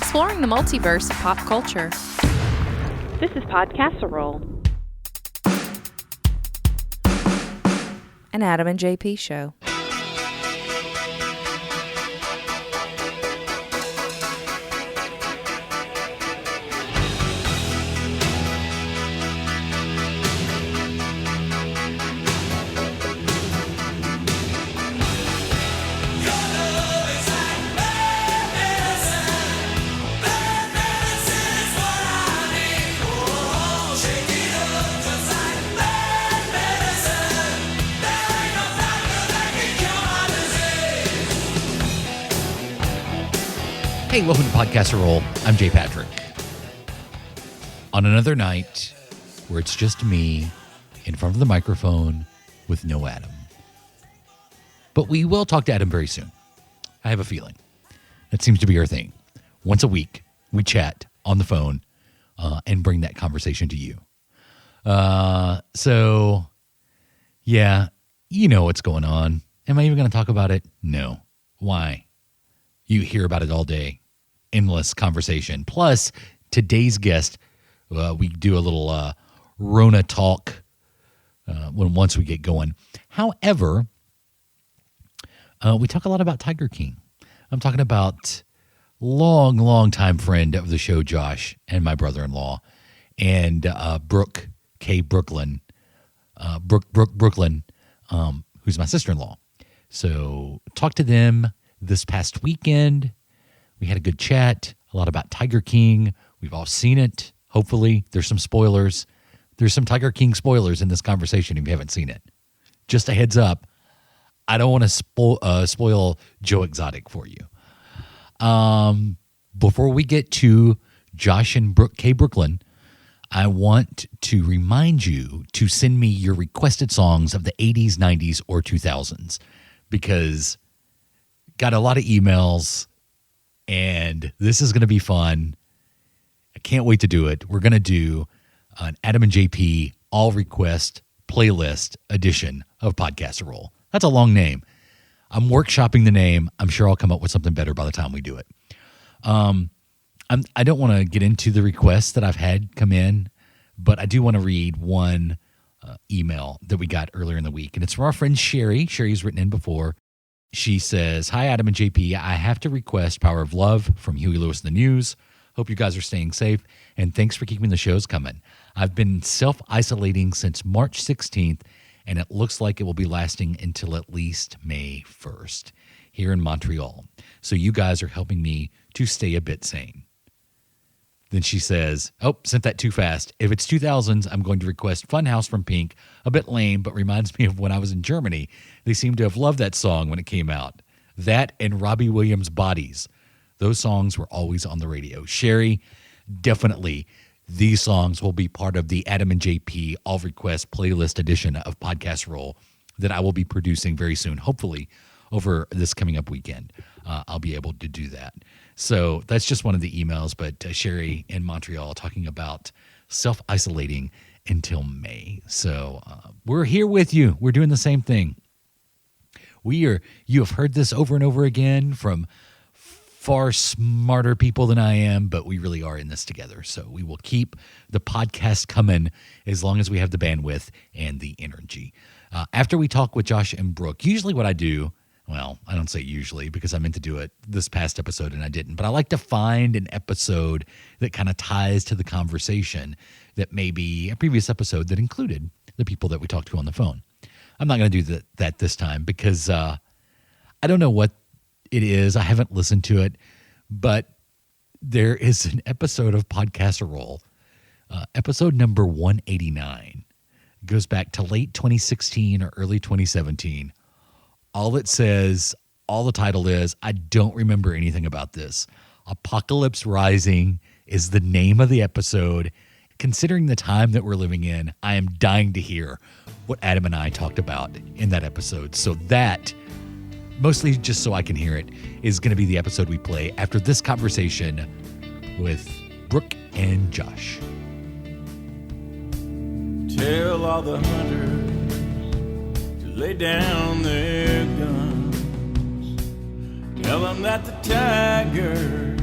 exploring the multiverse of pop culture. This is Podcasserole, An Adam and JP show. Hey, welcome to Podcasserole. I'm Jay Patrick. On another night where it's just me in front of the microphone with no Adam. But we will talk to Adam very soon. I have a feeling. That seems to be our thing. Once a week, we chat on the phone and bring that conversation to you. So, yeah, you know what's going on. Am I even going to talk about it? No. Why? You hear about it all day. Endless conversation. Plus, today's guest, we do a little Rona talk once we get going. However, we talk a lot about Tiger King. I'm talking about long time friend of the show, Josh, and my brother-in-law, and Brooke K. Brooklyn, who's my sister-in-law. So, talk to them this past weekend. We had a good chat, a lot about Tiger King. We've all seen it, hopefully. There's some spoilers. There's some Tiger King spoilers in this conversation if you haven't seen it. Just a heads up, I don't want to spoil Joe Exotic for you. Before we get to Josh and Brooke K. Brooklyn, I want to remind you to send me your requested songs of the 80s, 90s, or 2000s, because got a lot of emails, and this is going to be fun. I can't wait to do it. We're going to do an Adam and JP all-request playlist edition of Podcasserole. That's a long name. I'm workshopping the name. I'm sure I'll come up with something better by the time we do it. I don't want to get into the requests that I've had come in, but I do want to read one email that we got earlier in the week, and it's from our friend Sherry. Sherry's written in before. She says, "Hi, Adam and JP. I have to request Power of Love from Huey Lewis and the News. Hope you guys are staying safe, and thanks for keeping the shows coming. I've been self-isolating since March 16th, and it looks like it will be lasting until at least May 1st here in Montreal. So you guys are helping me to stay a bit sane." Then she says, sent that too fast. "If it's 2000s, I'm going to request Funhouse from Pink. A bit lame, but reminds me of when I was in Germany. They seem to have loved that song when it came out. That and Robbie Williams' Bodies. Those songs were always on the radio." Sherry, definitely these songs will be part of the Adam and JP All Request playlist edition of Podcasserole that I will be producing very soon, hopefully over this coming up weekend. I'll be able to do that. So that's just one of the emails, but Sherry in Montreal talking about self-isolating until May. So we're here with you. We're doing the same thing. You have heard this over and over again from far smarter people than I am, but we really are in this together. So we will keep the podcast coming as long as we have the bandwidth and the energy. After we talk with Josh and Brooke, usually what I do, well, I don't say usually because I meant to do it this past episode and I didn't, but I like to find an episode that kind of ties to the conversation that may be a previous episode that included the people that we talked to on the phone. I'm not going to do that this time because I don't know what it is. I haven't listened to it, but there is an episode of Podcasserole, episode number 189. It goes back to late 2016 or early 2017. All it says, all the title is, I don't remember anything about this. Apocalypse Rising is the name of the episode. Considering the time that we're living in, I am dying to hear what Adam and I talked about in that episode. So that, mostly just so I can hear it, is going to be the episode we play after this conversation with Brooke and Josh. Tell all the hunters to lay down their guns. Tell them that the tiger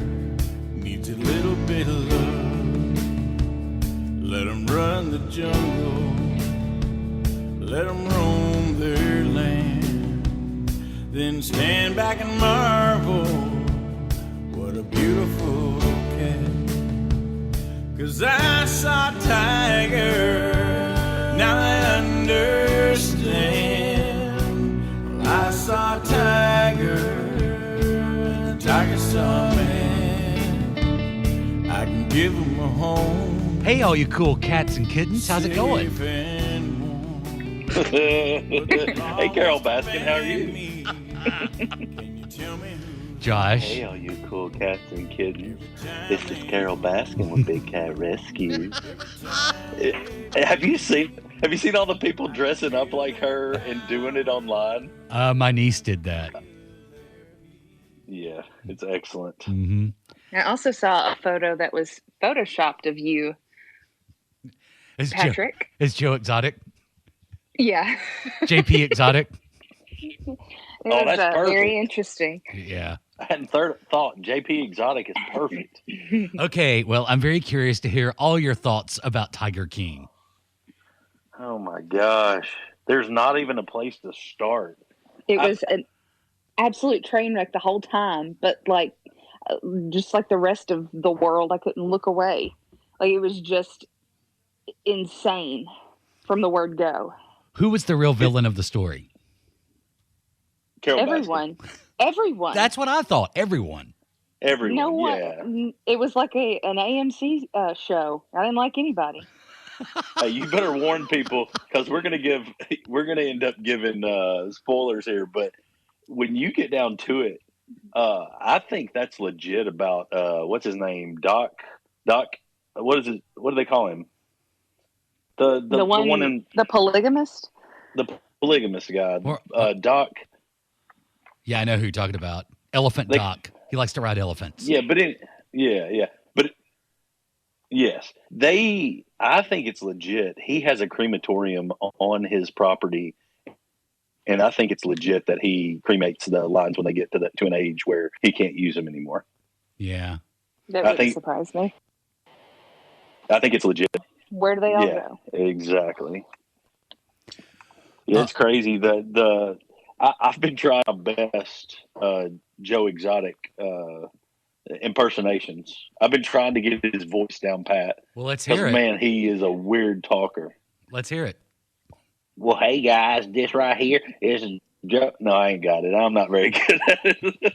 needs a little bit of love. Let 'em run the jungle, let 'em roam their land, then stand back and marvel, what a beautiful cat. 'Cause I saw a tiger, now I understand. Well, I saw a tiger, and the tiger saw a man. I can give him a home. Hey, all you cool cats and kittens, how's it going? safe and warm. Hey, Carol Baskin, how are you? Can you tell me who? Josh. Hey, all you cool cats and kittens. This is Carol Baskin with Big Cat Rescue. Have you seen all the people dressing up like her and doing it online? My niece did that. Yeah, it's excellent. Mm-hmm. I also saw a photo that was photoshopped of you, Is Patrick. Is Joe exotic? Yeah. JP exotic? It Oh, was that's perfect. very interesting. Yeah. I hadn't thought JP Exotic is perfect. Okay, well, I'm very curious to hear all your thoughts about Tiger King. Oh my gosh. There's not even a place to start. It was an absolute train wreck the whole time, but just like the rest of the world, I couldn't look away. Like, it was just insane from the word go. Who was the real villain of the story? Carol Everyone. Everyone. That's what I thought. Everyone. Baskin. Everyone. no one. Yeah. It was like an AMC show. I didn't like anybody. Hey, you better warn people because we're gonna end up giving spoilers here. But when you get down to it, I think that's legit about what's his name, Doc. What is it? What do they call him? The one in the polygamist. the polygamous guy, Or- Doc. Yeah, I know who you're talking about. Elephant Doc. He likes to ride elephants. Yeah, but yes, I think it's legit. He has a crematorium on his property, and I think it's legit that he cremates the lines when they get to an age where he can't use them anymore. Yeah. That I wouldn't think- surprise me. I think it's legit. Where do they all Yeah. go? Exactly. Yeah, it's crazy. I've been trying my best Joe Exotic impersonations. I've been trying to get his voice down pat. Well, let's hear Because, it. man, he is a weird talker. Let's hear it. Well, hey, guys, this right here is Joe. No, I ain't got it. I'm not very good at it.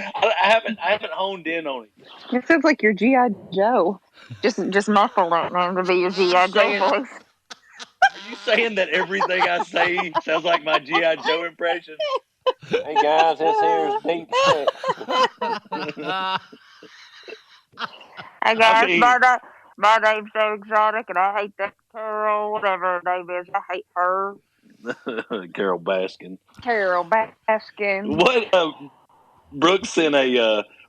I haven't honed in on it. It sounds like your G.I. Joe. Just muffle it, man, to be your G.I. Joe voice. Are you saying that everything I say sounds like my G.I. Joe impression? Hey, guys, this here's Deep Six. Hey guys, mean- my name's Joe Exotic, and I hate that Carol, whatever her name is. I hate her. Carol Baskin. Carol Baskin. What?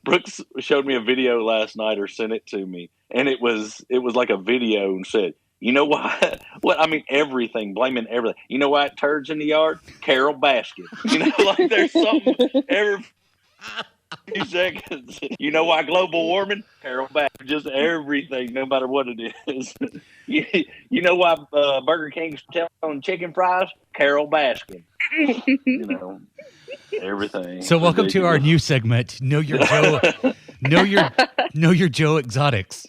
Brooks showed me a video last night, or sent it to me, and it was like a video, and said, "You know why? What? I mean, everything, blaming everything. You know why turds in the yard? Carol Baskin. You know, like there's something every few seconds. You know why global warming? Carol Baskin. Just everything, no matter what it is. You know why Burger King's selling chicken fries? Carol Baskin. You know, everything. So welcome to our new segment, Know Your Joe. Know your Joe Exotics.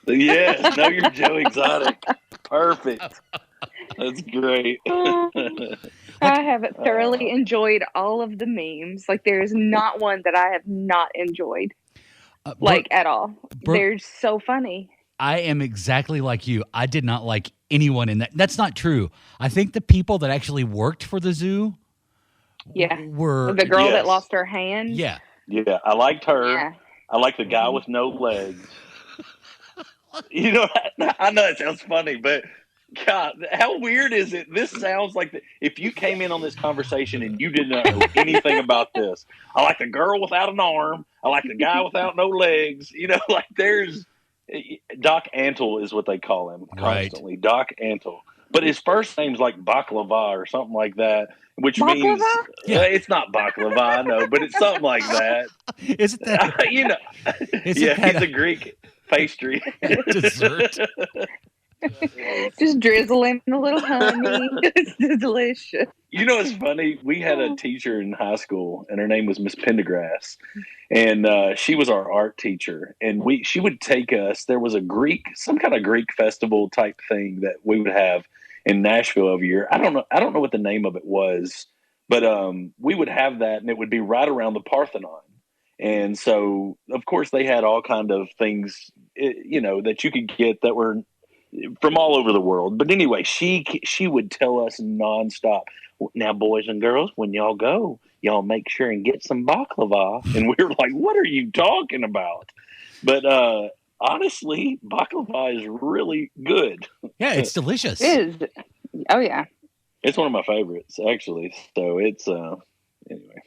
Yes, know your Joe Exotic. Perfect. That's great. I have thoroughly enjoyed all of the memes. Like, there's not one that I have not enjoyed, at all. They're so funny. I am exactly like you. I did not like anyone in that. That's not true. I think the people that actually worked for the zoo Yeah. were The girl Yes. that lost her hand. yeah. Yeah, I liked her. Yeah. I like the guy with no legs. You know, I know it sounds funny, but God, how weird is it? This sounds like if you came in on this conversation and you didn't know anything about this. I like the girl without an arm. I like the guy without no legs. You know, like there's Doc Antle is what they call him Right. constantly. Doc Antle. but his first name's like Baklava or something like that, which means Baklava? it's not baklava, I know, but it's something like that. Isn't that You know, isn't yeah, that he's a Greek pastry. dessert? Just drizzle in a little honey. It's delicious. You know, it's funny. We had a teacher in high school, and her name was Miss Pendergrass, and she was our art teacher. And she would take us. There was some kind of Greek festival type thing that we would have in Nashville every year. I don't know what the name of it was, but we would have that, and it would be right around the Parthenon. And so, of course, they had all kind of things, that you could get that were from all over the world. But anyway, she would tell us nonstop, now, boys and girls, when y'all go, y'all make sure and get some baklava. And we were like, what are you talking about? But honestly, baklava is really good. Yeah, it's delicious. It is. Oh, yeah. It's one of my favorites, actually. So it's, anyway.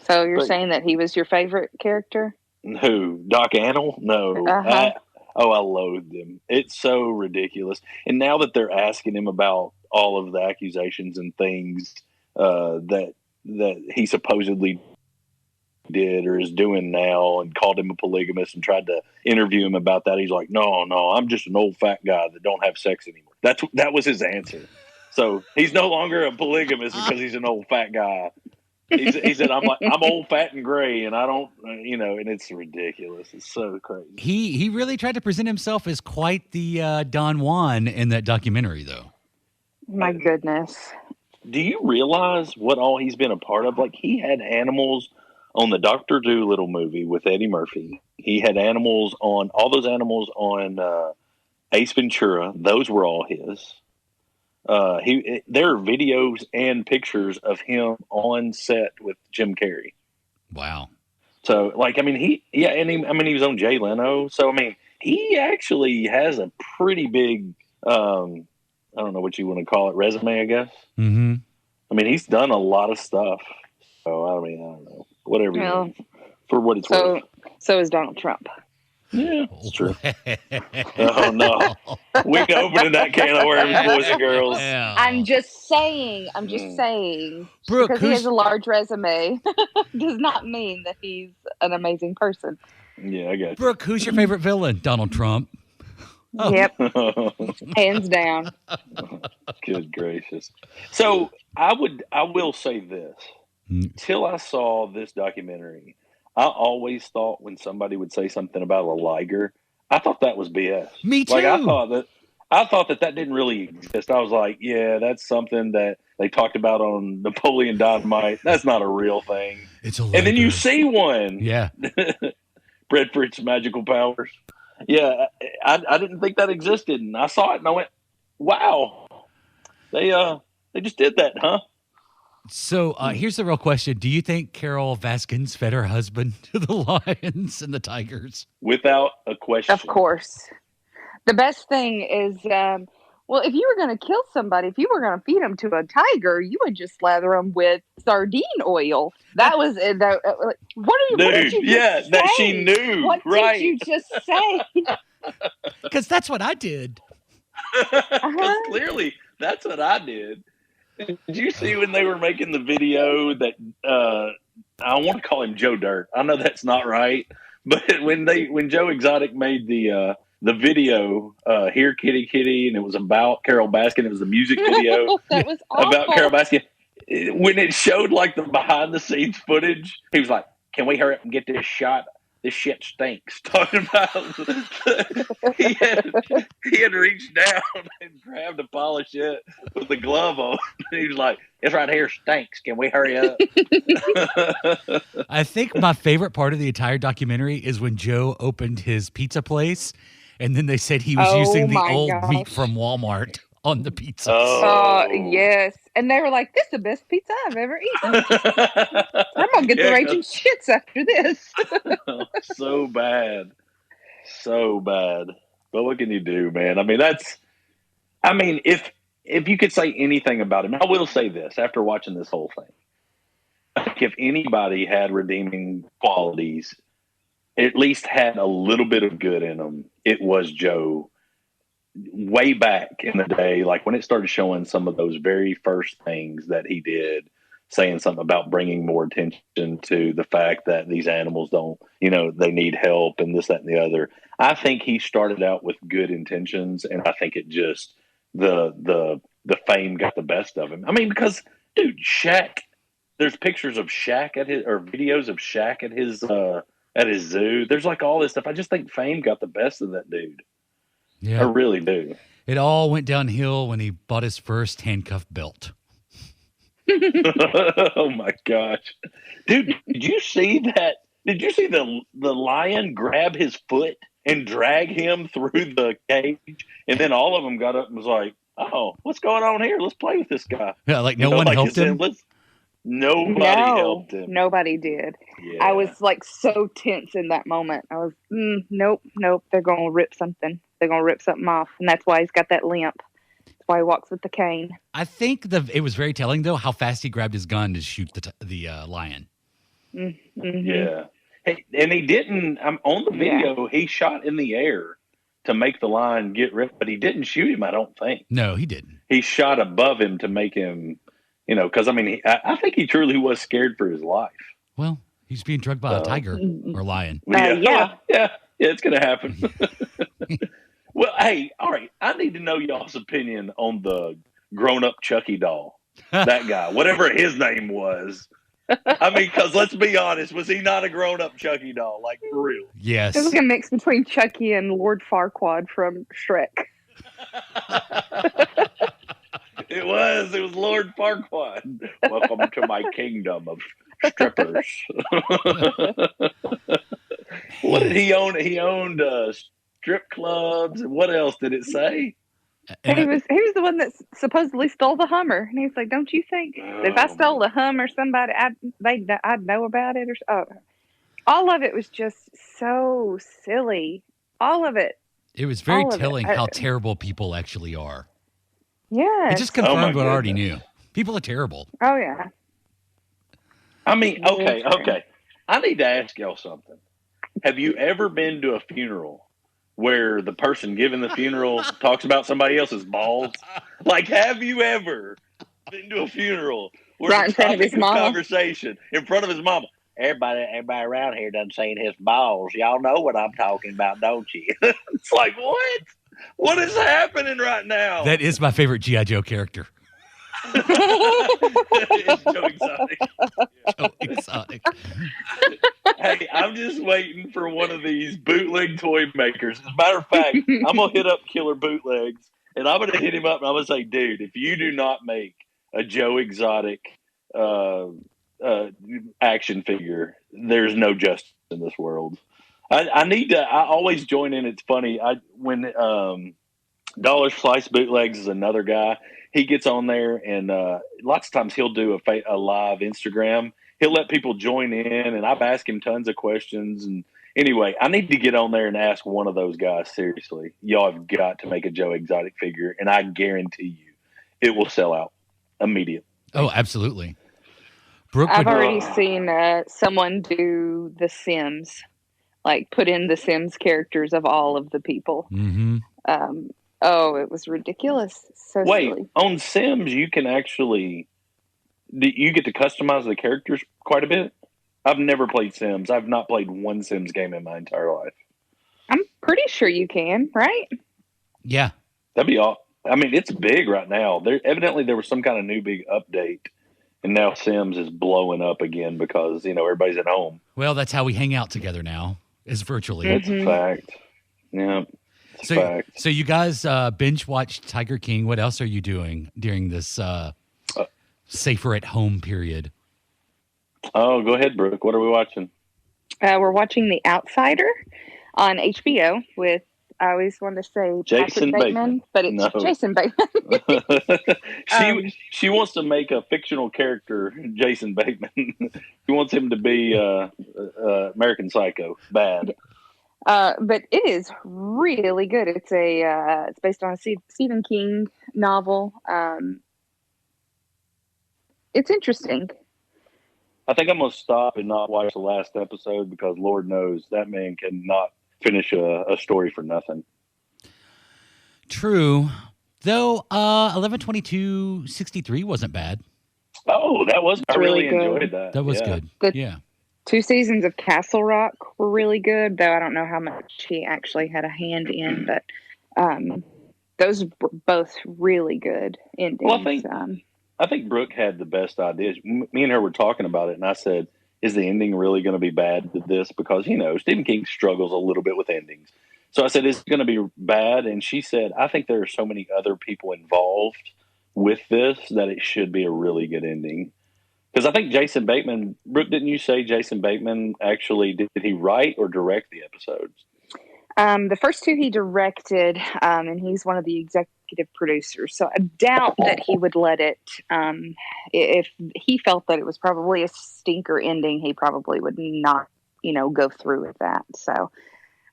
So you're saying that he was your favorite character? Who? Doc Annell? No. Uh-huh. I loathed him. It's so ridiculous. And now that they're asking him about all of the accusations and things that he supposedly did or is doing now, and called him a polygamist and tried to interview him about that, he's like, no, I'm just an old fat guy that don't have sex anymore. That was his answer. So he's no longer a polygamist because he's an old fat guy. He said, I'm old, fat, and gray, and I don't, and it's ridiculous. It's so crazy. He really tried to present himself as quite the Don Juan in that documentary, though. My goodness. Do you realize what all he's been a part of? Like, he had animals on the Dr. Dolittle movie with Eddie Murphy. He had animals on, all those animals on Ace Ventura. Those were all his. There are videos and pictures of him on set with Jim Carrey. Wow. So, like, I mean, he was on Jay Leno. So, I mean, he actually has a pretty big, I don't know what you want to call it, resume, I guess. Mm-hmm. I mean, he's done a lot of stuff. So, I mean, I don't know. Whatever. For what it's worth. So is Donald Trump. Yeah, it's true. Oh, no. We opening that can of worms, boys and girls. Yeah. I'm just saying. Brooke, because he has a large resume does not mean that he's an amazing person. Yeah, I got you. Brooke, who's your favorite villain? Donald Trump. Oh. Yep. Hands down. Good gracious. So I will say this. Till I saw this documentary, I always thought when somebody would say something about a liger, I thought that was BS. Me too. Like, I thought that didn't really exist. I was like, yeah, that's something that they talked about on Napoleon Dynamite. That's not a real thing. It's a liger. And then you see one. Yeah. Bred for its magical powers. Yeah, I didn't think that existed, and I saw it, and I went, "Wow, they just did that, huh?" So here's the real question: do you think Carol Baskins fed her husband to the lions and the tigers? Without a question, Of course. The best thing is, if you were going to kill somebody, if you were going to feed them to a tiger, you would just slather them with sardine oil. That was what did you just say? That she knew. What right. did you just say? Because that's what I did. Because clearly that's what I did. Did you see when they were making the video that I want to call him Joe Dirt? I know that's not right, but when Joe Exotic made the video, Here Kitty Kitty, and it was about Carol Baskin. It was a music video That was awful. about Carol Baskin. When it showed like the behind the scenes footage, he was like, "Can we hurry up and get this shot? This shit stinks." Talking about he had reached down and grabbed to polish it with the glove on. He was like, "This right here stinks. Can we hurry up?" I think my favorite part of the entire documentary is when Joe opened his pizza place, and then they said he was using the old meat from Walmart on the pizza. Yes. And they were like, "This is the best pizza I've ever eaten. I'm going to get the raging shits after this." So bad. But what can you do, man? I mean, if you could say anything about him, I will say this after watching this whole thing. I think if anybody had redeeming qualities, at least had a little bit of good in them, it was Joe. way back in the day, like when it started showing some of those very first things that he did, saying something about bringing more attention to the fact that these animals don't, they need help and this, that, and the other. I think he started out with good intentions, and I think it just the fame got the best of him. I mean, because dude, Shaq, there's pictures of Shaq or videos of Shaq at his zoo. There's like all this stuff. I just think fame got the best of that dude. Yeah. I really do. It all went downhill when he bought his first handcuff belt. Oh my gosh, dude! Did you see that? Did you see the lion grab his foot and drag him through the cage? And then all of them got up and was like, "Oh, what's going on here? Let's play with this guy." Yeah, like no one helped him. Nobody helped him. Nobody did. Yeah. I was like so tense in that moment. I was, nope. They're going to rip something. They're going to rip something off. And that's why he's got that limp. That's why he walks with the cane. I think it was very telling, though, how fast he grabbed his gun to shoot the lion. Mm-hmm. Yeah. Hey, and he didn't, on the video, he shot in the air to make the lion get ripped, but he didn't shoot him, I don't think. No, he didn't. He shot above him to make him, because, I mean, I think he truly was scared for his life. Well, he's being drugged by a tiger or lion. Yeah, it's going to happen. Well, hey, all right. I need to know y'all's opinion on the grown-up Chucky doll. That guy, whatever his name was. I mean, because let's be honest, was he not a grown-up Chucky doll? Like, for real? Yes. it was like a mix between Chucky and Lord Farquaad from Shrek. It was Lord Farquaad. Welcome to my kingdom of strippers. What did he own? He owned strip clubs. And what else did it say? And he was the one that supposedly stole the Hummer. And he was like, "Don't you think if I stole the Hummer, somebody I'd know about it?" All of it was just so silly. All of it. It was very telling how terrible people actually are. Yeah. It just confirmed what I already knew. People are terrible. Oh yeah. I mean, okay. I need to ask y'all something. Have you ever been to a funeral where the person giving the funeral talks about somebody else's balls? Like, have you ever been to a funeral where right in front of his mama? Conversation in front of his mama? Everybody around here done seen his balls. Y'all know what I'm talking about, don't you? It's like, what? What is happening right now? That is my favorite G.I. Joe character. It's Joe Exotic. Joe Exotic. Hey, I'm just waiting for one of these bootleg toy makers. As a matter of fact, I'm going to hit up Killer Bootlegs, and I'm going to hit him up, and I'm going to say, dude, if you do not make a Joe Exotic action figure, there's no justice in this world. I always join in. It's funny. When Dollar Slice Bootlegs is another guy. He gets on there, and lots of times he'll do a live Instagram. He'll let people join in, and I've asked him tons of questions. And anyway, I need to get on there and ask one of those guys, seriously. Y'all have got to make a Joe Exotic figure, and I guarantee you it will sell out immediately. Oh, absolutely. Brooke I've already seen someone do The Sims, like put in the Sims characters of all of the people. Mm-hmm. It was ridiculous. So silly. On Sims, you can actually you get to customize the characters quite a bit. I've never played Sims. I've not played one Sims game in my entire life. I'm pretty sure you can, right? Yeah. That'd be all. I mean, it's big right now. Evidently there was some kind of new big update, and now Sims is blowing up again because, everybody's at home. Well, that's how we hang out together now, is virtually. It's a fact. Yeah. So you guys binge watched Tiger King. What else are you doing during this safer at home period? Oh, go ahead, Brooke. What are we watching? We're watching The Outsider on HBO with, I always want to say Jason Patrick Bateman, but it's Jason Bateman. She wants to make a fictional character, Jason Bateman. She wants him to be American Psycho. Bad. But it is really good. It's it's based on a Stephen King novel. It's interesting. I think I'm going to stop and not watch the last episode because Lord knows that man cannot finish a story for nothing. True. Though 11/22/63 wasn't bad. Oh, that was. I really really good. enjoyed that. That was Yeah. good. The- Yeah. 2 seasons of Castle Rock were really good, though I don't know how much he actually had a hand in, but those were both really good endings. Well, I think Brooke had the best ideas. Me and her were talking about it, and I said, "Is the ending really going to be bad to this?" Because Stephen King struggles a little bit with endings. So I said, "It's going to be bad," and she said, "I think there are so many other people involved with this that it should be a really good ending." Because I think Jason Bateman, Brooke, didn't you say Jason Bateman actually did he write or direct the episodes? The first 2 he directed, and he's one of the executive producers. So I doubt that he would let it. If he felt that it was probably a stinker ending, he probably would not, go through with that. So,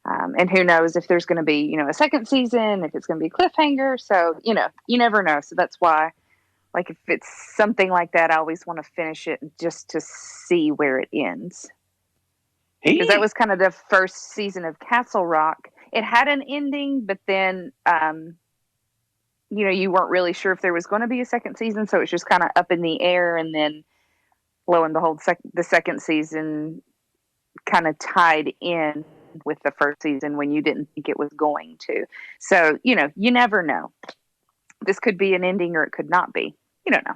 and who knows if there's going to be, a second season, if it's going to be a cliffhanger. So, you never know. So that's why, like, if it's something like that, I always want to finish it just to see where it ends. Because that was kind of the first season of Castle Rock. It had an ending, but then, you weren't really sure if there was going to be a second season. So it was just kind of up in the air. And then, lo and behold, the second season kind of tied in with the first season when you didn't think it was going to. So, you never know. This could be an ending or it could not be. You don't know.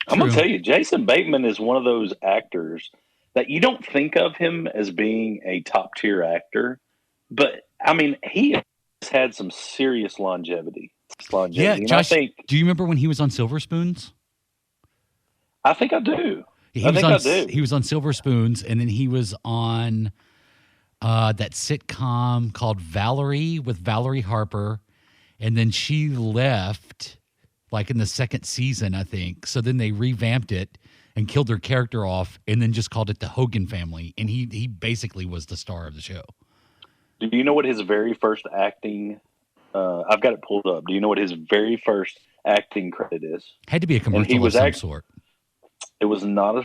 I'm going to tell you, Jason Bateman is one of those actors that you don't think of him as being a top tier actor, but I mean, he has had some serious longevity. Yeah, And Josh, do you remember when he was on Silver Spoons? I think I do. I do. He was on Silver Spoons, and then he was on that sitcom called Valerie with Valerie Harper, and then she left like in the second season, I think. So then they revamped it and killed their character off and then just called it the Hogan Family. And he basically was the star of the show. Do you know what his very first acting, I've got it pulled up. Do you know what his very first acting credit is? Had to be a commercial of some sort. It was not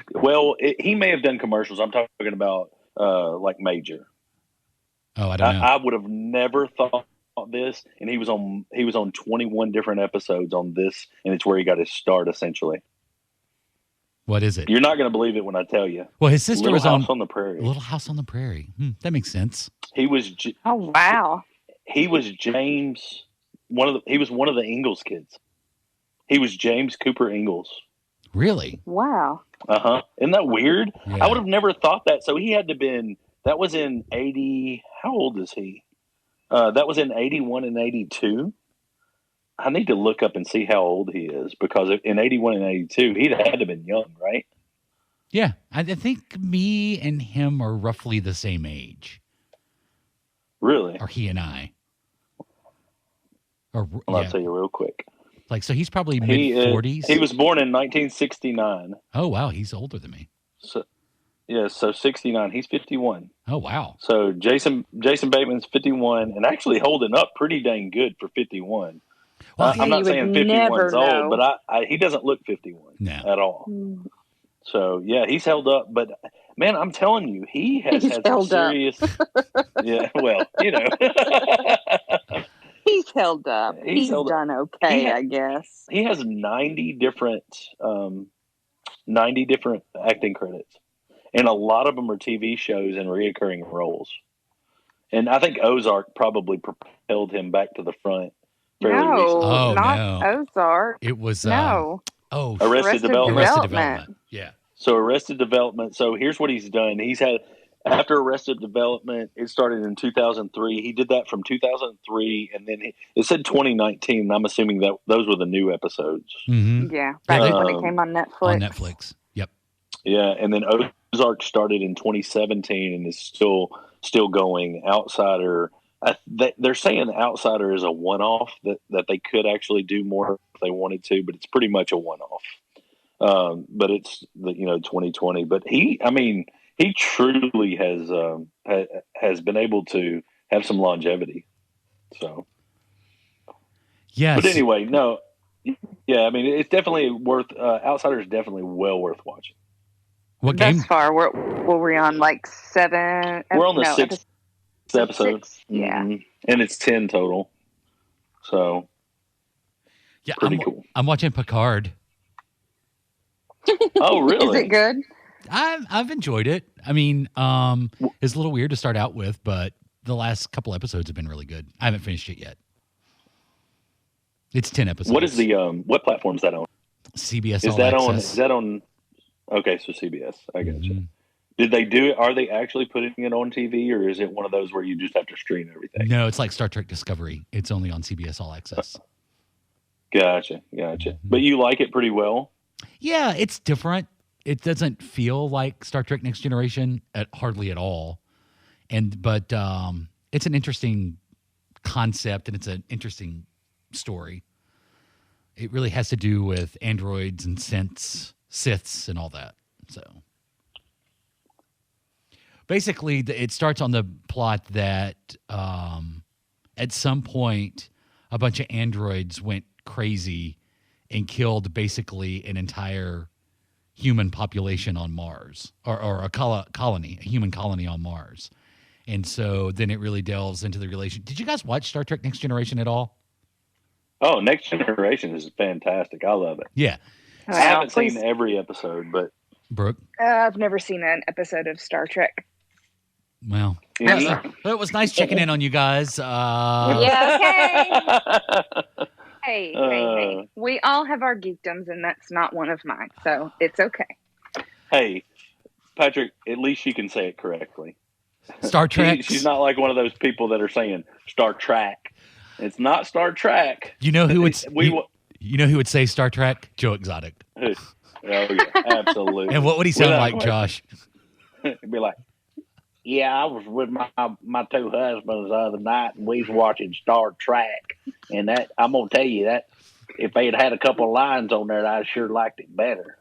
he may have done commercials. I'm talking about like major. Oh, I don't know. I would have never thought this, and he was on 21 different episodes on this, and it's where he got his start essentially. What is it? You're not going to believe it when I tell you. Well, his sister was House on the Prairie. Little House on the Prairie. That makes sense. He was. Oh wow. He was James. He was one of the Ingalls kids. He was James Cooper Ingalls. Really? Wow. Isn't that weird? Yeah. I would have never thought that. So he had to been. That was in 80. How old is he? That was in 81 and 82. I need to look up and see how old he is because in 81 and 82, he'd had to have been young, right? Yeah. I think me and him are roughly the same age. Really? Or he and I. I'll tell you real quick. Like, so he's probably mid-40s? He was born in 1969. Oh, wow. He's older than me. So 69. He's 51. Oh, wow. So Jason Bateman's 51 and actually holding up pretty dang good for 51. Well, I'm not saying 51's old, but he doesn't look 51 at all. So, yeah, he's held up. But, man, I'm telling you, he has had some serious – yeah, well, He's held up. He's done okay, I guess. He has 90 different acting credits. And a lot of them are TV shows and reoccurring roles. And I think Ozark probably propelled him back to the front fairly recently. Oh, not Ozark. It was Arrested Development. Yeah. So Arrested Development. So here's what he's done. He's had after Arrested Development, it started in 2003. He did that from 2003, and then it said 2019. And I'm assuming that those were the new episodes. Mm-hmm. Yeah, back when it came on Netflix. On Netflix. Yep. Yeah, and then Ozark started in 2017 and is still going. Outsider, they're saying Outsider is a one-off that they could actually do more if they wanted to, but it's pretty much a one-off. But it's 2020. But he truly has been able to have some longevity. So, yes. But anyway, no, yeah, I mean it's definitely worth. Outsider is definitely well worth watching. What game? Thus far, what were we on? Like 7? We're on the sixth episode. Yeah, and it's 10 total. So Yeah, pretty cool. I'm watching Picard. Oh, really? Is it good? I've enjoyed it. I mean, it's a little weird to start out with, but the last couple episodes have been really good. I haven't finished it yet. It's 10 episodes. What is the what platform is that on? CBS Is All that Access. Is that on? Okay, so CBS. I got you. Mhm. Did they do it? Are they actually putting it on TV, or is it one of those where you just have to stream everything? No, it's like Star Trek Discovery. It's only on CBS All Access. Gotcha. But you like it pretty well. Yeah, it's different. It doesn't feel like Star Trek Next Generation hardly at all. But it's an interesting concept and it's an interesting story. It really has to do with androids and Siths and all that. So basically, it starts on the plot that at some point a bunch of androids went crazy and killed basically an entire human population on Mars, or a colony, a human colony on Mars. And so then it really delves into the relation. Did you guys watch Star Trek Next Generation at all? Oh, Next Generation is fantastic. I love it. Yeah. I haven't seen every episode, but Brooke? I've never seen an episode of Star Trek. Well, Yeah. it was nice checking in on you guys. Yeah, okay. Hey. We all have our geekdoms, and that's not one of mine, so it's okay. Hey, Patrick, at least she can say it correctly. Star Trek. She's not like one of those people that are saying Star Trek. It's not Star Trek. You know who would You know who would say Star Trek? Joe Exotic. Oh yeah, absolutely. And what would he sound Without like, question. Josh? It'd be like, yeah, I was with my two husbands the other night, and we was watching Star Trek, and that I'm gonna tell you that if they had a couple of lines on there, I sure liked it better.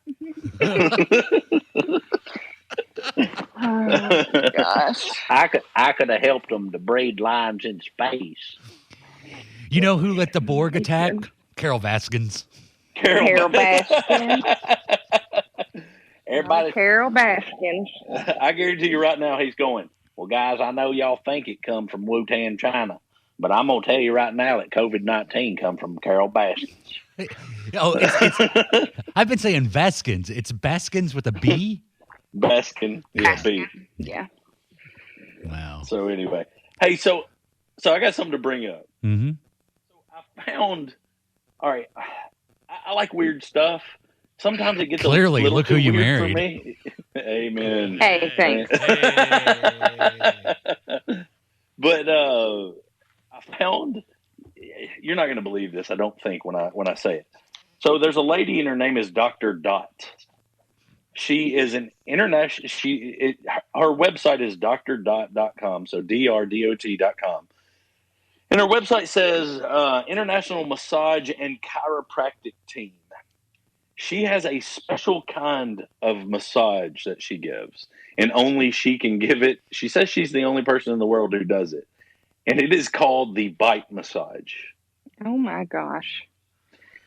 Oh, gosh. I could have helped them to breed lines in space. You know who let the Borg attack? Carol Baskins. Carol Baskin. Everybody, Carol Baskin. I guarantee you right now, he's going, well, guys, I know y'all think it come from Wuhan, China, but I'm going to tell you right now that COVID-19 come from Carol Baskins. Oh, I've been saying Baskins. It's Baskins with a B? Baskin. Yeah, B. Yeah. Wow. So anyway. Hey, so I got something to bring up. Mm-hmm. I found, all right, I like weird stuff. Sometimes it gets Clearly, a little look too who you weird married. for me. Amen. Hey, thanks. But I found, you're not going to believe this, I don't think, when I say it. So there's a lady, and her name is Dr. Dot. She is an international. Her website is drdot.com, so drdot.com. And her website says International Massage and Chiropractic Team. She has a special kind of massage that she gives, and only she can give it. She says she's the only person in the world who does it, and it is called the bite massage. Oh my gosh.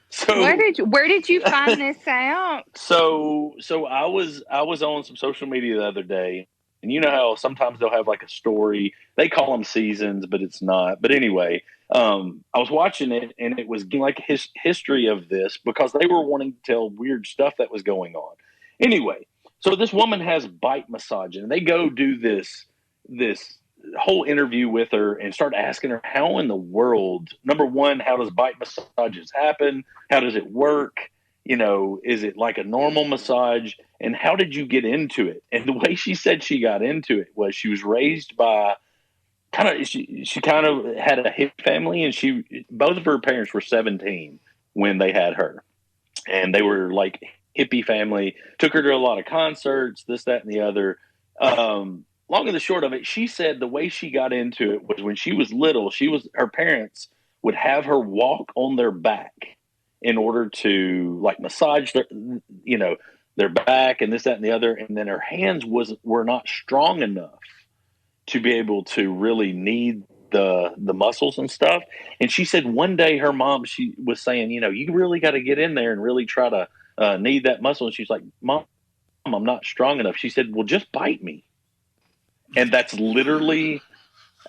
So Where did you find this out? So I was on some social media the other day, and you know how sometimes they'll have like a story. They call them seasons, but it's not. But anyway, I was watching it, and it was like history of this because they were wanting to tell weird stuff that was going on. Anyway, so this woman has bite massage, and they go do this whole interview with her and start asking her how in the world, number one, how does bite massages happen? How does it work? You know, is it like a normal massage? And how did you get into it? And the way she said she got into it was she was raised by she kind of had a hippie family, and both of her parents were 17 when they had her. And they were like hippie family, took her to a lot of concerts, this, that, and the other. Long and the short of it, she said the way she got into it was when she was little, her parents would have her walk on their back in order to like massage their back and this, that, and the other. And then her hands were not strong enough to be able to really knead the muscles and stuff. And she said one day her mom, she was saying, you really got to get in there and really try to knead that muscle. And she's like, Mom, I'm not strong enough. She said, well, just bite me. And that's literally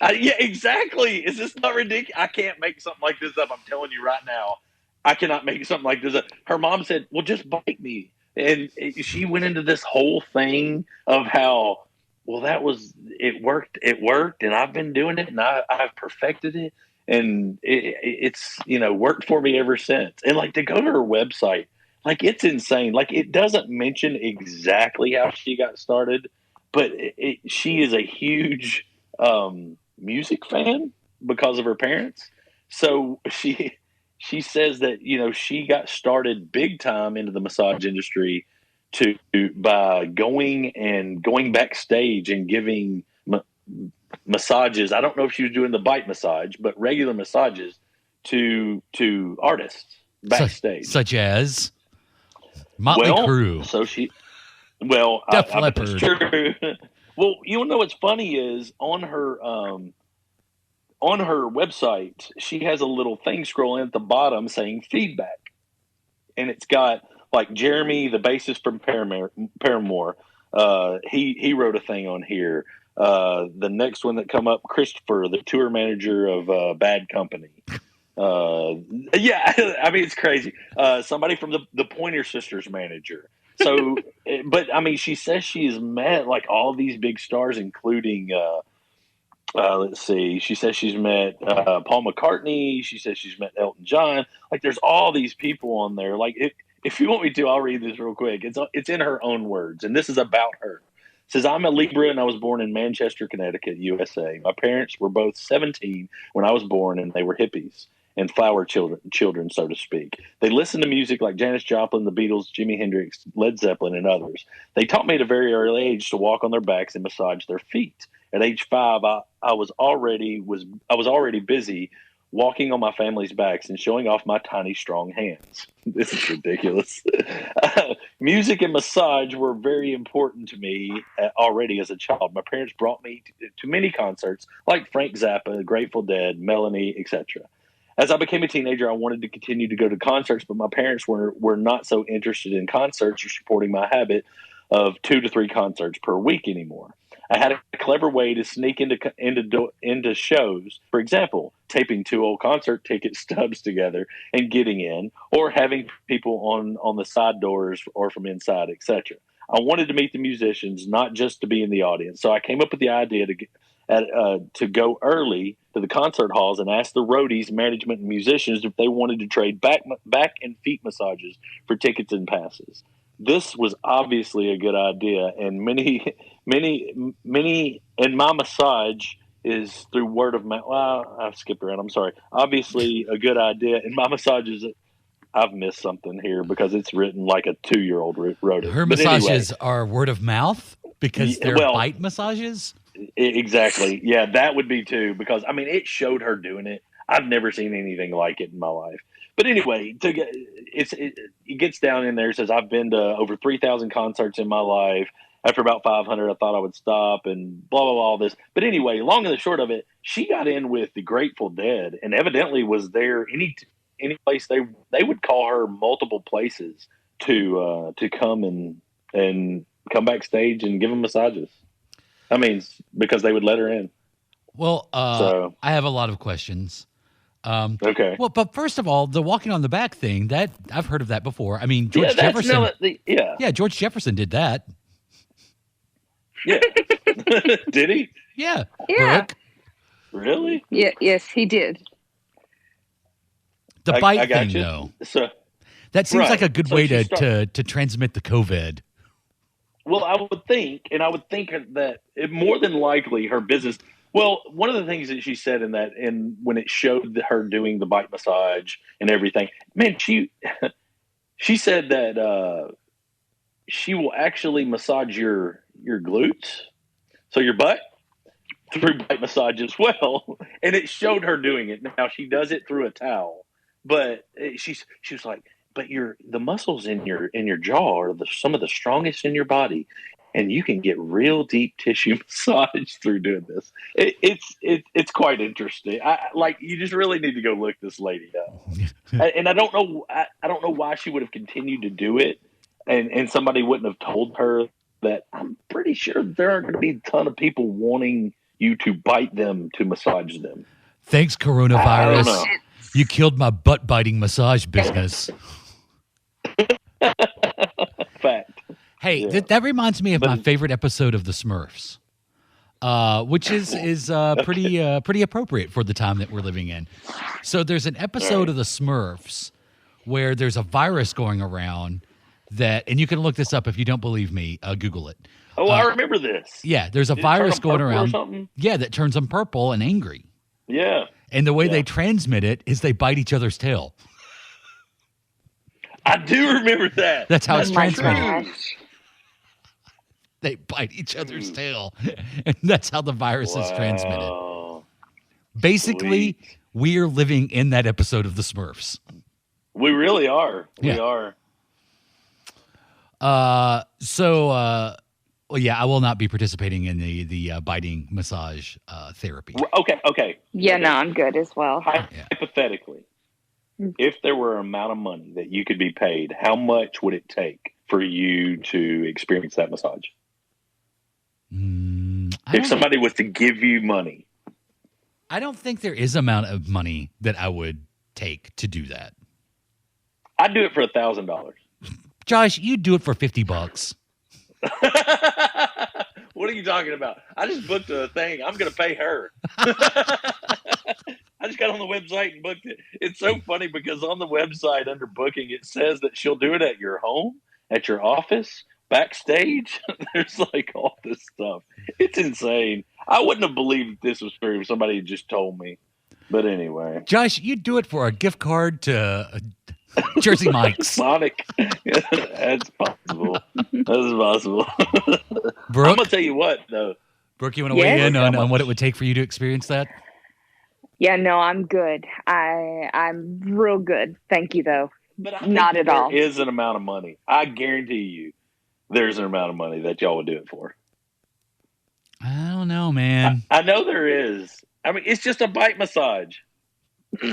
Yeah, exactly. Is this not ridiculous? I can't make something like this up. I'm telling you right now, I cannot make something like this up. Her mom said, "Well, just bite me," and she went into this whole thing of how, well, that was it worked. It worked, and I've been doing it, and I've perfected it, and it's worked for me ever since. And like to go to her website, like it's insane. Like it doesn't mention exactly how she got started, but she is a huge music fan because of her parents. So she says that she got started big time into the massage industry to by going backstage and giving massages. I don't know if she was doing the bite massage, but regular massages to artists backstage. Such as Motley Well, Crue, so she well, Def I bet that's Leppard. true. Well, know what's funny is on her website, she has a little thing scrolling at the bottom saying feedback, and it's got like Jeremy, the bassist from Paramore. He wrote a thing on here. The next one that come up, Christopher, the tour manager of Bad Company. Yeah, I mean it's crazy. Somebody from the Pointer Sisters manager. So, but I mean, she says she's met like all these big stars, including let's see. She says she's met Paul McCartney. She says she's met Elton John. Like, there's all these people on there. Like, if you want me to, I'll read this real quick. It's in her own words, and this is about her. It says, I'm a Libra, and I was born in Manchester, Connecticut, USA. My parents were both 17 when I was born, and they were hippies and flower children, so to speak. They listened to music like Janis Joplin, the Beatles, Jimi Hendrix, Led Zeppelin, and others. They taught me at a very early age to walk on their backs and massage their feet. At age 5, I was already busy walking on my family's backs and showing off my tiny, strong hands. This is ridiculous. Music and massage were very important to me already as a child. My parents brought me to many concerts like Frank Zappa, Grateful Dead, Melanie, etc. As I became a teenager, I wanted to continue to go to concerts, but my parents were not so interested in concerts or supporting my habit of 2 to 3 concerts per week anymore. I had a clever way to sneak into shows. For example, taping 2 old concert ticket stubs together and getting in, or having people on the side doors or from inside, etc. I wanted to meet the musicians, not just to be in the audience. So I came up with the idea to go early to the concert halls and ask the roadies, management, and musicians if they wanted to trade back and feet massages for tickets and passes. This was obviously a good idea, and many, and my massage is through word of mouth. Well, I've skipped around. I'm sorry. Obviously, a good idea, and my massage is. I've missed something here because it's written like a 2-year-old wrote it. Her But massages anyway, are word of mouth because they're bite massages. Exactly. Yeah, that would be too, because I mean, it showed her doing it. I've never seen anything like it in my life. But anyway, it gets down in there. It says, I've been to over 3,000 concerts in my life. After about 500, I thought I would stop and blah, blah, blah, all this. But anyway, long and the short of it, she got in with the Grateful Dead and evidently was there any place they would call her multiple places to come and come backstage and give them massages. I mean, because they would let her in. Well, So I have a lot of questions. okay. Well, but first of all, the walking on the back thing, that I've heard of that before. I mean, George Jefferson. Yeah, George Jefferson did that. Yeah. Did he? Yeah. Yeah. Brooke, Really? Yeah. Yes, he did. the I bite got thing, you. though. So, That seems right. like a good So way she to transmit the COVID. well, I would think that more than likely her business. Well, one of the things that she said when it showed her doing the bite massage and everything, man, she said that she will actually massage your glutes, so your butt, through bite massage as well, and it showed her doing it. Now she does it through a towel, but she was like, but the muscles in your jaw are some of the strongest in your body, and you can get real deep tissue massage through doing this. It's quite interesting. You just really need to go look this lady up. And I don't know why she would have continued to do it, and somebody wouldn't have told her that. I'm pretty sure there aren't going to be a ton of people wanting you to bite them to massage them. Thanks, I don't coronavirus. know. You killed my butt biting massage business. Fact. Hey, Yeah. that reminds me of But my it's- favorite episode of The Smurfs, which is pretty appropriate for the time that we're living in. So there's an episode of The Smurfs where there's a virus going around that, and you can look this up if you don't believe me. Google it. Oh, I remember this. Yeah, there's a Did it turn virus them going purple or around. something? Yeah, that turns them purple and angry. Yeah. And the way Yeah. they transmit it is they bite each other's tail. I do remember that. That's how it's Oh my transmitted. gosh. They bite each other's tail, and that's how the virus is transmitted. Wow. Basically, Sweet. we're living in that episode of The Smurfs. We really are. We Yeah. are. Well, yeah, I will not be participating in the biting massage therapy. Okay. Yeah, no, I'm good as well. Hypothetically, if there were an amount of money that you could be paid, how much would it take for you to experience that massage? If somebody was to give you money, I don't think there is amount of money that I would take to do that. I'd do it for $1,000. Josh, you do it for $50. What are you talking about? I just booked a thing. I'm going to pay her. I just got on the website and booked it. It's so funny because on the website under booking, it says that she'll do it at your home, at your office, backstage. There's like all this stuff. It's insane. I wouldn't have believed this was true if somebody had just told me. But anyway. Josh, you do it for a gift card to Jersey Mike's. Sonic. That's possible. That's possible. Brooke, I'm going to tell you what, though. Brooke, you want to weigh Yes? in on what it would take for you to experience that? Yeah, no, I'm good. I'm real good. Thank you, though. But I think Not at all. There is an amount of money. I guarantee you there's an amount of money that y'all would do it for. I don't know, man. I know there is. I mean, it's just a bite massage. She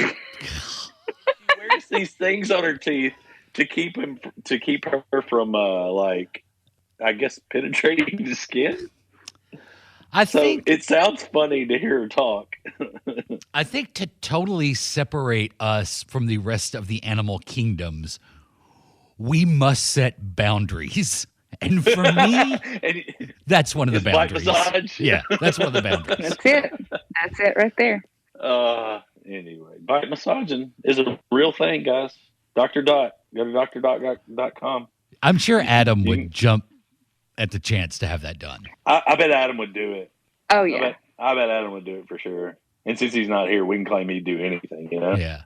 wears these things on her teeth to keep her from I guess penetrating the skin. I So think it sounds funny to hear her talk. I think to totally separate us from the rest of the animal kingdoms, we must set boundaries. And for me, And that's one of the Is bite boundaries. massage? Yeah, that's one of the boundaries. That's it. That's it right there. anyway, bite massaging is a real thing, guys. Dr. Dot. Go to drdot.com. I'm sure Adam You- would jump at the chance to have that done. I bet Adam would do it. Oh, yeah. I bet Adam would do it for sure. And since he's not here, we can claim he'd do anything, you know? Yeah.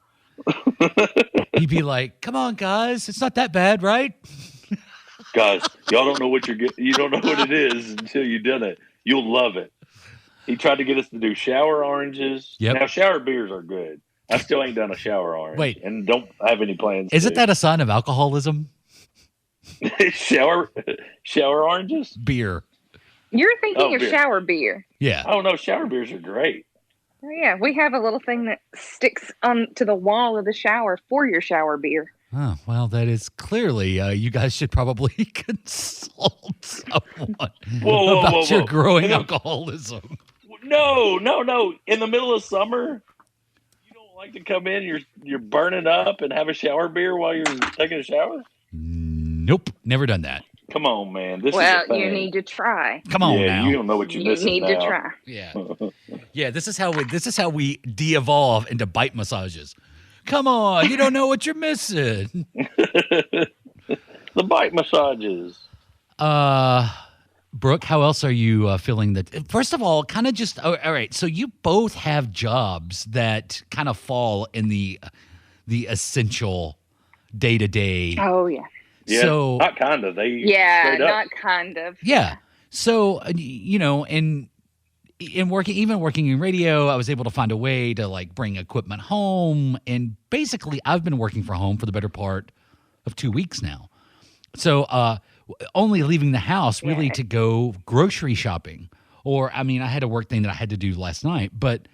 He'd be like, "Come on, guys, it's not that bad, right?" Guys, y'all don't know what you don't know what it is until you've done it. You'll love it. He tried to get us to do shower oranges. Yep. Now shower beers are good. I still ain't done a shower orange. Wait. And don't have any plans. Isn't to. that a sign of alcoholism? shower oranges? Beer. You're thinking Oh, of beer. shower beer. Yeah. I don't know. Shower beers are great. Oh, yeah, we have a little thing that sticks onto the wall of the shower for your shower beer. Oh, well, that is clearly you guys should probably consult someone Whoa, about your whoa. growing alcoholism. No. In the middle of summer, you don't like to come in. You're burning up and have a shower beer while you're taking a shower. Nope, never done that. Come on, man. This Well, is a thing. you need to try. Come on yeah, now. you don't know what you're You missing need now. to try. Yeah, yeah. This is how we de-evolve into bite massages. Come on, you don't know what you're missing. The bite massages. Brooke, how else are you feeling that? First of all, kind of just all right. So you both have jobs that kind of fall in the essential day to day. Oh, yeah. Yeah, So not kind of. They Yeah, straight up. not kind of. yeah. So you know, in working in radio, I was able to find a way to like bring equipment home, and basically, I've been working from home for the better part of 2 weeks now. So only leaving the house really Yeah. to go grocery shopping, or I mean, I had a work thing that I had to do last night, but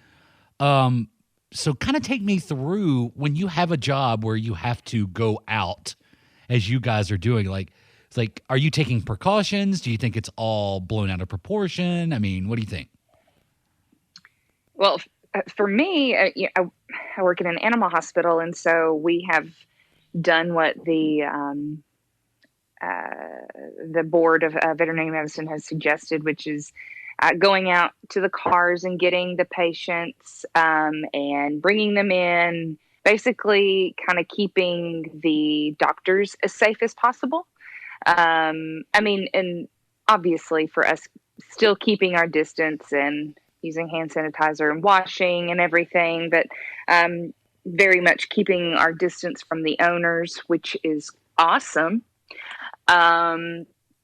so kind of take me through when you have a job where you have to go out, as you guys are doing, like. It's like, are you taking precautions? Do you think it's all blown out of proportion? I mean, what do you think? Well, for me, I work in an animal hospital, and so we have done what the board of veterinary medicine has suggested, which is going out to the cars and getting the patients and bringing them in, basically kind of keeping the doctors as safe as possible. I mean, and obviously for us, still keeping our distance and using hand sanitizer and washing and everything, but very much keeping our distance from the owners, which is awesome.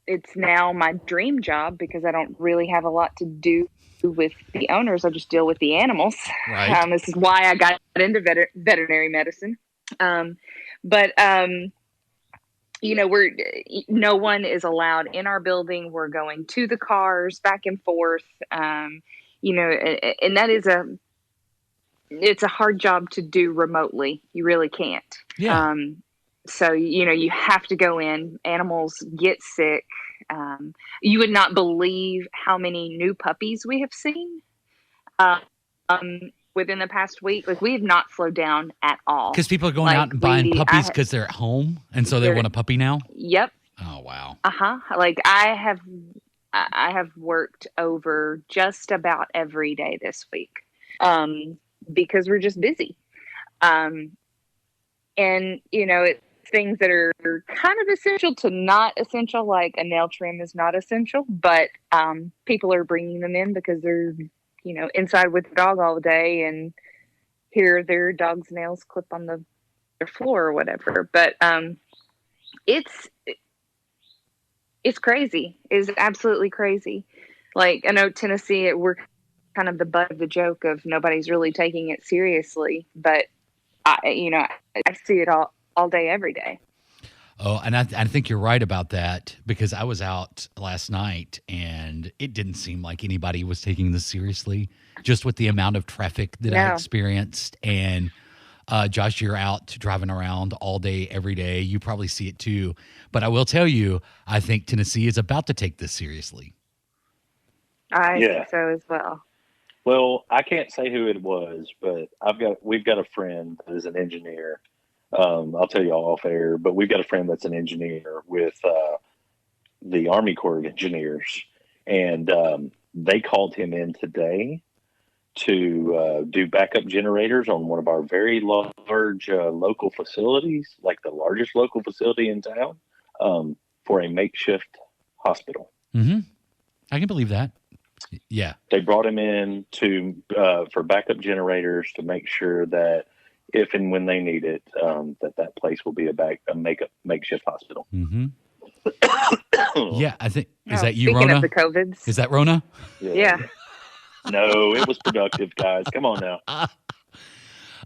It's now my dream job because I don't really have a lot to do with the owners. I just deal with the animals. Right. This is why I got into veterinary medicine. But no one is allowed in our building. We're going to the cars back and forth. And that it's a hard job to do remotely. You really can't. Yeah. So, you have to go in. Animals get sick. You would not believe how many new puppies we have seen within the past week. Like, we have not slowed down at all. Because people are going out and buying puppies because they're at home, and so they want a puppy now? Yep. Oh, wow. Like, I have worked over just about every day this week because we're just busy. And, it's things that are kind of essential to not essential, like a nail trim is not essential, but people are bringing them in because they're, inside with the dog all day and hear their dog's nails clip on their floor or whatever. But it's crazy. It's absolutely crazy. Like, I know Tennessee, we're kind of the butt of the joke of nobody's really taking it seriously, but I see it all day, every day. Oh, and I think you're right about that, because I was out last night and it didn't seem like anybody was taking this seriously, just with the amount of traffic that I experienced. And Josh, you're out driving around all day, every day. You probably see it too. But I will tell you, I think Tennessee is about to take this seriously. I think so as well. Well, I can't say who it was, but we've got a friend that is an engineer. I'll tell you all off air, but we've got a friend that's an engineer with the Army Corps of Engineers, and they called him in today to do backup generators on one of our very large local facilities, like the largest local facility in town, for a makeshift hospital. Mm-hmm. I can believe that. Yeah. They brought him in for backup generators to make sure that if and when they need it, that place will be a makeshift hospital. Mm-hmm. Yeah, I think, is that you, speaking Rona? Of the COVIDs. Is that Rona? Yeah. No, it was productive, guys. Come on now.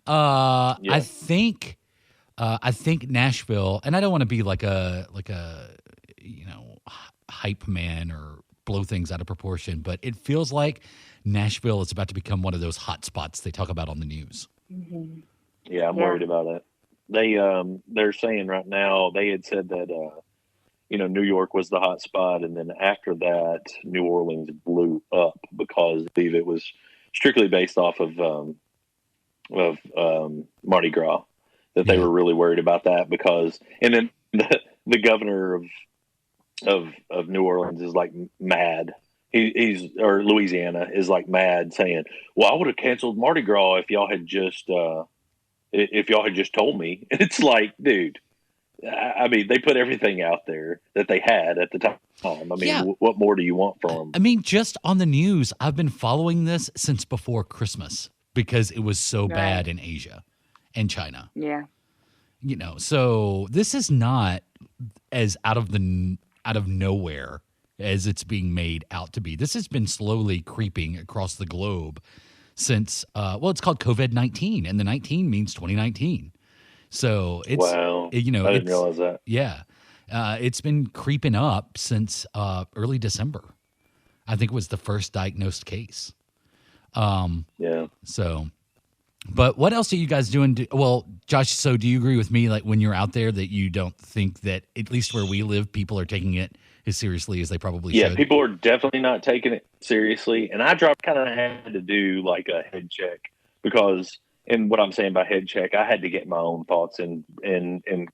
I think Nashville, and I don't want to be like a hype man or blow things out of proportion, but it feels like Nashville is about to become one of those hot spots they talk about on the news. Mm-hmm. Yeah, I'm worried about it. They're saying right now, they had said that New York was the hot spot, and then after that, New Orleans blew up because I believe it was strictly based off of Mardi Gras, that they were really worried about that because, and then the governor of New Orleans is like mad. Or Louisiana is like mad, saying, "Well, I would have canceled Mardi Gras if y'all had just told me." It's like, dude, I mean, they put everything out there that they had at the time. I mean, what more do you want from them? I mean, just on the news, I've been following this since before Christmas because it was so bad in Asia and China. Yeah. So this is not as out of nowhere as it's being made out to be. This has been slowly creeping across the globe since, it's called COVID-19, and the 19 means 2019. So it's, wow. I didn't realize that. Yeah. It's been creeping up since early December. I think it was the first diagnosed case. Yeah. So, but what else are you guys doing? Well, Josh, so do you agree with me, like when you're out there, that you don't think that, at least where we live, people are taking it as seriously as they probably Yeah, should. people are definitely not taking it seriously. And I kind of had to do like a head check because, and what I'm saying by head check, I had to get my own thoughts in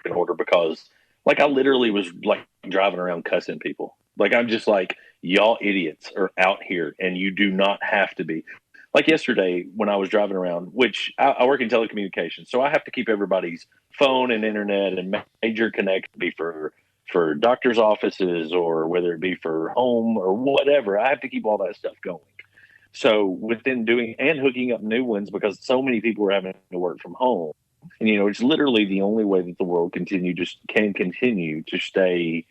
order because, like, I literally was like driving around cussing people. Like, I'm just like, y'all idiots are out here, and you do not have to be. Like yesterday when I was driving around, which I work in telecommunications, so I have to keep everybody's phone and internet and major connectivity for doctors' offices or whether it be for home or whatever. I have to keep all that stuff going. So within doing and hooking up new ones because so many people are having to work from home, and it's literally the only way that the world can continue to stay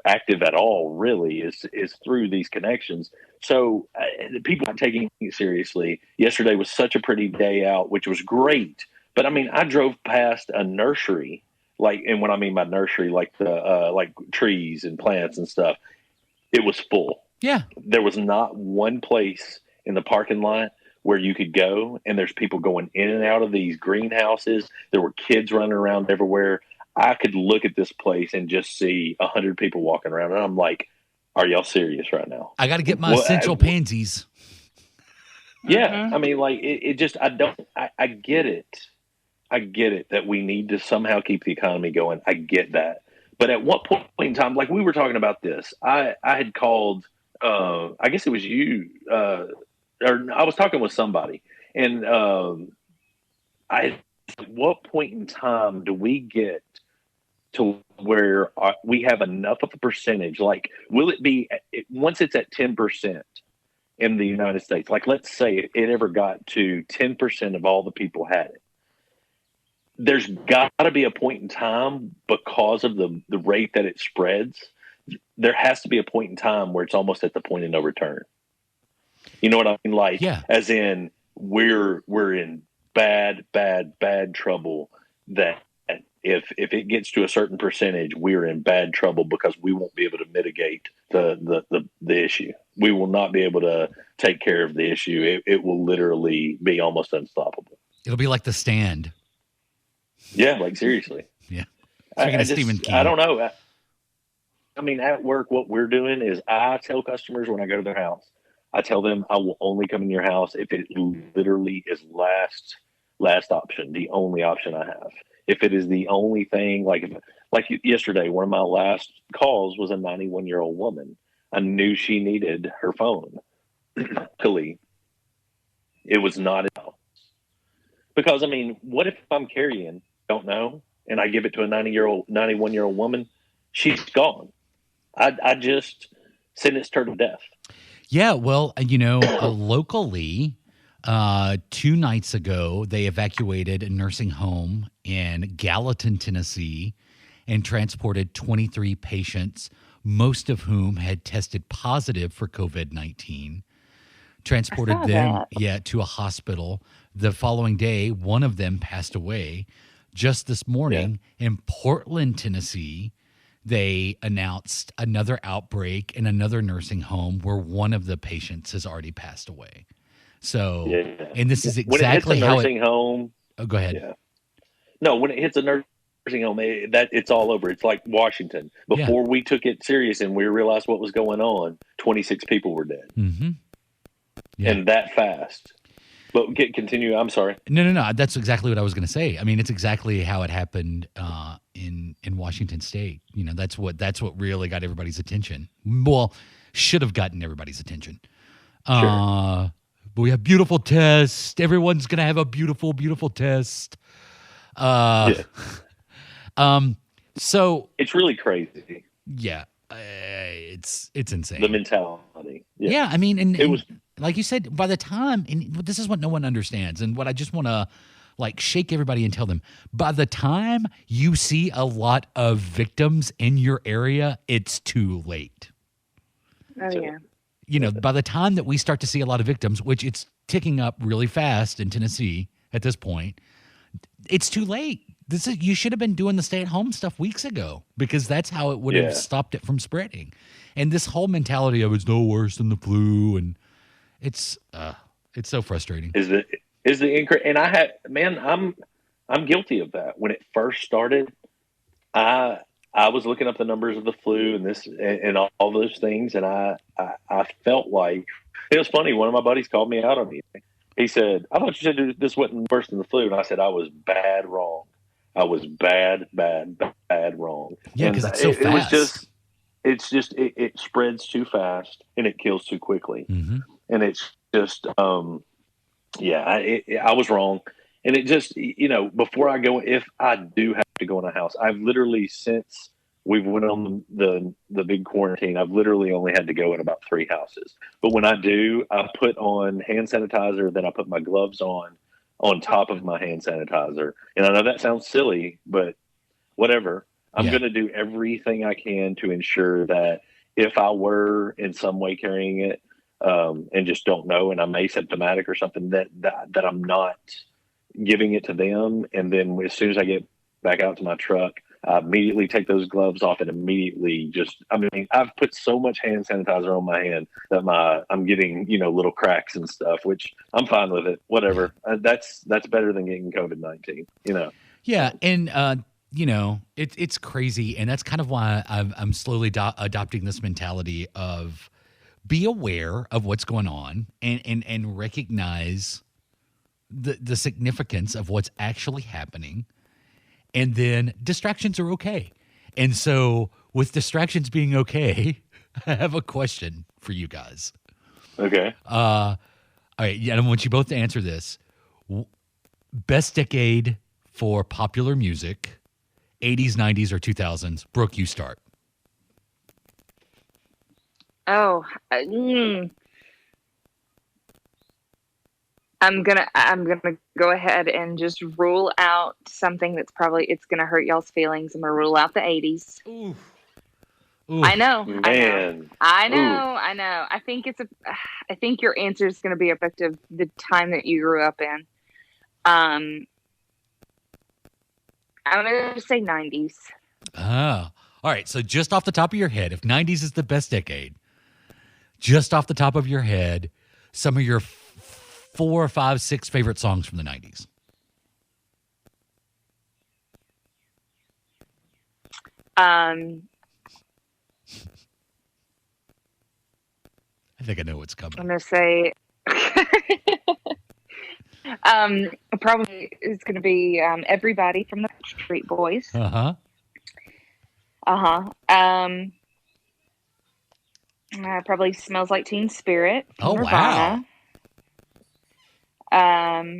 active at all. Really, is through these connections. So the people are taking it seriously. Yesterday was such a pretty day out, which was great. But I mean, I drove past a nursery, like, and what I mean by nursery, like the like trees and plants and stuff. It was full. Yeah. There was not one place in the parking lot where you could go, and there's people going in and out of these greenhouses. There were kids running around everywhere. I could look at this place and just see 100 people walking around, and I'm like, "Are y'all serious right now?" I got to get my essential pansies. Yeah, I mean, like it just I get it. I get it that we need to somehow keep the economy going. I get that. But at what point in time, like we were talking about this, I had called, I guess it was you, or I was talking with somebody, and at what point in time do we get to where we have enough of a percentage? Like, will it be, once it's at 10% in the United States, like let's say it ever got to 10% of all the people had it, there's got to be a point in time because of the rate that it spreads. There has to be a point in time where it's almost at the point of no return. You know what I mean? Like, Yeah. as in we're in bad trouble, that if it gets to a certain percentage, we're in bad trouble because we won't be able to mitigate the issue. We will not be able to take care of the issue. It will literally be almost unstoppable. It'll be like The Stand. Yeah, like seriously. Yeah. Stephen King. I don't know. I mean, at work, what we're doing is I tell customers when I go to their house, I tell them I will only come in your house if it literally is last option, the only option I have. If it is the only thing, like yesterday, one of my last calls was a 91-year-old woman. I knew she needed her phone. Luckily, it was not enough. Because I mean, what if I'm carrying, don't know, and I give it to a 91-year-old woman? She's gone. I just sentenced her to death. Yeah, well, locally, 2 nights ago, they evacuated a nursing home in Gallatin, Tennessee, and transported 23 patients, most of whom had tested positive for COVID-19. Transported them, to a hospital. The following day, one of them passed away. Just this morning in Portland, Tennessee, they announced another outbreak in another nursing home where one of the patients has already passed away. So, and this is exactly when it hits a how nursing home. Oh, go ahead. Yeah. No, when it hits a nursing home, it's all over. It's like Washington. Before we took it serious and we realized what was going on, 26 people were dead. Mm-hmm. Yeah. And that fast. But continue. I'm sorry. No. That's exactly what I was going to say. I mean, it's exactly how it happened in Washington State. That's what really got everybody's attention. Well, should have gotten everybody's attention. Sure. But we have beautiful tests. Everyone's going to have a beautiful, beautiful test. So it's really crazy. Yeah. It's insane. The mentality. Yeah. I mean, and it was, like you said, by the time, and this is what no one understands, and what I just want to shake everybody and tell them, by the time you see a lot of victims in your area, it's too late. Oh, yeah. By the time that we start to see a lot of victims, which it's ticking up really fast in Tennessee at this point, it's too late. You should have been doing the stay-at-home stuff weeks ago, because that's how it would have stopped it from spreading. And this whole mentality of it's no worse than the flu, and it's so frustrating. Is the increase? And I'm guilty of that. When it first started, I I was looking up the numbers of the flu and this and all those things, and I felt like it was funny. One of my buddies called me out on it. He said, "I thought you said this wasn't worse than the flu," and I said, "I was bad wrong. I was bad wrong." Yeah, And because it's so fast. it spreads too fast and it kills too quickly, Mm-hmm. and it's just I was wrong. And it just, before I go, if I do have to go in a house, I've literally, since we've went on the big quarantine, I've literally only had to go in about 3 houses. But when I do, I put on hand sanitizer, then I put my gloves on top of my hand sanitizer. And I know that sounds silly, but whatever. I'm Yeah. going to do everything I can to ensure that if I were in some way carrying it, and just don't know, and I'm asymptomatic or something, that I'm not giving it to them. And then as soon as I get back out to my truck, I immediately take those gloves off and immediately I've put so much hand sanitizer on my hand that I'm getting, little cracks and stuff, which I'm fine with it. Whatever. That's better than getting COVID-19, Yeah, and it's crazy, and that's kind of why I'm slowly adopting this mentality of be aware of what's going on and recognize the significance of what's actually happening, and then distractions are okay. And so, with distractions being okay, I have a question for you guys. Okay. All right, yeah, I want you both to answer this. Best decade for popular music, 80s, 90s, or 2000s? Brooke, you start. Oh, I'm gonna go ahead and just rule out something that's it's gonna hurt y'all's feelings. I'm gonna rule out the 80s. Ooh. I know. Man. I know. I think your answer is gonna be effective the time that you grew up in. I'm gonna say 90s. Ah, all right. So just off the top of your head, if 90s is the best decade, just off the top of your head, some of your 4, 5, 6 favorite songs from the 90s. I think I know what's coming. I'm gonna say probably it's gonna be Everybody from the Street Boys. Uh-huh. Probably Smells Like Teen Spirit from Oh, Nirvana. wow.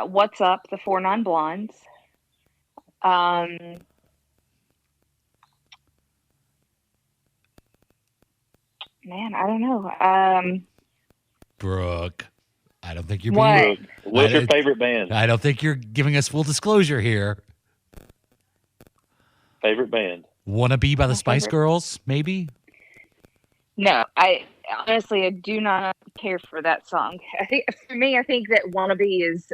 What's Up, the 4 Non Blondes. Man, I don't know. Brooke, I don't think you're What? being... What's your favorite band? I don't think you're giving us full disclosure here. Favorite band? Wanna Be by the My Spice favorite- Girls, maybe? No, I honestly do not care for that song. I think that Wannabe is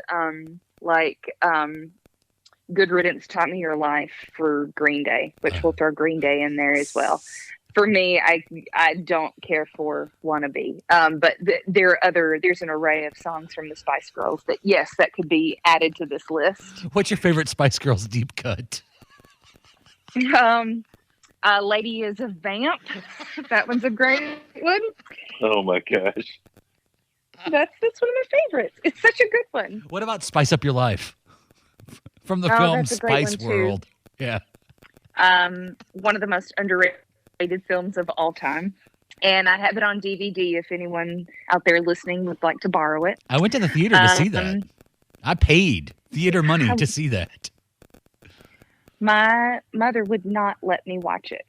Good Riddance, Taught Me Your Life for Green Day, which we'll throw Green Day in there as well. For me, I don't care for Wannabe. But there's an array of songs from the Spice Girls that could be added to this list. What's your favorite Spice Girls deep cut? Lady is a Vamp. That one's a great one. Oh my gosh. That's one of my favorites. It's such a good one. What about Spice Up Your Life? From the Oh, film that's a great Spice one, too. World. Yeah. One of the most underrated films of all time. And I have it on DVD if anyone out there listening would like to borrow it. I went to the theater to see that. I paid theater money to see that. My mother would not let me watch it.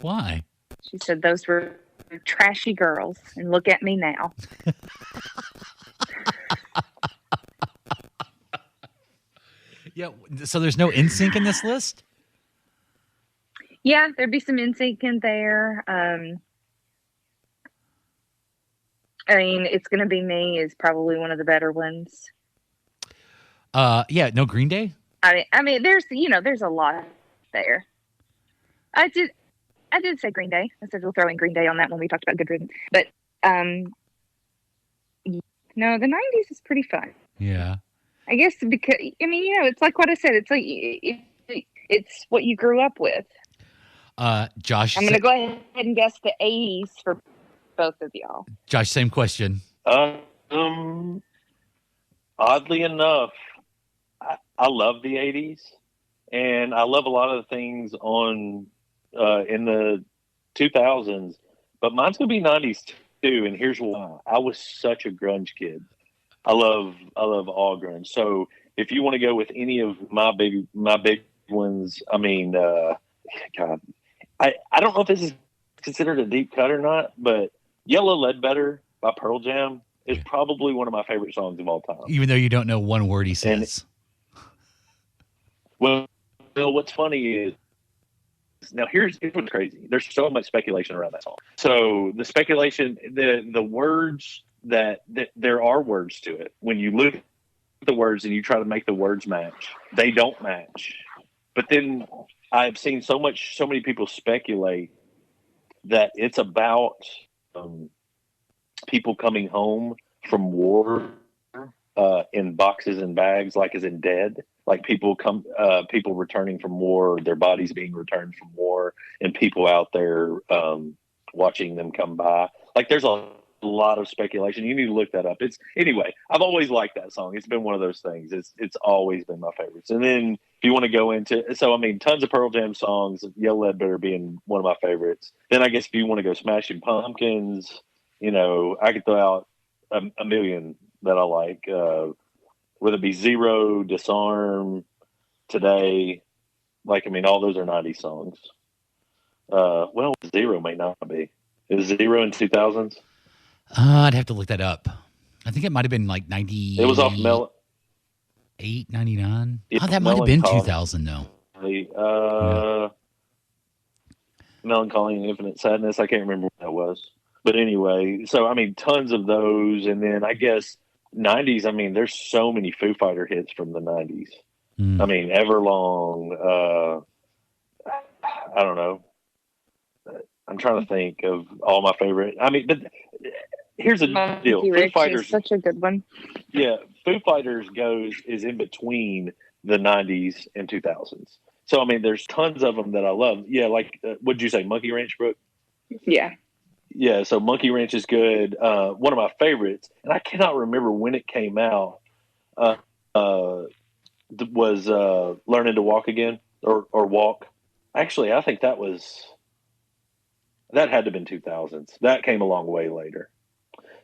Why? She said those were trashy girls, and look at me now. Yeah, so there's no NSYNC in this list? Yeah, there'd be some NSYNC in there. I mean, It's Gonna Be Me is probably one of the better ones. Yeah, no Green Day? I mean, there's a lot there. I did say Green Day. I said we'll throw in Green Day on that when we talked about Good Riddance. But no, the 90s is pretty fun. Yeah. I guess because it's like what I said. It's like It's what you grew up with. Josh, I'm going to go ahead and guess the 80s for both of y'all. Josh, same question. Oddly enough, I love the 80s, and I love a lot of the things on in the 2000s, but mine's going to be 90s too, and here's why. I was such a grunge kid. I love all grunge. So if you want to go with any of my big ones, I mean, God, I don't know if this is considered a deep cut or not, but Yellow Ledbetter by Pearl Jam is probably one of my favorite songs of all time. Even though you don't know one word he says. Well, what's funny is, now here's what's crazy. There's so much speculation around that song. So the speculation, the words that there are words to it. When you look at the words and you try to make the words match, they don't match. But then I've seen so many people speculate that it's about people coming home from war in boxes and bags, like as in dead. Like people returning from war, their bodies being returned from war, and people out there watching them come by. Like there's a lot of speculation. You need to look that up. Anyway, I've always liked that song. It's been one of those things. It's always been my favorites. And then if you want to go into, so I mean, tons of Pearl Jam songs, Yellow Ledbetter being one of my favorites. Then I guess if you want to go Smashing Pumpkins, I could throw out a million that I like, whether it be Zero, Disarm, Today. Like, I mean, all those are 90s songs. Well, Zero may not be. Is Zero in 2000s? I'd have to look that up. I think it might have been like 90. It was off 99. Oh, that might have been 2000 though. Melancholy and Infinite Sadness. I can't remember what that was. But anyway, so I mean, tons of those. And then I guess 90s, I mean, there's so many Foo Fighter hits from the 90s. I mean, Everlong, I don't know. I'm trying to think of all my favorite. I mean, but here's the deal. Foo Fighters is such a good one. Yeah, Foo Fighters is in between the 90s and 2000s. So I mean, there's tons of them that I love. Yeah, like what'd you say, Monkey Ranch, Brooke? Yeah. Yeah, so Monkey Ranch is good. One of my favorites, and I cannot remember when it came out. Was Learning to Walk Again or Walk. Actually, I think that had to have been 2000s. That came along way later.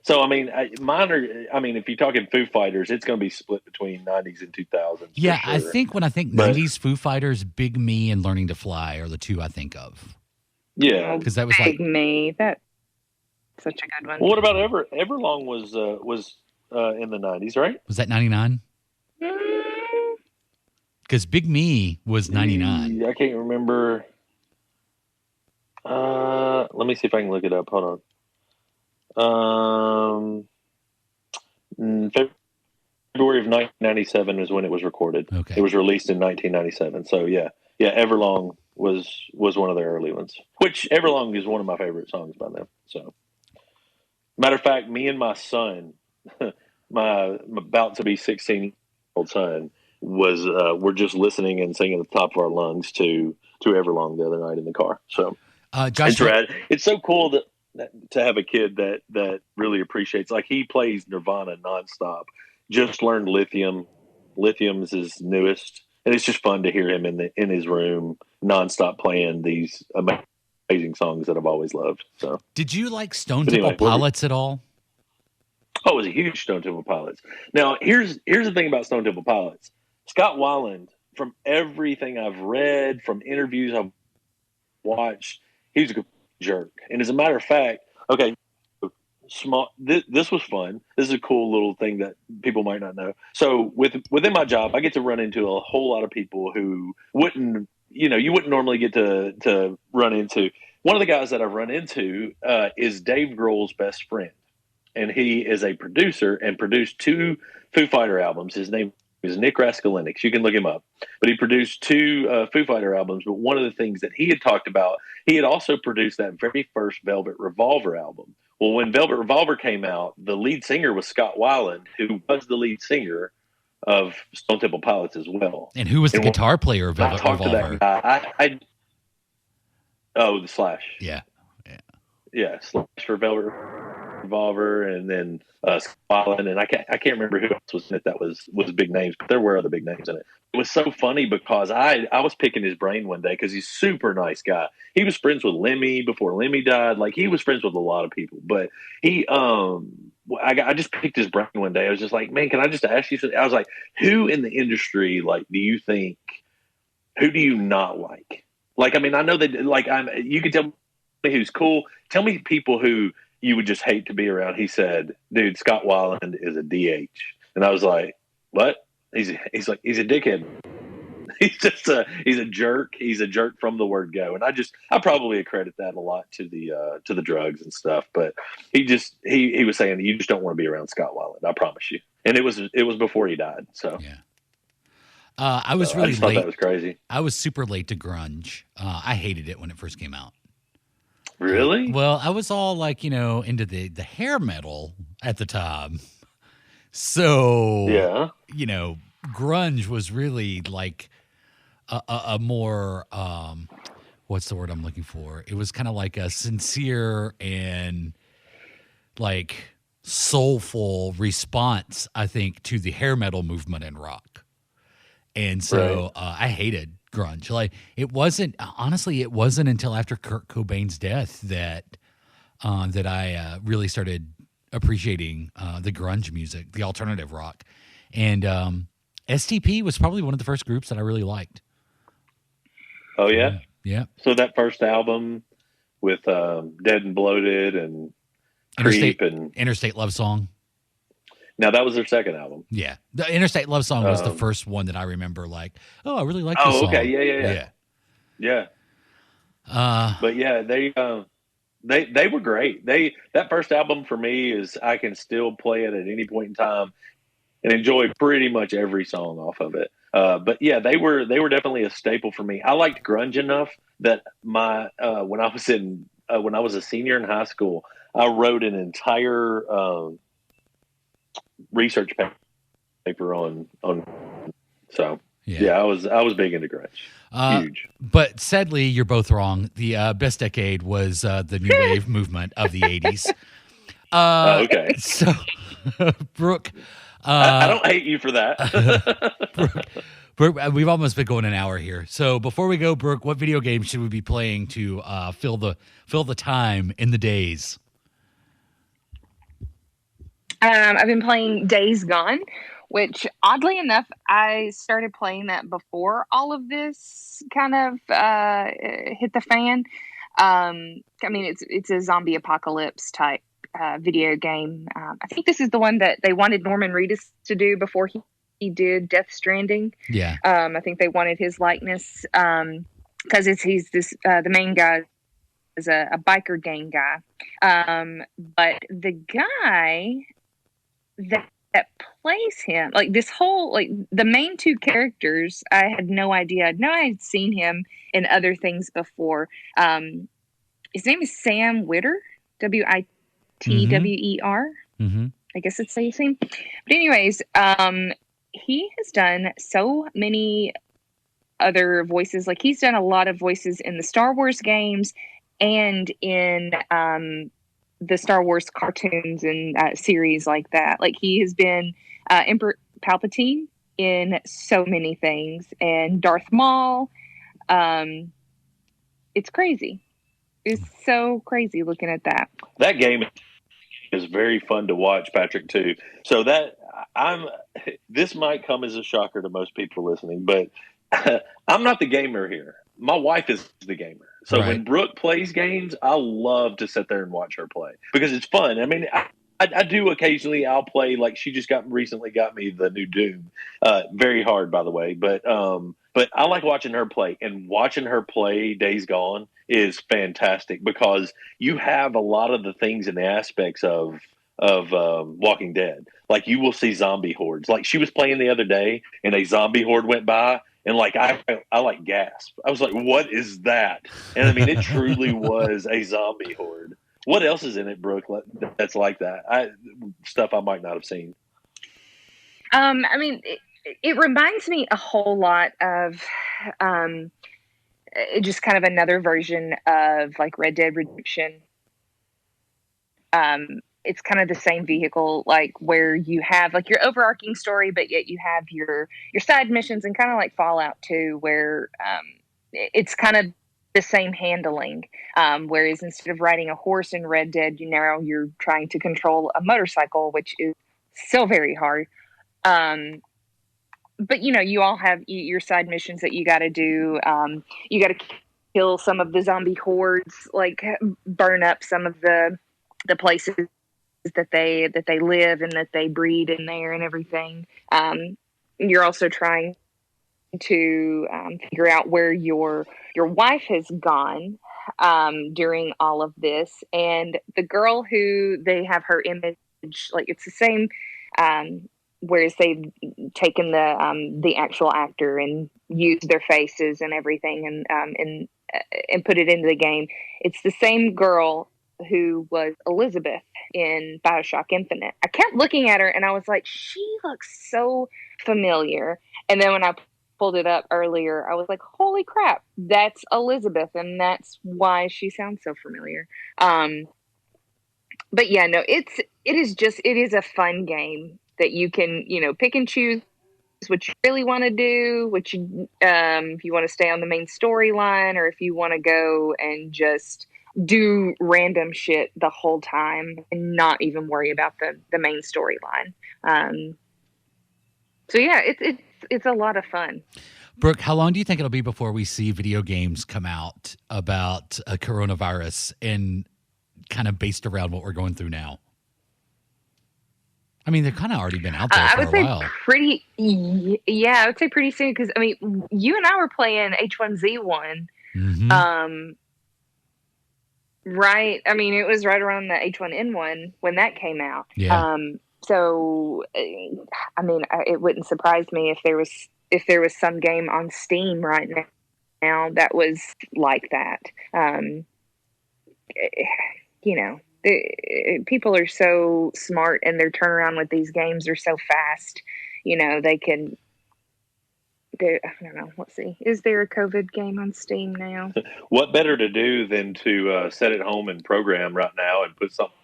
So I mean, if you're talking Foo Fighters, it's going to be split between 90s and 2000s. Yeah, sure. I think when I think 90s Foo Fighters, Big Me and Learning to Fly are the two I think of. Yeah, because that was Big Me. That's such a good one. Well, what about Everlong was in the 90s, right? Was that 99? Because Big Me was 99. I can't remember. Let me see if I can look it up. Hold on. February of 1997 is when it was recorded. Okay. It was released in 1997. So yeah, Everlong was one of the early ones. Which Everlong is one of my favorite songs by them. So, matter of fact, me and my son, my about to be 16-year-old son, we're just listening and singing at the top of our lungs to Everlong the other night in the car. So Josh, it's rad. It's so cool to have a kid that really appreciates. Like he plays Nirvana nonstop. Just learned Lithium. Lithium's his newest, and it's just fun to hear him in his room nonstop playing these amazing songs that I've always loved. So, did you like Stone Temple Pilots at all? Oh, I was a huge Stone Temple Pilots. Now, here's the thing about Stone Temple Pilots. Scott Weiland, from everything I've read, from interviews I've watched, he's a jerk. And as a matter of fact, okay, this was fun. This is a cool little thing that people might not know. So within my job, I get to run into a whole lot of people who you wouldn't normally get to run into. One of the guys that I've run into is Dave Grohl's best friend. And he is a producer and produced 2 Foo Fighter albums. His name is Nick Raskulinecz. You can look him up. But he produced 2 Foo Fighter albums. But one of the things that he had talked about, he had also produced that very first Velvet Revolver album. Well, when Velvet Revolver came out, the lead singer was Scott Weiland, who was the lead singer of Stone Temple Pilots as well. And who was the And when guitar player of I Velvet talked to Revolver? that guy. The Slash. Yeah. Yeah, Slash for Velvet Revolver, and then Scotland, and I can't remember who else was in it that was big names, but there were other big names in it. It was so funny because I was picking his brain one day because he's a super nice guy. He was friends with Lemmy before Lemmy died. Like, he was friends with a lot of people, but he I just picked his brain one day. I was just like, man, can I just ask you something? I was like, who in the industry, like, do you think, who do you not like? Like, I mean, I know that, like, you can tell me who's cool. Tell me people who you would just hate to be around. He said, dude, Scott Weiland is a DH. And I was like, what? He's like, he's a dickhead. He's a jerk. He's a jerk from the word go. And I probably accredit that a lot to the drugs and stuff. But he was saying, you just don't want to be around Scott Weiland. I promise you. And it was before he died. So Yeah. I was I really just thought late. that was crazy. I was super late to grunge. I hated it when it first came out. Really? Well, I was all like, into the hair metal at the time. So, Yeah. grunge was really like a more, what's the word I'm looking for? It was kind of like a sincere and like soulful response, I think, to the hair metal movement in rock. And so I hated grunge. Like, it wasn't until after Kurt Cobain's death that I really started appreciating the grunge music, the alternative rock. And STP was probably one of the first groups that I really liked. Oh, yeah? Yeah. So that first album with Dead and Bloated and Creep and Interstate Love Song. now that was their second album. Yeah. The Interstate Love Song was the first one that I remember, like, oh, I really like this song. Oh, okay. Yeah. But yeah, they were great. That first album for me is, I can still play it at any point in time and enjoy pretty much every song off of it. But yeah, they were definitely a staple for me. I liked grunge enough that when I was a senior in high school, I wrote an entire research paper on. So yeah, I was big into grunge. Huge. But sadly, you're both wrong. The best decade was the new wave movement of the 80s. Okay. So, Brooke. I don't hate you for that. Brooke, we've almost been going an hour here. So before we go, Brooke, what video game should we be playing to fill the time in the days? I've been playing Days Gone, which oddly enough, I started playing that before all of this kind of hit the fan. I mean, it's a zombie apocalypse type video game. I think this is the one that they wanted Norman Reedus to do before he did Death Stranding. Yeah. I think they wanted his likeness because he's the main guy is a biker gang guy. But the guy that plays him, like this whole, like the main two characters, I had no idea. I know I had seen him in other things before. His name is Sam Witter, Witwer. Mm-hmm. I guess it's the same. But anyways, he has done so many other voices. Like, he's done a lot of voices in the Star Wars games and in the Star Wars cartoons and series like that. Like, he has been Emperor Palpatine in so many things, and Darth Maul. It's crazy. It's so crazy looking at that. That game is very fun to watch, Patrick, too. So this might come as a shocker to most people listening, but I'm not the gamer here. My wife is the gamer. So when Brooke plays games, I love to sit there and watch her play because it's fun. I mean, I do occasionally. I'll play, like, she just recently got me the new Doom. Very hard, by the way, but I like watching her play, and watching her play Days Gone is fantastic because you have a lot of the things and the aspects of Walking Dead. Like, you will see zombie hordes. Like, she was playing the other day and a zombie horde went by, and like I like gasped. I was like, what is that? And I mean, it truly was a zombie horde. What else is in it, Brooke, that's like that? Stuff I might not have seen. I mean, It reminds me a whole lot of um, just kind of another version of like Red Dead Redemption. It's kind of the same vehicle, like where you have like your overarching story, but yet you have your side missions, and kind of like Fallout 2, where it's kind of the same handling. Whereas instead of riding a horse in Red Dead, you're trying to control a motorcycle, which is so very hard. But you all have your side missions that you got to do. You got to kill some of the zombie hordes, like burn up some of the places that they live and that they breed in there and everything. You're also trying to figure out where your wife has gone during all of this, and the girl who they have her image, like it's the same. Whereas they've taken the actual actor and used their faces and everything, and put it into the game. It's the same girl who was Elizabeth in BioShock Infinite. I kept looking at her and I was like, she looks so familiar. And then when I pulled it up earlier, I was like, holy crap, that's Elizabeth, and that's why she sounds so familiar. But yeah, no, it is a fun game that you can, pick and choose what you really want to do, if you want to stay on the main storyline, or if you want to go and just do random shit the whole time and not even worry about the main storyline. So yeah, it's a lot of fun. Brooke, how long do you think it'll be before we see video games come out about a coronavirus and kind of based around what we're going through now? I mean, they've kind of already been out there for a while. I would say pretty soon, because, I mean, you and I were playing H1Z1. Mm-hmm. Right. I mean, it was right around the H1N1 when that came out. Yeah. So, I mean, it wouldn't surprise me if there was some game on Steam right now that was like that. People are so smart, and their turnaround with these games are so fast. They can. I don't know. Let's see. Is there a COVID game on Steam now? What better to do than to set it home and program right now and put something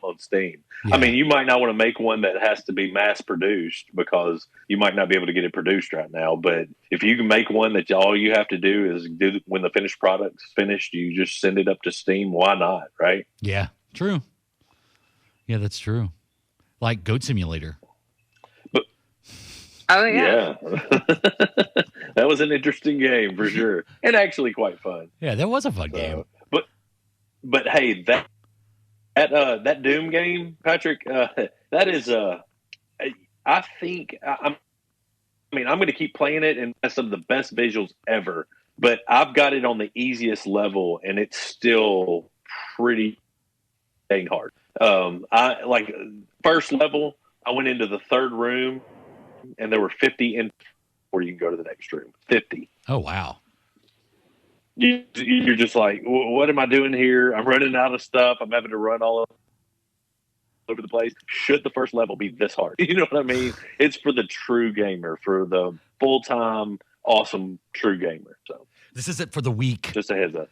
on Steam? Yeah. I mean, you might not want to make one that has to be mass produced, because you might not be able to get it produced right now. But if you can make one that all you have to do is when the finished product's finished, you just send it up to Steam. Why not? Right? Yeah. True. Yeah, that's true. Like Goat Simulator. Oh yeah. That was an interesting game for sure, and actually quite fun. Yeah, that was a fun game. But hey, that Doom game, Patrick, that is I think I'm going to keep playing it, and that's some of the best visuals ever. But I've got it on the easiest level, and it's still pretty dang hard. I like first level. I went into the third room, and there were 50 in before you can go to the next room. 50. Oh, wow. You're just like, what am I doing here? I'm running out of stuff. I'm having to run all over the place. Should the first level be this hard? You know what I mean? It's for the true gamer, for the full-time, awesome true gamer. So this isn't for the weak. Just a heads up.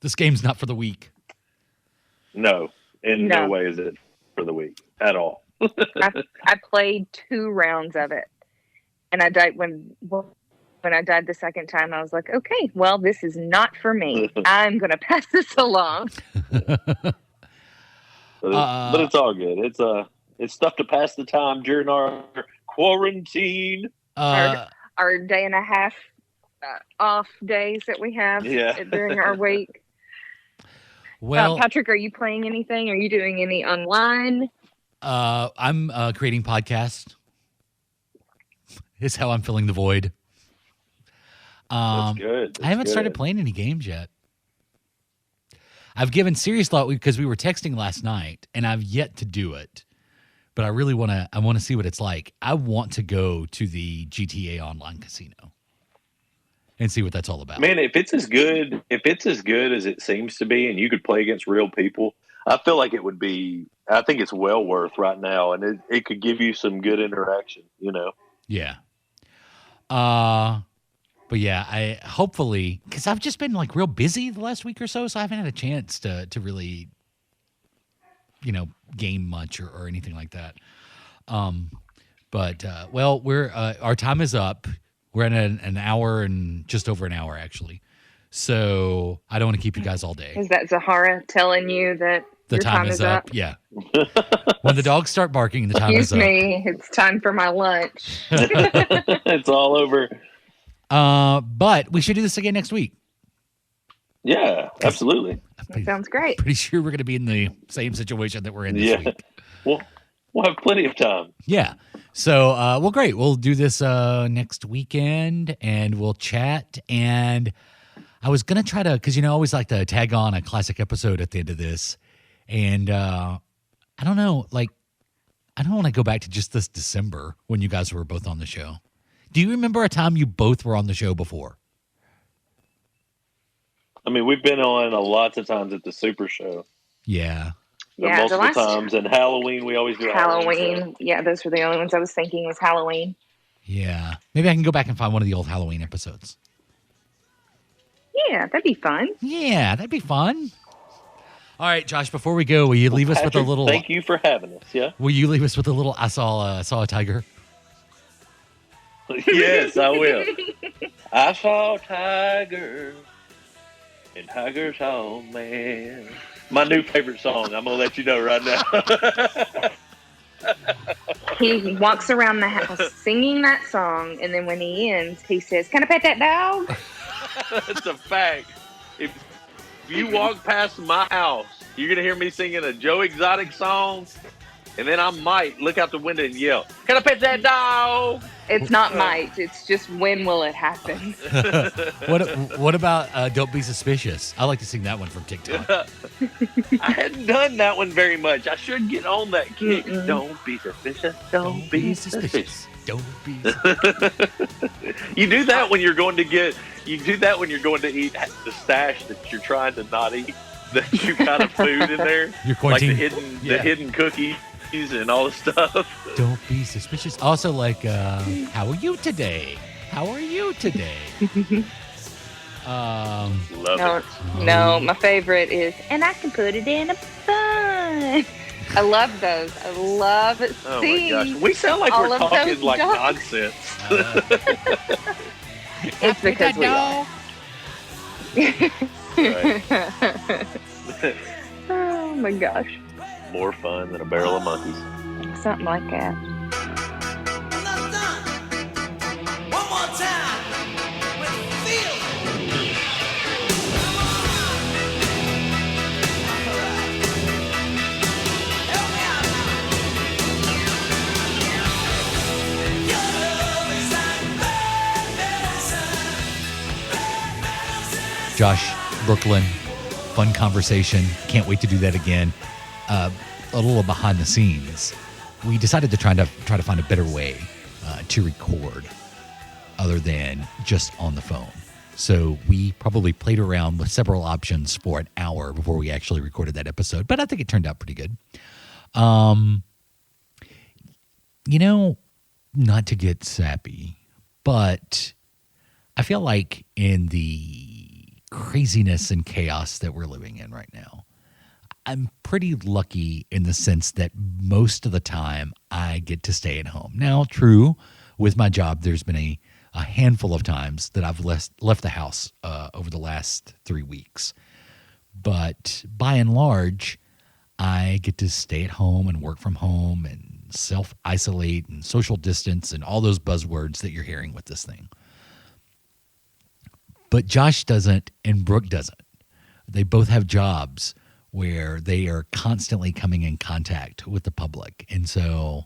This game's not for the weak. No, in no way is it for the weak at all. I played 2 rounds of it, and I died when I died the second time. I was like, okay, well, this is not for me. I'm going to pass this along. But it's all good. It's stuff to pass the time during our quarantine. Our day and a half off days that we have during our week. Well, Patrick, are you playing anything? Are you doing any online? I'm creating podcasts. Is how I'm filling the void. That's good. I haven't started playing any games yet. I've given serious thought because we were texting last night, and I've yet to do it. But I really want to. I want to see what it's like. I want to go to the GTA Online Casino and see what that's all about. Man, if it's as good as it seems to be, and you could play against real people, I feel like it would be. I think it's well worth right now, and it could give you some good interaction. You know. Yeah. But yeah, I hopefully, because I've just been like real busy the last week or so I haven't had a chance to really, game much or anything like that. But we're our time is up. We're at an hour and just over an hour actually. So I don't want to keep you guys all day. Is that Zahara telling you that The your time is up. Yeah. When the dogs start barking, the time is Excuse up. me, it's time for my lunch. It's all over. But we should do this again next week. Yeah, absolutely. That sounds great. Pretty sure we're going to be in the same situation that we're in this week. We'll have plenty of time. Yeah. So, great. We'll do this next weekend, and we'll chat. And I was going to try to, because, I always like to tag on a classic episode at the end of this. And I don't know, I don't want to go back to just this December when you guys were both on the show. Do you remember a time you both were on the show before? I mean, we've been on lots of times at the Super Show. Yeah. Yeah, multiple times. And Halloween, we always do Halloween. Yeah, those were the only ones I was thinking was Halloween. Yeah. Maybe I can go back and find one of the old Halloween episodes. Yeah, that'd be fun. Yeah, that'd be fun. All right, Josh, before we go, will you leave us with a little... Thank you for having us, yeah? Will you leave us with a little I saw a tiger? Yes, I will. I saw a tiger, and tiger saw a man. My new favorite song. I'm going to let you know right now. He walks around the house singing that song, and then when he ends, he says, "Can I pet that dog?" That's a fact. If you walk past my house, you're going to hear me singing a Joe Exotic song, and then I might look out the window and yell, "Can I pet that dog?" It's not might. It's just when will it happen? What about Don't Be Suspicious? I like to sing that one from TikTok. I hadn't done that one very much. I should get on that kick. Mm-mm. Don't be suspicious. Don't be suspicious. Don't be suspicious. You do that when you're going to get... You do that when you're going to eat the stash that you're trying to not eat. That you got of food in there. You're quarantined. Like the hidden cookies and all the stuff. Don't be suspicious. Also, like, how are you today? How are you today? Love it. No, my favorite is, and I can put it in a bun. I love those. I love seeing. Oh my gosh, we sound like we're talking like nonsense. It's because we are. Oh my gosh. More fun than a barrel of monkeys. Something like that. I'm not done. One more time. With feel. Come on. All right. Help me out now. Your love is like bad medicine. Josh, Brooklyn, fun conversation. Can't wait to do that again. A little behind the scenes, we decided to try to find a better way to record other than just on the phone. So we probably played around with several options for an hour before we actually recorded that episode, but I think it turned out pretty good. Not to get sappy, but I feel like in the craziness and chaos that we're living in right now, I'm pretty lucky in the sense that most of the time I get to stay at home. Now, true, with my job, there's been a handful of times that I've left the house over the last 3 weeks. But by and large, I get to stay at home and work from home and self-isolate and social distance and all those buzzwords that you're hearing with this thing. But Josh doesn't and Brooke doesn't. They both have jobs where they are constantly coming in contact with the public. And so,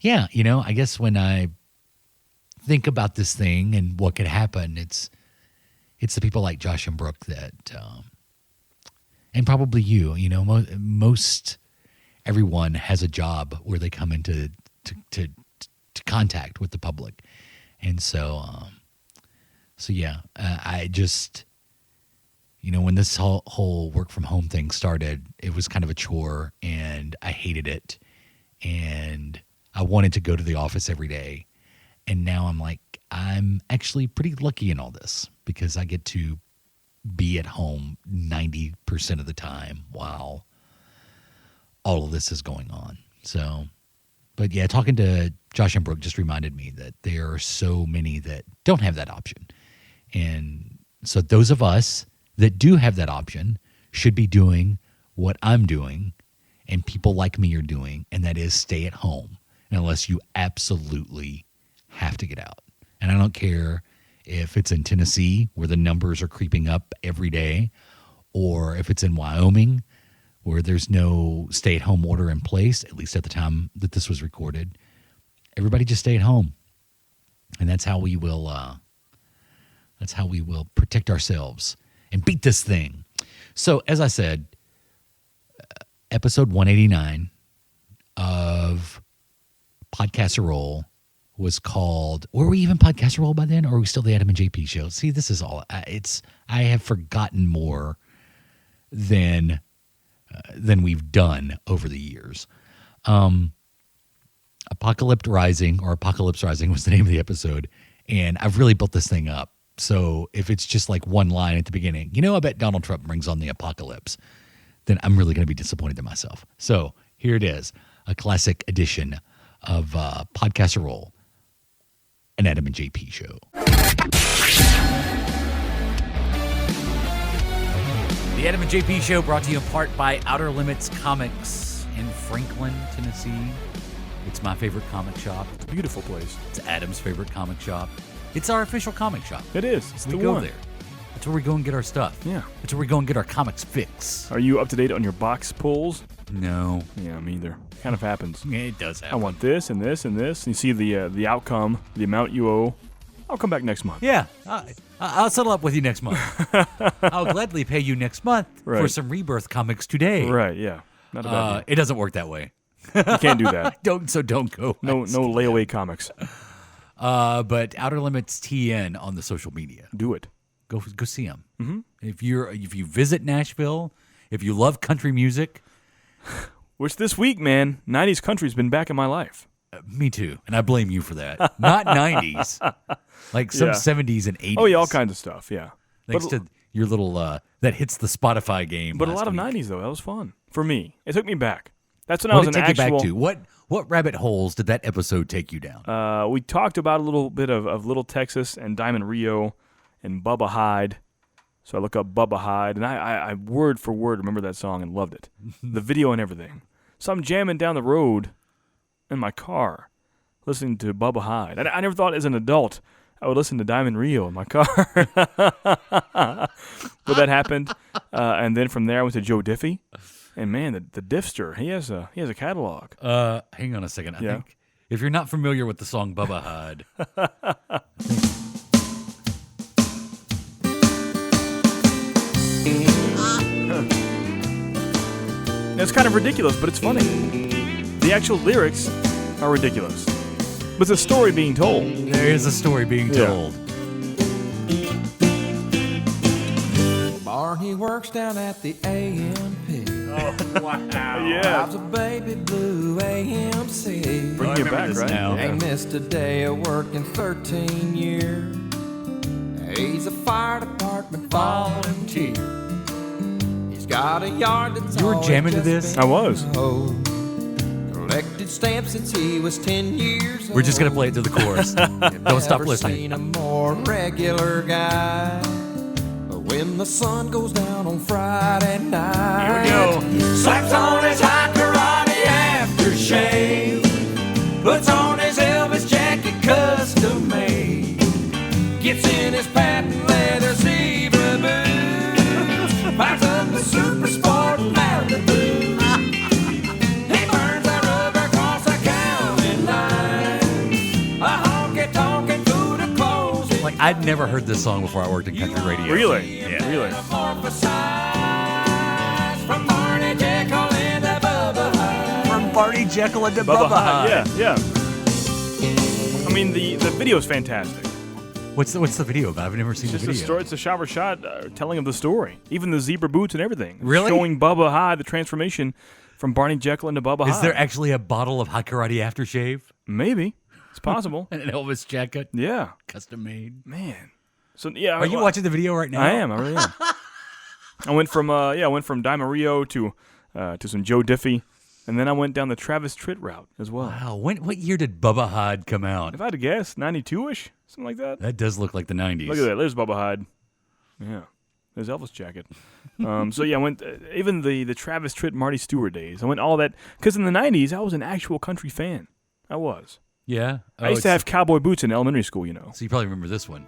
yeah, I guess when I think about this thing and what could happen, it's the people like Josh and Brooke that, and probably you, most everyone has a job where they come into to contact with the public. And so yeah, I just... when this whole work from home thing started, it was kind of a chore and I hated it. And I wanted to go to the office every day. And now I'm like, I'm actually pretty lucky in all this because I get to be at home 90% of the time while all of this is going on. So, but yeah, talking to Josh and Brooke just reminded me that there are so many that don't have that option. And so those of us that do have that option should be doing what I'm doing and people like me are doing, and that is stay at home unless you absolutely have to get out. And I don't care if it's in Tennessee where the numbers are creeping up every day, or if it's in Wyoming where there's no stay-at-home order in place, at least at the time that this was recorded. Everybody just stay at home, and that's how we will. That's how we will protect ourselves and beat this thing. So, as I said, episode 189 of Podcasterole was called. Were we even Podcasterole by then, or are we still the Adam and JP show? See, this is all. I have forgotten more than we've done over the years. Apocalypse Rising was the name of the episode, and I've really built this thing up. So if it's just like one line at the beginning, I bet Donald Trump brings on the apocalypse, then I'm really going to be disappointed in myself. So here it is, a classic edition of Podcasterole, an Adam and JP show. The Adam and JP Show brought to you in part by Outer Limits Comics in Franklin, Tennessee. It's my favorite comic shop. It's a beautiful place. It's Adam's favorite comic shop. It's our official comic shop. It is. It's we the go one. there. That's where we go and get our stuff. Yeah. That's where we go and get our comics fix. Are you up to date on your box pulls? No. Yeah, me either. Kind of happens. Yeah, it does I happen. want this and this and this. And you see the outcome, the amount you owe. I'll come back next month. Yeah. I'll settle up with you next month. I'll gladly pay you next month for some Rebirth comics today. Right, yeah. Not a bad deal. It doesn't work that way. You can't do that. Don't go. No layaway comics. But Outer Limits TN on the social media. Do it. Go see them. Mm-hmm. If you visit Nashville, if you love country music, which this week, man, 90s country's been back in my life. Me too, and I blame you for that. Not 90s, like some 70s and 80s. Oh yeah, all kinds of stuff. Yeah. Thanks to your little that hits the Spotify game. But a lot of 90s though. That was fun for me. It took me back. That's when I was an actual. What did it take you back to? What rabbit holes did that episode take you down? We talked about a little bit of Little Texas and Diamond Rio and Bubba Hyde. So I look up Bubba Hyde, and I word for word remember that song and loved it. The video and everything. So I'm jamming down the road in my car, listening to Bubba Hyde. I never thought as an adult I would listen to Diamond Rio in my car. But that happened. And then from there I went to Joe Diffie. And man, the Diffster, he has a catalog. Hang on a second. I think if you're not familiar with the song Bubba Hyde, it's kind of ridiculous, but it's funny. The actual lyrics are ridiculous. But it's a story being told. There is a story being told. Barney works down at the AMP. Oh, wow. Yeah. Drives a baby blue AMC. Bringing it back, right? Now. Ain't missed a day of work in 13 years. He's a fire department volunteer. He's got a yard that's You were always jamming to just this? been I was. hoed. Collected stamps since he was 10 years old. We're just gonna play it to the chorus. Don't stop Never listening. seen a more regular guy. But when the sun goes down on Friday night, Here we go. slaps on his high karate aftershave, puts on his Elvis jacket custom made, gets in his patent leather zebra boots, fires up the super sport Malibu. He burns a rubber across the county line, a honky-tonkin' food of clothes. Like I'd never heard this song before I worked in country radio. Really? Yeah. Really? From Barney Jekyll and Bubba Hyde. From Barney Jekyll and Bubba Hyde. Yeah. I mean, the video is fantastic. What's the video about? I've never seen It's the just a video. story. It's a shower shot telling of the story, even the zebra boots and everything. Really? Showing Bubba Hyde the transformation From Barney Jekyll into Bubba Is Hyde. there actually a bottle of High Karate aftershave? Maybe. It's possible. And an Elvis jacket? Yeah. Custom made. Man. So yeah. Are you watching the video right now? I am. I really am. I went from Diamond Rio to some Joe Diffie, and then I went down the Travis Tritt route as well. Wow. What year did Bubba Hyde come out? If I had to guess, 92-ish, something like that. That does look like the 90s. Look at that. There's Bubba Hyde. Yeah. There's Elvis jacket. So yeah, I went even the Travis Tritt, Marty Stewart days. I went all that because in the 90s I was an actual country fan. I was. Yeah. I used to have cowboy boots in elementary school. You know. So you probably remember this one.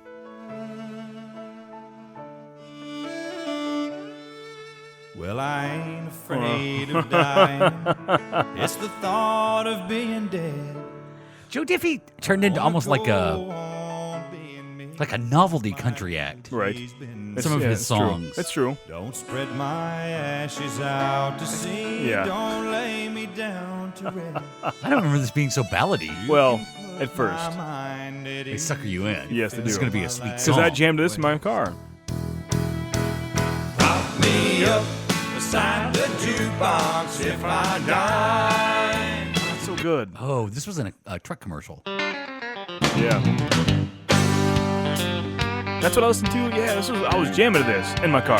Well, I ain't afraid of dying. It's the thought of being dead. Joe Diffie turned into almost like a novelty country act. Right. Some of his songs. It's true. Don't spread my ashes out to sea. Yeah. Don't lay me down to rest. I don't remember this being so ballady. Well, at first. They sucker you in. Yes, they do. It's going to be a sweet Because song. I jammed this in my car. Prop me up beside the jukebox if I die. That's so good. Oh, this was in a truck commercial. Yeah. That's what I listened to. Yeah, I was jamming to this in my car.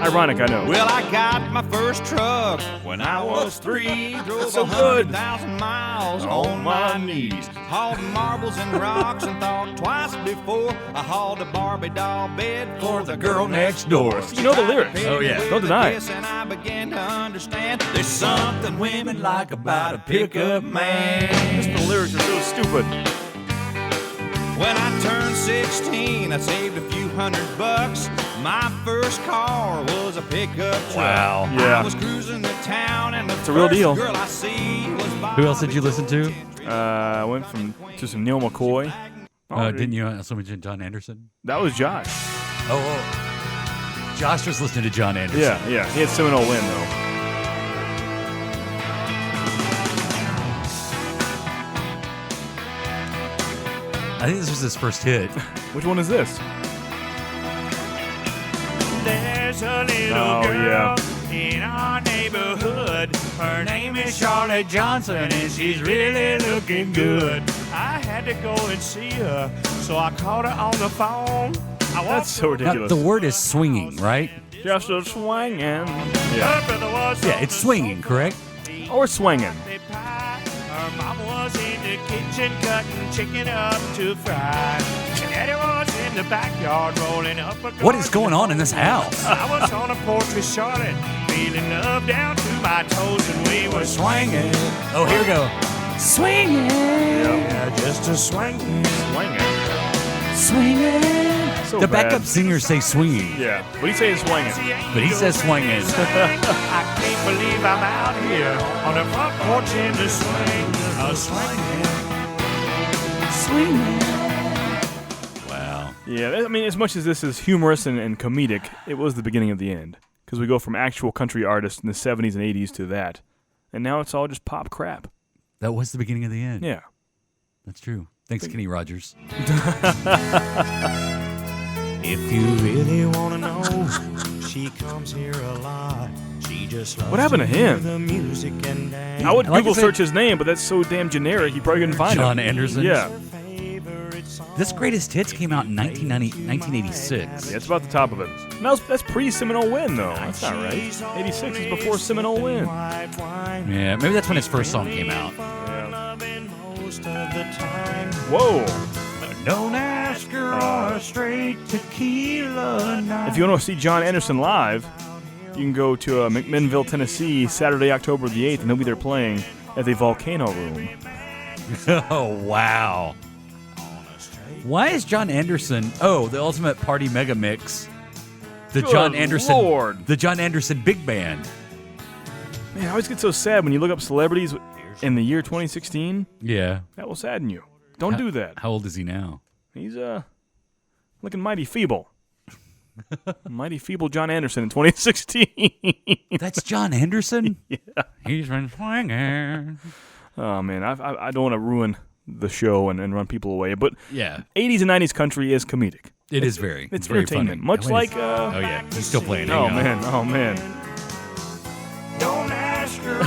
Ironic, I know. Well, I got my first truck when I was 3. Drove so good. 100,000 miles on my knees. Hauled marbles and rocks and thought twice before I hauled a Barbie doll bed for the girl next door. You know the lyrics. Oh, yeah. Don't deny it. And I began to understand there's something women like about a pickup man. The lyrics are so stupid. When I turned 16, I saved a few $100. My first car was a pickup truck. Wow. Yeah. I was cruising to town and the a real first deal. girl I see was Who else did you listen to? I went to some Neil McCoy. Didn't you also mention John Anderson? That was Josh. Oh. Josh was listening to John Anderson. Yeah. He had Seminole Win, though. I think this was his first hit. Which one is this? There's a little Oh, girl in our neighborhood. Her name is Charlotte Johnson, and she's really looking good. I had to go and see her, so I called her on the phone. That's so Now, ridiculous. the word is swinging, right? Just a swinging. Yeah. Her brother was Yeah, it's swinging, correct? Or swinging. Her mom was in the kitchen cutting chicken up to fry. And Daddy was in the backyard rolling up a What is going on in this house? I was on a porch with Charlotte, feeling love down to my toes, and we were swinging. Oh, here we go. Swinging. Yeah, just a swinging. Swinging. So The bad. backup singers say swinging, Yeah. What do you say is swinging? but he says swinging. I can't believe I'm out here on the front porch in the swing. Swinging. Wow. Yeah, I mean, as much as this is humorous and comedic, it was the beginning of the end. Because we go from actual country artists in the 70s and 80s to that. And now it's all just pop crap. That was the beginning of the end. Yeah. That's true. Thanks, Kenny Rogers. If you really want to know, she comes here a lot. She just loves What happened to him? the music and dance. I would like Google to say- search his name, but that's so damn generic, you probably couldn't find John him. Anderson? Yeah. This Greatest Hits came out in 1986. Yeah, it's about the top of it. No, that's pre-Seminole Win, though. That's not right. 86 is before Seminole Win. Yeah, maybe that's when his first song came out. Whoa. Don't ask her or a straight tequila night. If you want to see John Anderson live, you can go to McMinnville, Tennessee, Saturday, October the 8th, and he'll be there playing at the Volcano Room. Oh, wow. Why is John Anderson... Oh, the Ultimate Party Mega Mix. The Good John Anderson... Lord. The John Anderson Big Band. Man, I always get so sad when you look up celebrities in the year 2016. Yeah. That will sadden you. Don't do that. How old is he now? He's looking mighty feeble. Mighty feeble John Anderson in 2016. That's John Anderson? Yeah. He's been swinging. Oh, man, I don't want to ruin the show and run people away, but Yeah. 80s and 90s country is comedic. It is very. It's very entertainment. funny. Much Oh, like... oh, yeah. He's still playing. Oh, Hang on. man. Oh, man. Don't ask her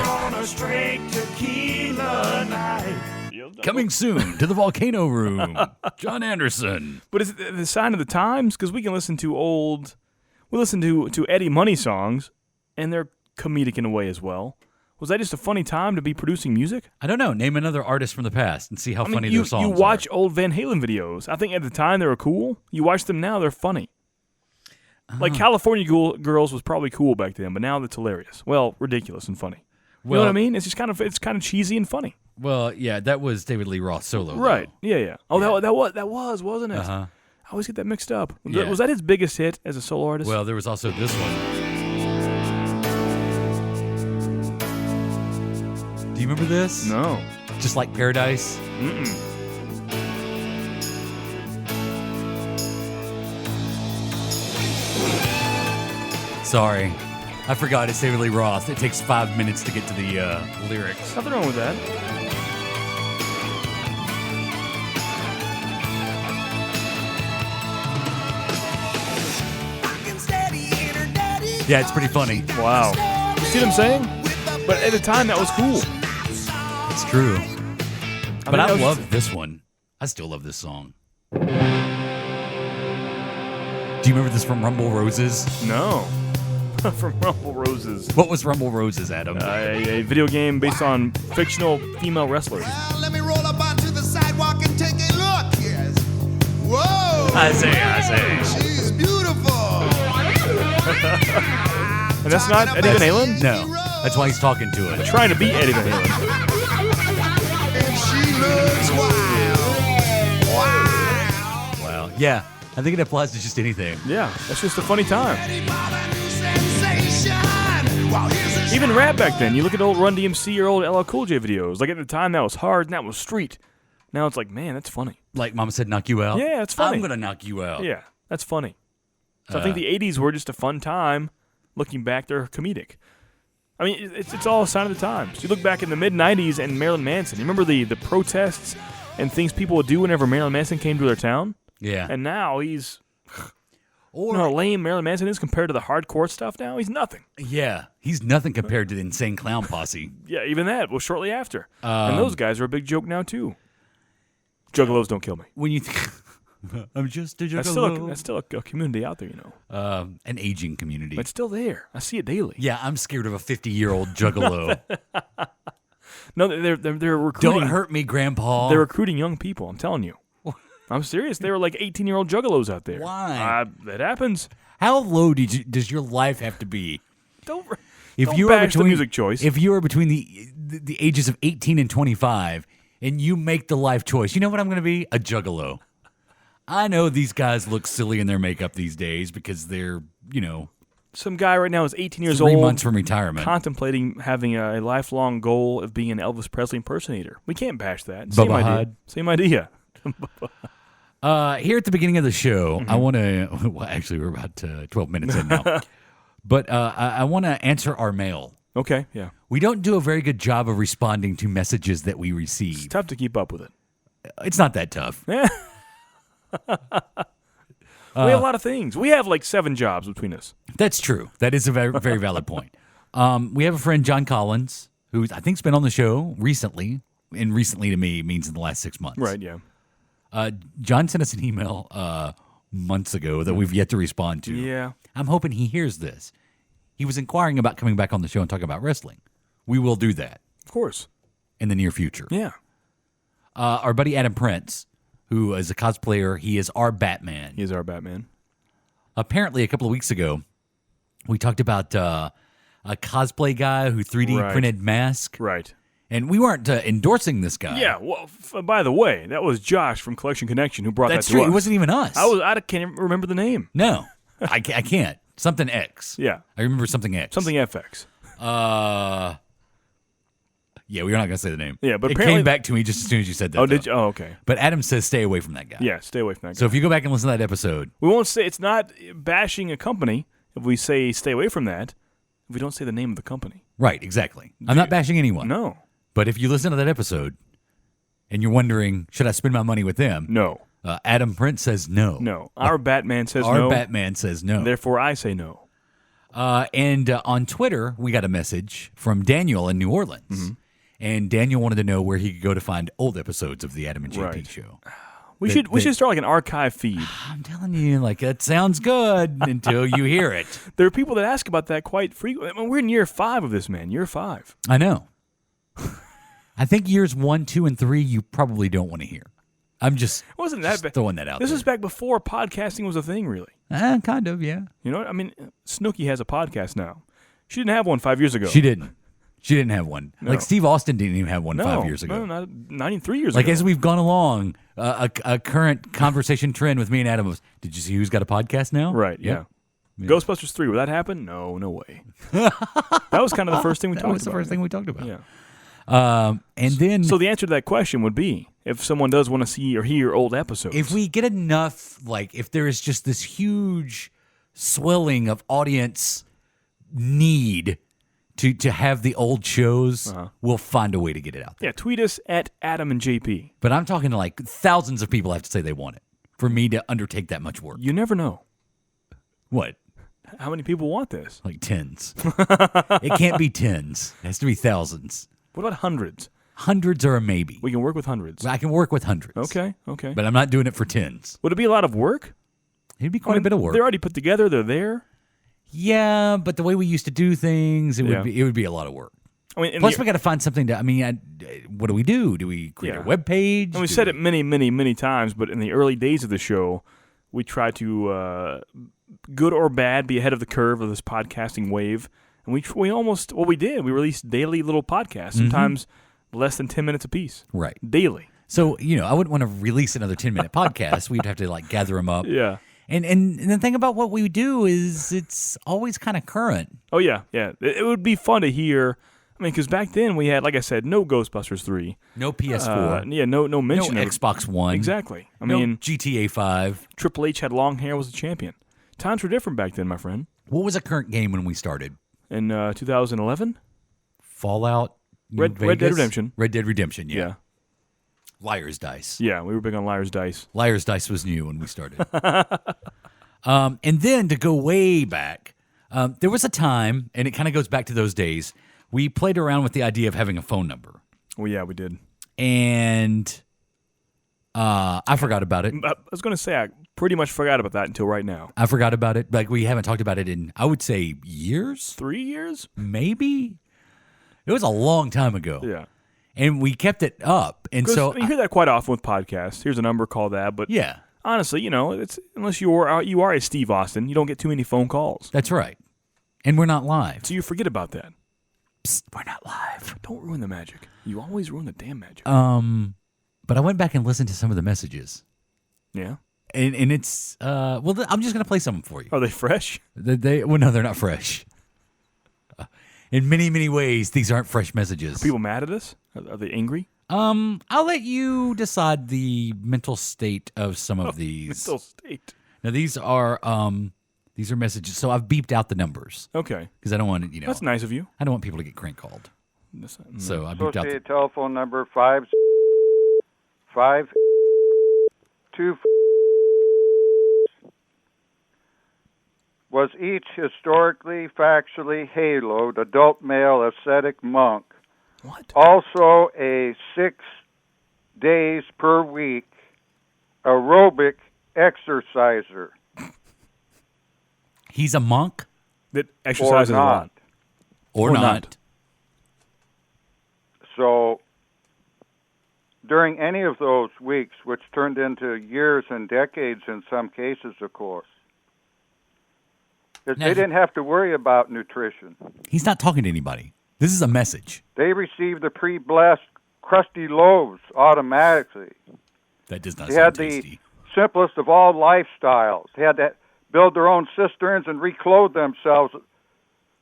straight tequila night. Coming soon to the Volcano Room, John Anderson. But is it the sign of the times? Because we can listen to we listen to Eddie Money songs, and they're comedic in a way as well. Was that just a funny time to be producing music? I don't know. Name another artist from the past and see how funny their songs You watch old Van Halen videos. I think at the time they were cool. You watch them now, they're funny. Like California Girls was probably cool back then, but now it's hilarious. Well, ridiculous and funny. You know what I mean? It's just kind of cheesy and funny. Well, yeah, that was David Lee Roth solo. Right. Though. Yeah. Oh, yeah. That was, wasn't it? Uh-huh. I always get that mixed up. Yeah. Was that his biggest hit as a solo artist? Well, there was also this one. Do you remember this? No. Just Like Paradise? Mm-mm. Sorry. I forgot it's David Lee Roth. It takes 5 minutes to get to the lyrics. Nothing wrong with that. Yeah, it's pretty funny. Wow. You see what I'm saying? But at the time, that was cool. It's true. But mean, I that was love this one. I still love this song. Do you remember this from Rumble Roses? No. From Rumble Roses. What was Rumble Roses, Adam? A video game based on fictional female wrestlers. Well, let me roll up onto the sidewalk and take a look. Yes. Whoa. I say. She's beautiful. And that's not Eddie Van Halen? No. That's why he's talking to it. Trying to beat Eddie Van Halen. And she looks wild. Wow. Wow. Yeah. I think it applies to just anything. Yeah, that's just a funny time. Eddie bought a new sensation. Well, here's a Even rap back then. You look at old Run DMC or old LL Cool J videos. Like at the time, that was hard and that was street. Now it's like, man, that's funny. Like Mama Said Knock You Out? Yeah, it's funny. I'm going to knock you out. Yeah, that's funny. So I think the 80s were just a fun time. Looking back, they're comedic. I mean, it's all a sign of the times. You look back in the mid-90s and Marilyn Manson. You remember the protests and things people would do whenever Marilyn Manson came to their town? Yeah. And now he's... Or, you know how lame Marilyn Manson is compared to the hardcore stuff now? He's nothing. yeah. He's nothing compared to the Insane Clown Posse. Yeah, even that was shortly after. And those guys are a big joke now, too. Juggalos don't kill me. When you think... I'm just a That's juggalo. still a community out there, you know. An aging community. But it's still there. I see it daily. Yeah, I'm scared of a 50-year-old juggalo. No, they're recruiting. Don't hurt me, Grandpa. They're recruiting young people. I'm telling you. I'm serious. They were like 18-year-old juggalos out there. Why? That happens. How low does your life have to be? Don't If bash the music choice. If you are between the ages of 18 and 25, and you make the life choice, you know what I'm going to be? A juggalo. I know these guys look silly in their makeup these days because they're, Some guy right now is 18 years 3 old. months from retirement. Contemplating having a lifelong goal of being an Elvis Presley impersonator. We can't bash that. Bubba Hyde. Same idea. Here at the beginning of the show, I want to. Well, actually, we're about 12 minutes in now. But I want to answer our mail. Okay, yeah. We don't do a very good job of responding to messages that we receive. It's tough to keep up with it. It's not that tough. Yeah. We have a lot of things. We have like 7 jobs between us. That's true. That is a very, very valid point. We have a friend, John Collins, who I think's been on the show recently, and recently to me means in the last 6 months. Right, yeah. John sent us an email months ago that we've yet to respond to. Yeah. I'm hoping he hears this. He was inquiring about coming back on the show and talking about wrestling. We will do that Of course. in the near future. Yeah. Our buddy Adam Prince, who is a cosplayer, he is our Batman. He's our Batman. Apparently, a couple of weeks ago, we talked about a cosplay guy who 3D printed mask. Right. And we weren't endorsing this guy. Yeah. Well, by the way, that was Josh from Collection Connection who brought That's that to true. us. It wasn't even us. I can't even remember the name. No, I can't. Something X. Yeah. I remember something X. Something FX. Yeah, we're not going to say the name. Yeah, but it apparently came back to me just as soon as you said that. Oh, though. did you? Oh, okay. But Adam says stay away from that guy. Yeah, stay away from that guy. So if you go back and listen to that episode. We won't say, it's not bashing a company if we say stay away from that, if we don't say the name of the company. Right, exactly. I'm not bashing anyone. No. But if you listen to that episode and you're wondering, should I spend my money with them? No. Adam Prince says no. No. Our Batman says Our no. Batman says no. Therefore, I say no. And on Twitter, we got a message from Daniel in New Orleans. And Daniel wanted to know where he could go to find old episodes of the Adam and JP Right. show. We should start like an archive feed. I'm telling you, like, it sounds good until you hear it. There are people that ask about that quite frequently. I mean, we're in year 5 of this, man. Year 5. I know. I think years 1, 2, and 3 you probably don't want to hear. I'm just throwing that out This there. is back before podcasting was a thing, really. Kind of, yeah. You know what? I mean, Snooki has a podcast now. She didn't have one 5 years ago. She didn't. She didn't have one. No. Like Steve Austin didn't even have one No, 5 years ago. No, not even 3 years Like ago. as we've gone along, a current conversation trend with me and Adam was, did you see who's got a podcast now? Right, Yep. yeah. Ghostbusters 3, will that happen? No way. That was kind of the first thing we talked about. That was the first thing we talked about. Yeah. And then So the answer to that question would be, if someone does want to see or hear old episodes. if we get enough, like if there is just this huge swelling of audience need to have the old shows, we'll find a way to get it out there. Yeah, tweet us at Adam and JP. But I'm talking to like thousands of people have to say they want it for me to undertake that much work. You never know. What? How many people want this? Like tens. It can't be tens. It has to be thousands. What about hundreds? Hundreds are a maybe. We can work with hundreds. I can work with hundreds. Okay. But I'm not doing it for tens. Would it be a lot of work? It'd be quite a bit of work. They're already put together. They're there. Yeah, but the way we used to do things, it would be a lot of work. I mean, Plus, we got to find something to. I mean, what do we do? Do we create a web page? And we said it many, many, many times, but in the early days of the show, we tried to, good or bad, be ahead of the curve of this podcasting wave. And we almost, we did. We released daily little podcasts, sometimes less than 10 minutes apiece. Right. Daily. So, I wouldn't want to release another 10-minute podcast. We'd have to, like, gather them up. Yeah. And the thing about what we do is it's always kind of current. Oh, yeah. It would be fun to hear. I mean, because back then we had, like I said, no Ghostbusters 3. No PS4. No mention no of Xbox One. Exactly. I no mean, GTA 5. Triple H had long hair, was a champion. Times were different back then, my friend. What was a current game when we started? In 2011? Fallout? Red Dead Redemption. Red Dead Redemption, Yeah. Liar's Dice. Yeah, we were big on Liar's Dice. Liar's Dice was new when we started. And then to go way back, there was a time, and it kind of goes back to those days, we played around with the idea of having a phone number. Well, yeah, we did. And I forgot about it. I was going to say, I pretty much forgot about that until right now. I forgot about it. Like, we haven't talked about it in, I would say, years? 3 years? Maybe? It was a long time ago. Yeah. And we kept it up. And so you hear that quite often with podcasts. Here's a number, call that. But yeah, honestly, it's unless you are a Steve Austin, you don't get too many phone calls. That's right. And we're not live. So you forget about that. Psst, we're not live. Don't ruin the magic. You always ruin the damn magic. But I went back and listened to some of the messages. Yeah. And it's I'm just gonna play some for you. Are they fresh? No, they're not fresh. In many, many ways, these aren't fresh messages. Are people mad at us? Are they angry? I'll let you decide the mental state of some of these. Mental state. Now these are messages. So I've beeped out the numbers. Okay. Because I don't want to, That's nice of you. I don't want people to get crank called. So I beeped out. Associated telephone number 552 was each historically, factually haloed adult male ascetic monk. What? Also a 6 days per week aerobic exerciser. He's a monk? That exercises a lot. Or not. So during any of those weeks, which turned into years and decades in some cases, of course, they didn't have to worry about nutrition. He's not talking to anybody. This is a message. They received the pre-blessed crusty loaves automatically. That does not They sound had tasty. the simplest of all lifestyles. They had to build their own cisterns and reclothe themselves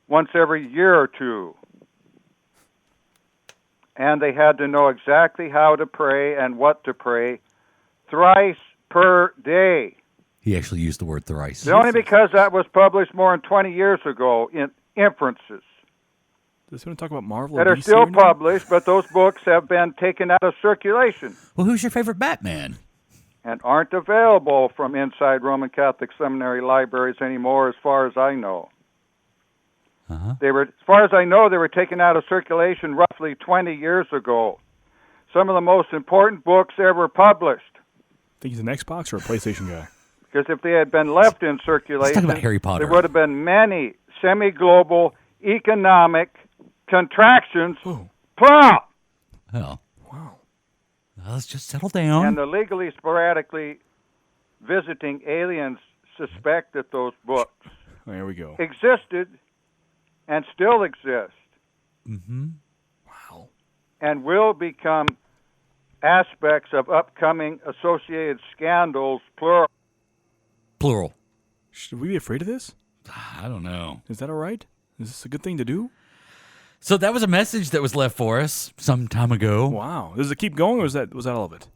once every year or two. And they had to know exactly how to pray and what to pray thrice per day. He actually used the word thrice. Only because that was published more than 20 years ago in Inferences. Does he want to talk about Marvel? That or are DC still or anything? published, but those books have been taken out of circulation Well, who's your favorite Batman? and aren't available from inside Roman Catholic Seminary libraries anymore, as far as I know. They were, as far as I know, they were taken out of circulation roughly 20 years ago. Some of the most important books ever published. Think he's an Xbox or a PlayStation guy? Because if they had been left in Let's circulation, talk about Harry Potter. there would have been many semi-global economic contractions, plural, Oh, Wow. well, let's just settle down. and the legally sporadically visiting aliens suspect that those books There we go. existed and still exist Wow. and will become aspects of upcoming associated scandals, plural. Plural. Should we be afraid of this? I don't know. Is that all right? Is this a good thing to do? So that was a message that was left for us some time ago. Wow. Does it keep going, or was that all of it?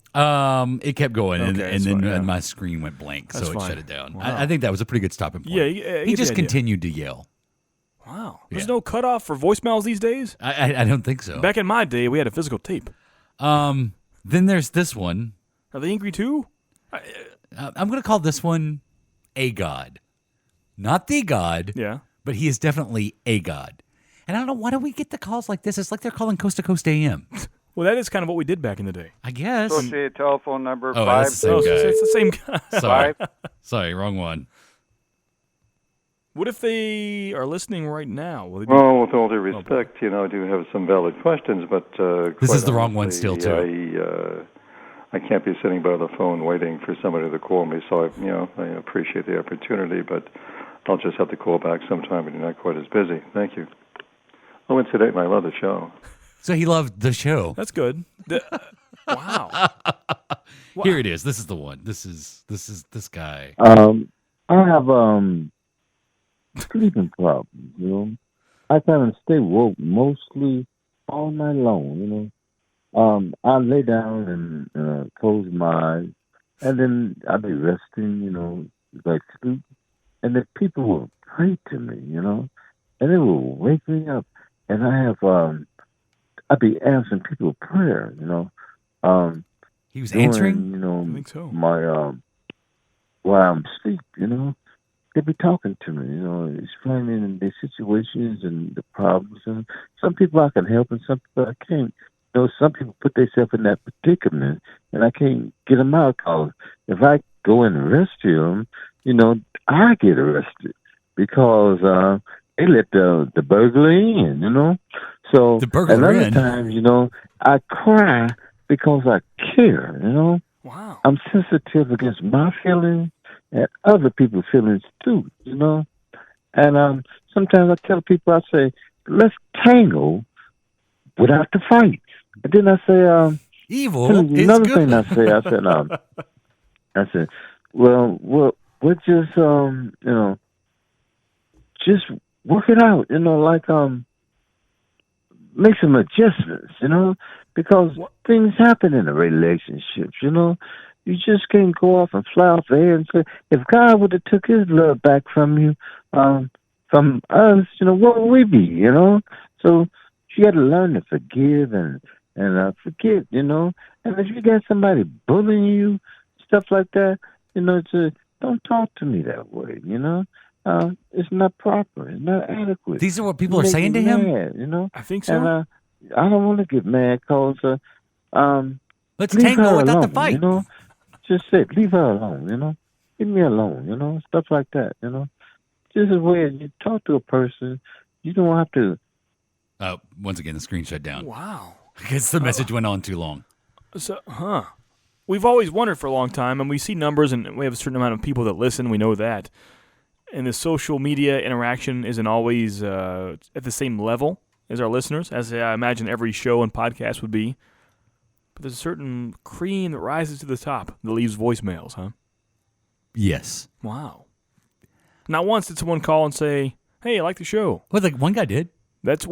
It kept going, and Okay, then that's fine, yeah. my screen went blank, That's so it fine. shut it down. Wow. I think that was a pretty good stopping point. Yeah, he get the just idea. continued to yell. Wow. There's Yeah. no cutoff for voicemails these days? I don't think so. Back in my day, we had a physical tape. Then there's this one. Are they angry too? I'm going to call this one a god, not the god. Yeah. But he is definitely a god. And I don't know, why do we get the calls like this? It's like they're calling Coast to Coast AM. Well, that is kind of what we did back in the day. I guess. Associated telephone number Oh, 5. that's the same guy. It's the same guy. Sorry. Sorry, wrong one. What if they are listening right now? Will they be- Well, with all due respect, I do have some valid questions, but This quite is the wrong one honestly, still, too. I can't be sitting by the phone waiting for somebody to call me. So I appreciate the opportunity, but I'll just have to call back sometime when you're not quite as busy. Thank you. Oh, incidentally, I love the show. So he loved the show. That's good. Wow. Here it is. This is the one. This is this guy. I have sleeping problems, I kind of stay woke mostly all night long, I lay down and close my eyes, and then I'll be resting, like sleep, and then people will pray to me, and they will wake me up, and I have I'll be answering people's prayer, He was during, answering? I think so. my while I'm asleep, they be talking to me, explaining their situations and the problems. And some people I can help, and some people I can't. Some people put themselves in that predicament, and I can't get them out. Cause if I go and rescue them, I get arrested because they let the burglar in, So The burglar another in? time, I cry because I care, Wow. I'm sensitive against my feelings and other people's feelings too, And sometimes I tell people, I say, let's tangle without the fight. And then I say, evil is another good. thing I said, well, we're just, just work it out, make some adjustments, because things happen in a relationship, You just can't go off and fly off the air and say, if God would have took his love back from you, from us, what would we be, So you got to learn to forgive and forget, And if you got somebody bullying you, stuff like that, don't talk to me that way, It's not proper. It's not adequate. These are what people are saying to him? Mad, I think so. And I don't want to get mad because Let's leave tangle her without the alone, fight. Just say, leave her alone, Leave me alone, stuff like that, This is where you talk to a person, you don't have to. Once again, the screen shut down. Wow. I guess the message went on too long. So, We've always wondered for a long time, and we see numbers, and we have a certain amount of people that listen. We know that. And the social media interaction isn't always at the same level as our listeners, as I imagine every show and podcast would be. But there's a certain cream that rises to the top that leaves voicemails, huh? Yes. Wow. Not once did someone call and say, hey, I like the show. Well, like one guy did. That's,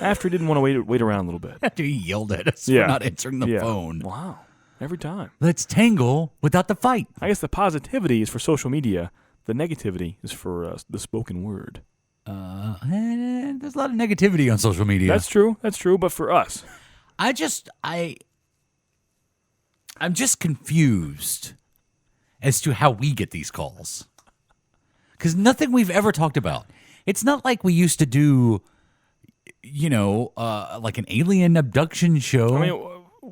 after he didn't want to wait around a little bit. After he yelled at us for not answering the phone. Wow. Every time. Let's tangle without the fight. I guess the positivity is for social media. The negativity is for the spoken word. There's a lot of negativity on social media. That's true. But for us, I'm just confused as to how we get these calls. Because nothing we've ever talked about It's not like we used to do, like an alien abduction show. I mean,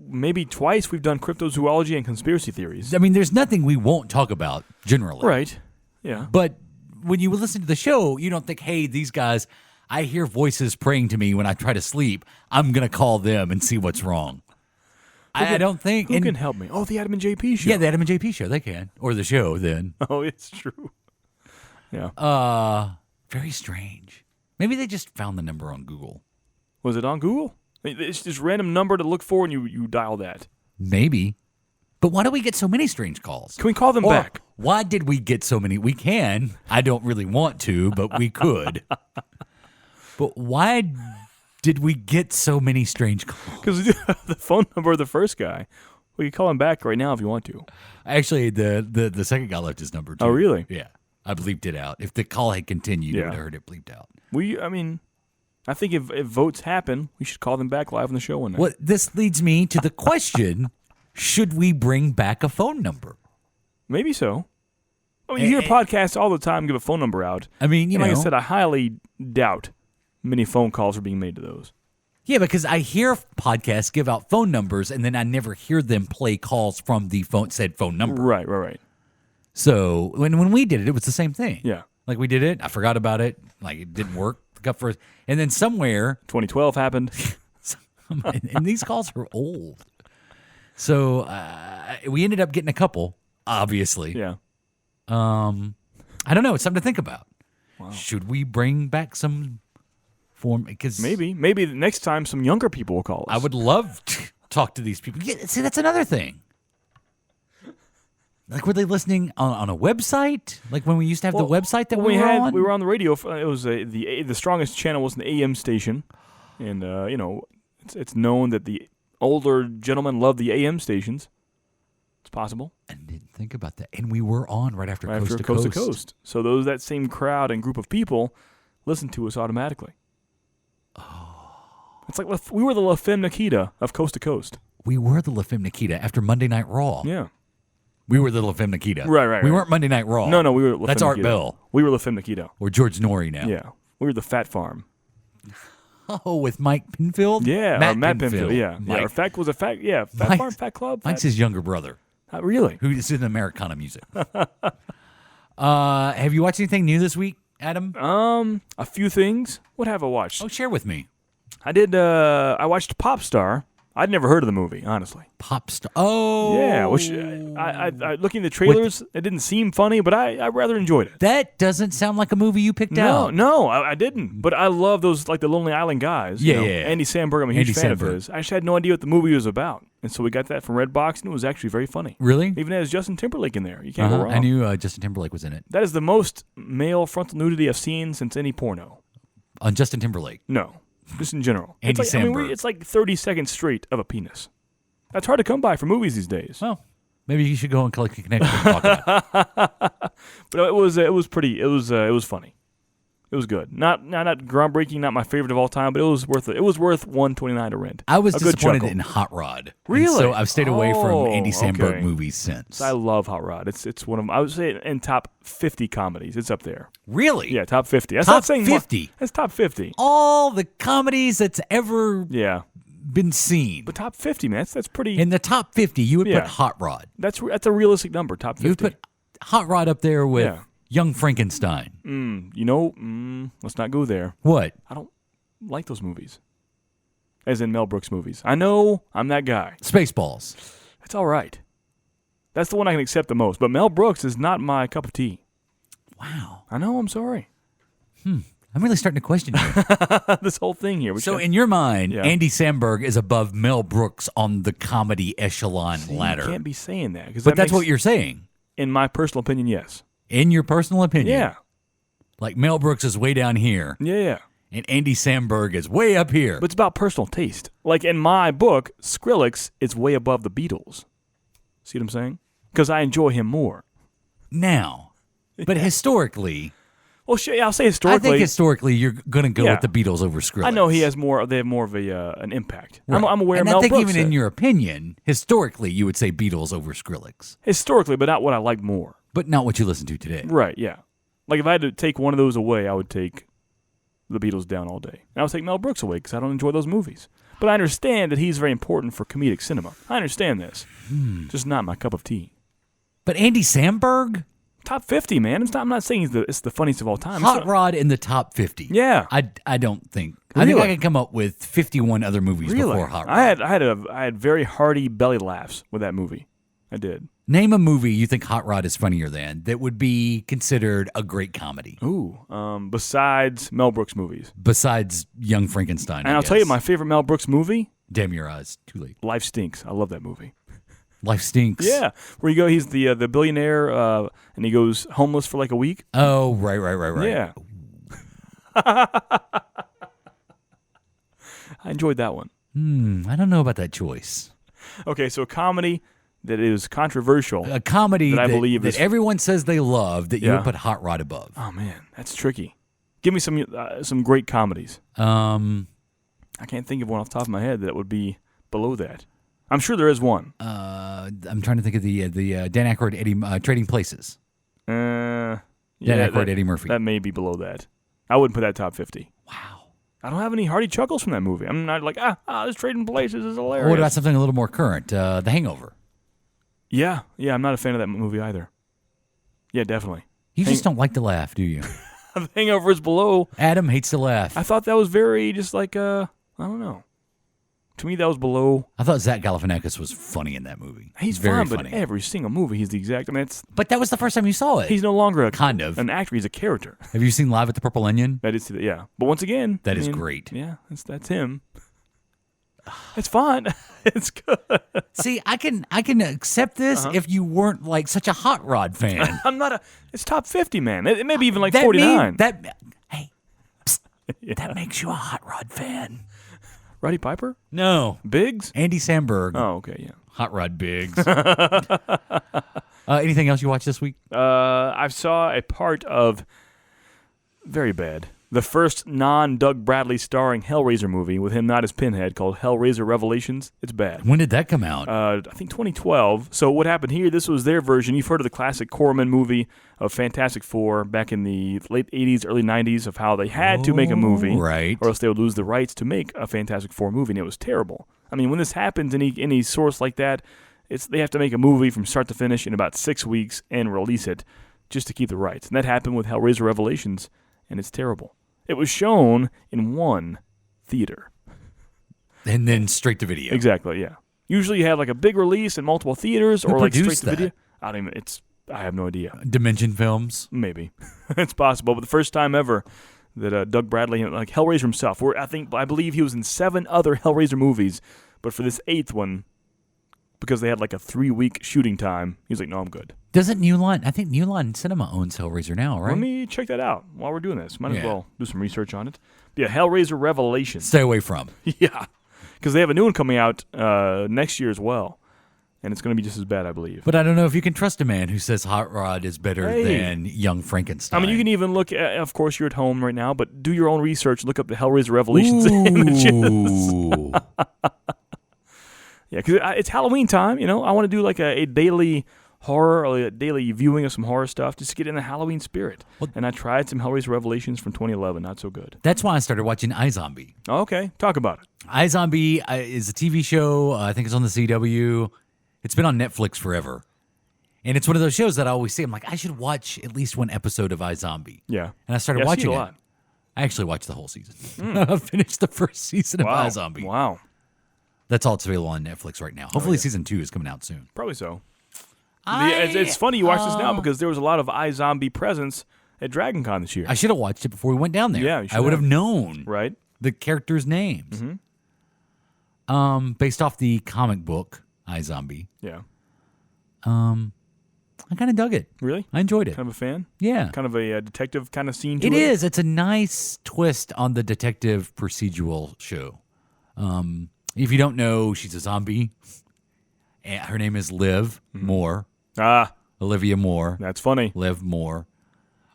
maybe twice we've done cryptozoology and conspiracy theories. I mean, there's nothing we won't talk about generally. Right. Yeah. But when you listen to the show, you don't think, hey, these guys, I hear voices praying to me when I try to sleep. I'm going to call them and see what's wrong. I don't think. Who can help me? Oh, the Adam and JP show. Yeah, the Adam and JP show. They can. Or the show then. Oh, it's true. Yeah. Very strange. Maybe they just found the number on Google. Was it on Google? It's just random number to look for and you dial that. Maybe. But why do we get so many strange calls? Can we call them back? Why did we get so many? We can. I don't really want to, but we could. But why did we get so many strange calls? Because the phone number of the first guy. Well, you call him back right now if you want to. Actually, the second guy left his number too. Oh, really? Yeah. I bleeped it out. If the call had continued, you would have heard it bleeped out. I think if votes happen, we should call them back live on the show one night. Well, this leads me to the question, should we bring back a phone number? Maybe so. I mean, you hear podcasts all the time give a phone number out. I mean, like I said, I highly doubt many phone calls are being made to those. Yeah, because I hear podcasts give out phone numbers, and then I never hear them play calls from the said phone number. Right. So when we did it, it was the same thing. Yeah. Like we did it, I forgot about it, like it didn't work. And then somewhere 2012 happened. and these calls are old. So we ended up getting a couple, obviously. Yeah. I don't know. It's something to think about. Wow. Should we bring back some form? Because maybe the next time some younger people will call us. I would love to talk to these people. Yeah, see, that's another thing. Like, were they listening on a website? Like when we used to have the website that we were on? We were on the radio. It was the strongest channel was an AM station, and it's known that the older gentlemen love the AM stations. It's possible. I didn't think about that. And we were on right after Coast to Coast. So that same crowd and group of people listened to us automatically. Oh. It's like we were the La Femme Nikita of Coast to Coast. We were the La Femme Nikita after Monday Night Raw. Yeah. We were the La Femme Nikita. Right. We weren't Monday Night Raw. No, we were La Femme That's Art Nikita. Bell. We were La Femme Nikita. Or George Norrie now. Yeah. We were the Fat Farm. Oh, with Mike Pinfield? Yeah, Matt Pinfield. Yeah. Mike. Our fact was a fact. Yeah, Fat Farm, Fat Club. Mike's his younger brother. Really? Who is in Americana music. Have you watched anything new this week, Adam? A few things. What have I watched? Oh, share with me. I did. I watched Pop Star. I'd never heard of the movie, honestly. Pop Star. Oh, yeah. Which I looking at the trailers, it didn't seem funny, but I rather enjoyed it. That doesn't sound like a movie you picked out. No, I didn't. But I love those, like the Lonely Island guys. Yeah. Andy Samberg. I'm a huge fan of his. I just had no idea what the movie was about, and so we got that from Redbox, and it was actually very funny. Really? Even has Justin Timberlake in there. You can't go wrong. I knew Justin Timberlake was in it. That is the most male frontal nudity I've seen since any porno. On Justin Timberlake? No, just in general. Andy Samberg. It's like 30 seconds straight of a penis. That's hard to come by for movies these days. Well, maybe you should go and collect a connection and talk about it. But it was funny. It was good. Not groundbreaking, not my favorite of all time, but it was worth it. It was worth $129 to rent. I was disappointed in Hot Rod. Really? So I've stayed away from Andy Samberg movies since. I love Hot Rod. It's one of them. I would say in top 50 comedies. It's up there. Really? Yeah, top 50. That's top not saying 50. That's top 50. All the comedies that's ever been seen. But top 50, man. That's pretty. In the top 50, you would put Hot Rod. That's a realistic number. Top 50. You would put Hot Rod up there with Young Frankenstein. Let's not go there. What? I don't like those movies. As in Mel Brooks movies. I know I'm that guy. Spaceballs. It's all right. That's the one I can accept the most. But Mel Brooks is not my cup of tea. Wow. I know. I'm sorry. I'm really starting to question you. This whole thing here. So in your mind, Andy Samberg is above Mel Brooks on the comedy echelon ladder. You can't be saying that. But that's what you're saying. In my personal opinion, yes. In your personal opinion? Yeah. Like Mel Brooks is way down here. Yeah. And Andy Samberg is way up here. But it's about personal taste. Like in my book, Skrillex is way above the Beatles. See what I'm saying? Because I enjoy him more. Now. But historically... Well, I'll say historically. I think historically you're going to go with the Beatles over Skrillex. I know they have more of an impact. Right. I'm aware and of Mel Brooks. I think even in your your opinion, historically you would say Beatles over Skrillex. Historically, but not what I like more. But not what you listen to today. Right, yeah. Like if I had to take one of those away, I would take the Beatles down all day. And I would take Mel Brooks away because I don't enjoy those movies. But I understand that he's very important for comedic cinema. I understand this. Just not my cup of tea. But Andy Samberg? Top 50, man. I'm not saying it's the funniest of all time. Hot Rod in the top 50. Yeah. I don't think. Really? I think I can come up with 51 other movies before Hot Rod. I had very hearty belly laughs with that movie. I did. Name a movie you think Hot Rod is funnier than that would be considered a great comedy. Ooh. Besides Mel Brooks movies. Besides Young Frankenstein. And I'll tell you my favorite Mel Brooks movie. Damn Your Eyes. Too late. Life Stinks. I love that movie. Life Stinks. Yeah. Where you go, he's the billionaire and he goes homeless for like a week. Oh, right. Yeah. I enjoyed that one. I don't know about that choice. Okay, so a comedy that is controversial. A comedy that I believe that is everyone says they love that you would put Hot Rod above. Oh man, that's tricky. Give me some great comedies. I can't think of one off the top of my head that would be below that. I'm sure there is one. I'm trying to think of the Dan Aykroyd, Eddie Trading Places. Dan Aykroyd, Eddie Murphy. That may be below that. I wouldn't put that top 50. Wow. I don't have any hearty chuckles from that movie. I'm not like, this Trading Places is hilarious. What about something a little more current? The Hangover. Yeah, I'm not a fan of that movie either. Yeah, definitely. You just don't like to laugh, do you? The Hangover is below. Adam hates to laugh. I thought that was very just like, I don't know. To me, that was below. I thought Zach Galifianakis was funny in that movie. He's very fun, funny. But every single movie, he's the exact. I mean, but that was the first time you saw it. He's no longer an actor. He's a character. Have you seen Live at the Purple Onion? I did see that. Yeah, but once again, that is great. Yeah, that's him. It's fun. It's good. See, I can accept this if you weren't like such a Hot Rod fan. I'm not a. It's top 50, man. It may be even like 49. That makes you a Hot Rod fan. Roddy Piper? No. Biggs? Andy Samberg. Oh, okay, yeah. Hot Rod Biggs. Anything else you watched this week? I saw a part of very bad. The first non-Doug Bradley starring Hellraiser movie with him not as Pinhead called Hellraiser Revelations. It's bad. When did that come out? I think 2012. So what happened here, this was their version. You've heard of the classic Corman movie of Fantastic Four back in the late 80s, early 90s of how they had to make a movie. Right. Or else they would lose the rights to make a Fantastic Four movie, and it was terrible. I mean, when this happens, any source like that, they have to make a movie from start to finish in about 6 weeks and release it just to keep the rights. And that happened with Hellraiser Revelations, and it's terrible. It was shown in one theater. And then straight to video. Exactly, yeah. Usually you have like a big release in multiple theaters or like straight to that? video. I have no idea. Dimension Films? Maybe. It's possible. But the first time ever that Doug Bradley, like Hellraiser himself, I believe he was in 7 other Hellraiser movies, but for this 8th one, because they had like a 3-week shooting time, he was like, no, I'm good. Doesn't New Line, I think New Line Cinema owns Hellraiser now, right? Let me check that out while we're doing this. Might as well do some research on it. Yeah, Hellraiser Revelations. Stay away from. Yeah, because they have a new one coming out next year as well, and it's going to be just as bad, I believe. But I don't know if you can trust a man who says Hot Rod is better than Young Frankenstein. I mean, you can even look at, of course, you're at home right now, but do your own research. Look up the Hellraiser Revelations images. Yeah, because it's Halloween time, I want to do like a daily horror or a daily viewing of some horror stuff just to get in the Halloween spirit. And I tried some Hellraiser Revelations from 2011. Not so good. That's why I started watching iZombie. Oh, okay. Talk about it. iZombie is a TV show. I think it's on the CW. It's been on Netflix forever. And it's one of those shows that I always see. I'm like, I should watch at least one episode of iZombie. Yeah. And I started watching I've seen it. a lot. I actually watched the whole season. I finished the first season of iZombie. Wow. That's all it's available on Netflix right now. Hopefully season 2 is coming out soon. Probably so. It's funny you watch this now because there was a lot of iZombie presence at DragonCon this year. I should have watched it before we went down there. Yeah, you should I would have known the characters' names. Mm-hmm. Based off the comic book iZombie. Yeah. I kind of dug it. Really? I enjoyed it. Kind of a fan? Yeah. Kind of a detective kind of scene to it? It is. It's a nice twist on the detective procedural show. If you don't know, she's a zombie. Her name is Liv Moore. Olivia Moore. That's funny. Liv Moore.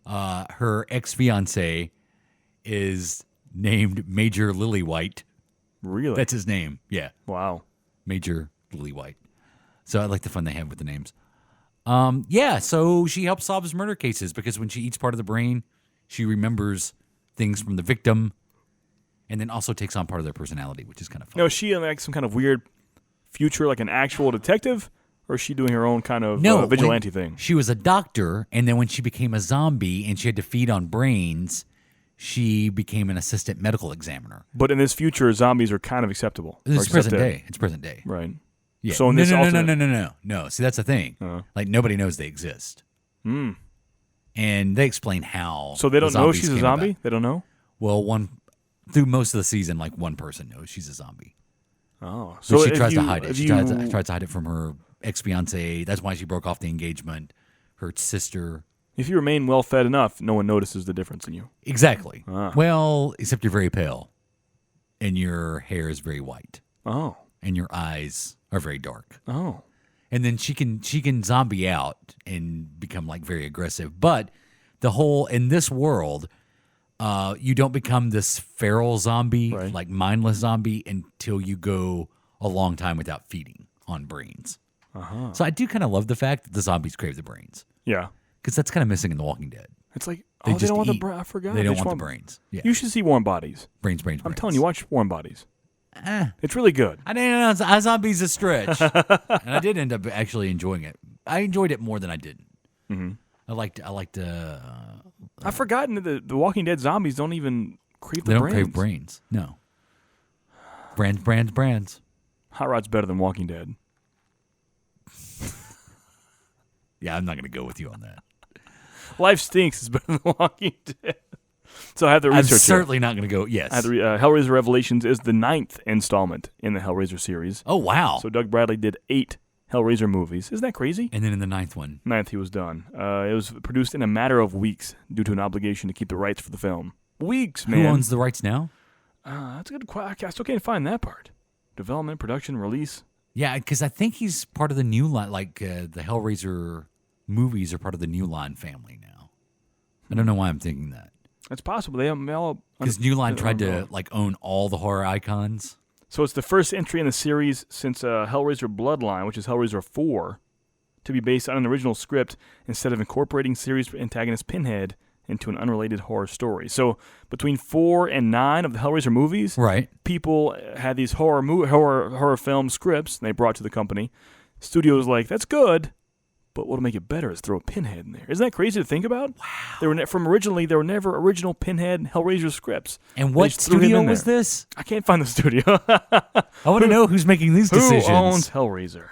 Her ex-fiance is named Major Lillywhite. Really? That's his name. Yeah. Wow. Major Lillywhite. So I like the fun they have with the names. So she helps solve his murder cases because when she eats part of the brain, she remembers things from the victim, and then also takes on part of their personality, which is kind of fun. No, is she in like some kind of weird future, like an actual detective, or is she doing her own kind of vigilante thing? She was a doctor, and then when she became a zombie and she had to feed on brains, she became an assistant medical examiner. But in this future, zombies are kind of acceptable. It's present day. It's present day. Right. Yeah. So in No. See, that's the thing. Like, nobody knows they exist. Mm. And they explain how. So they don't know she's a zombie? About. They don't know? Well, through most of the season, like one person knows she's a zombie. Oh. So she tries to hide it. She tries to hide it from her ex-fiance. That's why she broke off the engagement. Her sister. If you remain well-fed enough, no one notices the difference in you. Exactly. Well, except you're very pale. And your hair is very white. Oh. And your eyes are very dark. Oh. And then she can zombie out and become like very aggressive. But in this world, you don't become this feral zombie, like mindless zombie, until you go a long time without feeding on brains. Uh-huh. So I do kind of love the fact that the zombies crave the brains. Yeah. Because that's kind of missing in The Walking Dead. It's like, they don't want the brains. I forgot. They don't want the brains. Yeah. You should see Warm Bodies. Brains. I'm telling you, watch Warm Bodies. It's really good. I didn't know zombies a stretch. And I did end up actually enjoying it. I enjoyed it more than I didn't. Mm-hmm. I liked. I've forgotten that the Walking Dead zombies don't even crave the brains. They don't crave brains. No. Brands. Hot Rod's better than Walking Dead. Yeah, I'm not going to go with you on that. Life Stinks is better than Walking Dead. So I have the research. I'm certainly not going to go. Yes. Hellraiser Revelations is the 9th installment in the Hellraiser series. Oh, wow. So Doug Bradley did 8 Hellraiser movies. Isn't that crazy? And then in the 9th one. 9th he was done. It was produced in a matter of weeks due to an obligation to keep the rights for the film. Weeks, man. Who owns the rights now? That's a good question. I still can't find that part. Development, production, release. Yeah, because I think he's part of the New Line, the Hellraiser movies are part of the New Line family now. I don't know why I'm thinking that. That's possible. They all because New Line tried to own all the horror icons. So it's the first entry in the series since Hellraiser Bloodline, which is Hellraiser 4, to be based on an original script instead of incorporating series antagonist Pinhead into an unrelated horror story. So between 4 and 9 of the Hellraiser movies, people had these horror film scripts and they brought to the company. Studio was like, that's good, but what'll make it better is throw a Pinhead in there. Isn't that crazy to think about? Wow. There were never original Pinhead and Hellraiser scripts. And what studio was this? I can't find the studio. I want to know who's making these decisions. Who owns Hellraiser?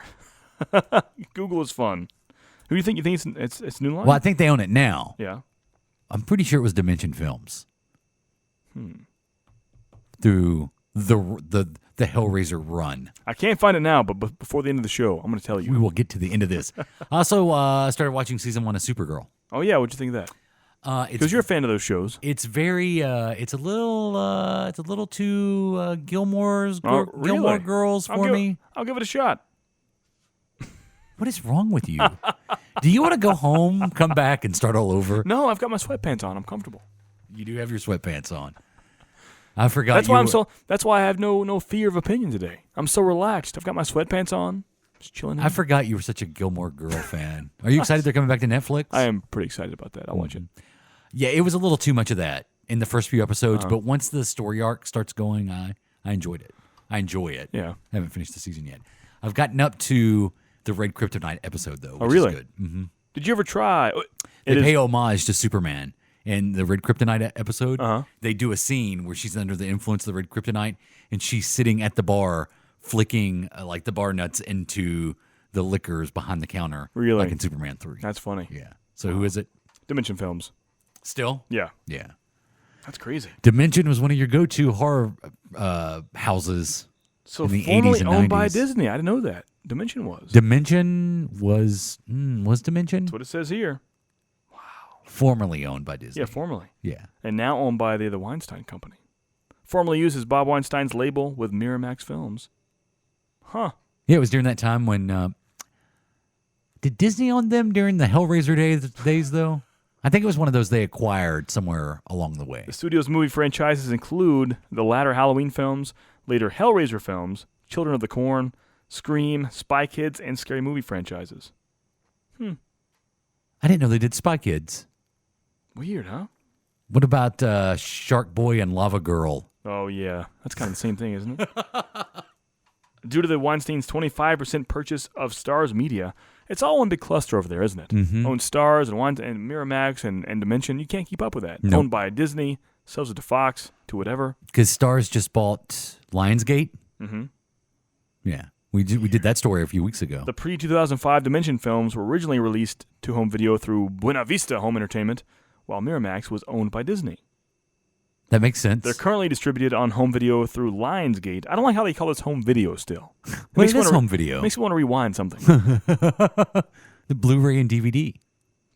Google is fun. Who do you think? You think it's New Line? Well, I think they own it now. Yeah. I'm pretty sure it was Dimension Films. Through the Hellraiser run. I can't find it now, but before the end of the show, I'm going to tell you. We will get to the end of this. I also started watching season 1 of Supergirl. Oh yeah, what'd you think of that? Because you're a fan of those shows. It's very. It's a little too Gilmore Girls for me. I'll give it a shot. What is wrong with you? Do you want to go home, come back, and start all over? No, I've got my sweatpants on. I'm comfortable. You do have your sweatpants on. I forgot. That's why I have no fear of opinion today. I'm so relaxed. I've got my sweatpants on, just chilling. I forgot you were such a Gilmore Girl fan. Are you excited they're coming back to Netflix? I am pretty excited about that. I'll watch it. Yeah, it was a little too much of that in the first few episodes, but once the story arc starts going, I enjoyed it. I enjoy it. Yeah, I haven't finished the season yet. I've gotten up to the Red Kryptonite episode though. Which really? Is good. Mm-hmm. Did you ever try? They pay homage to Superman. In the Red Kryptonite episode, they do a scene where she's under the influence of the Red Kryptonite, and she's sitting at the bar, flicking the bar nuts into the liquors behind the counter, really, like in Superman 3. That's funny. Yeah. So who is it? Dimension Films. Still? Yeah. Yeah. That's crazy. Dimension was one of your go-to horror houses. So in the formerly 80s and owned 90s. by Disney. I didn't know that. Dimension was. Dimension was Dimension? That's what it says here. Formerly owned by Disney. Yeah, formerly. Yeah. And now owned by the Weinstein Company. Formerly uses Bob Weinstein's label with Miramax Films. Huh. Yeah, it was during that time when... did Disney own them during the Hellraiser days, though? I think it was one of those they acquired somewhere along the way. The studio's movie franchises include the latter Halloween films, later Hellraiser films, Children of the Corn, Scream, Spy Kids, and Scary Movie franchises. I didn't know they did Spy Kids. Weird, huh? What about Shark Boy and Lava Girl? Oh, yeah. That's kind of the same thing, isn't it? Due to the Weinstein's 25% purchase of Starz Media, it's all one big cluster over there, isn't it? Mm-hmm. Owns Starz and Miramax and Dimension. You can't keep up with that. Nope. Owned by Disney, sells it to Fox, to whatever. Because Starz just bought Lionsgate. Mm-hmm. Yeah. We did that story a few weeks ago. The pre-2005 Dimension films were originally released to home video through Buena Vista Home Entertainment, while Miramax was owned by Disney. That makes sense. They're currently distributed on home video through Lionsgate. I don't like how they call this home video still. Well, it is home video. Makes me want to rewind something. The Blu-ray and DVD.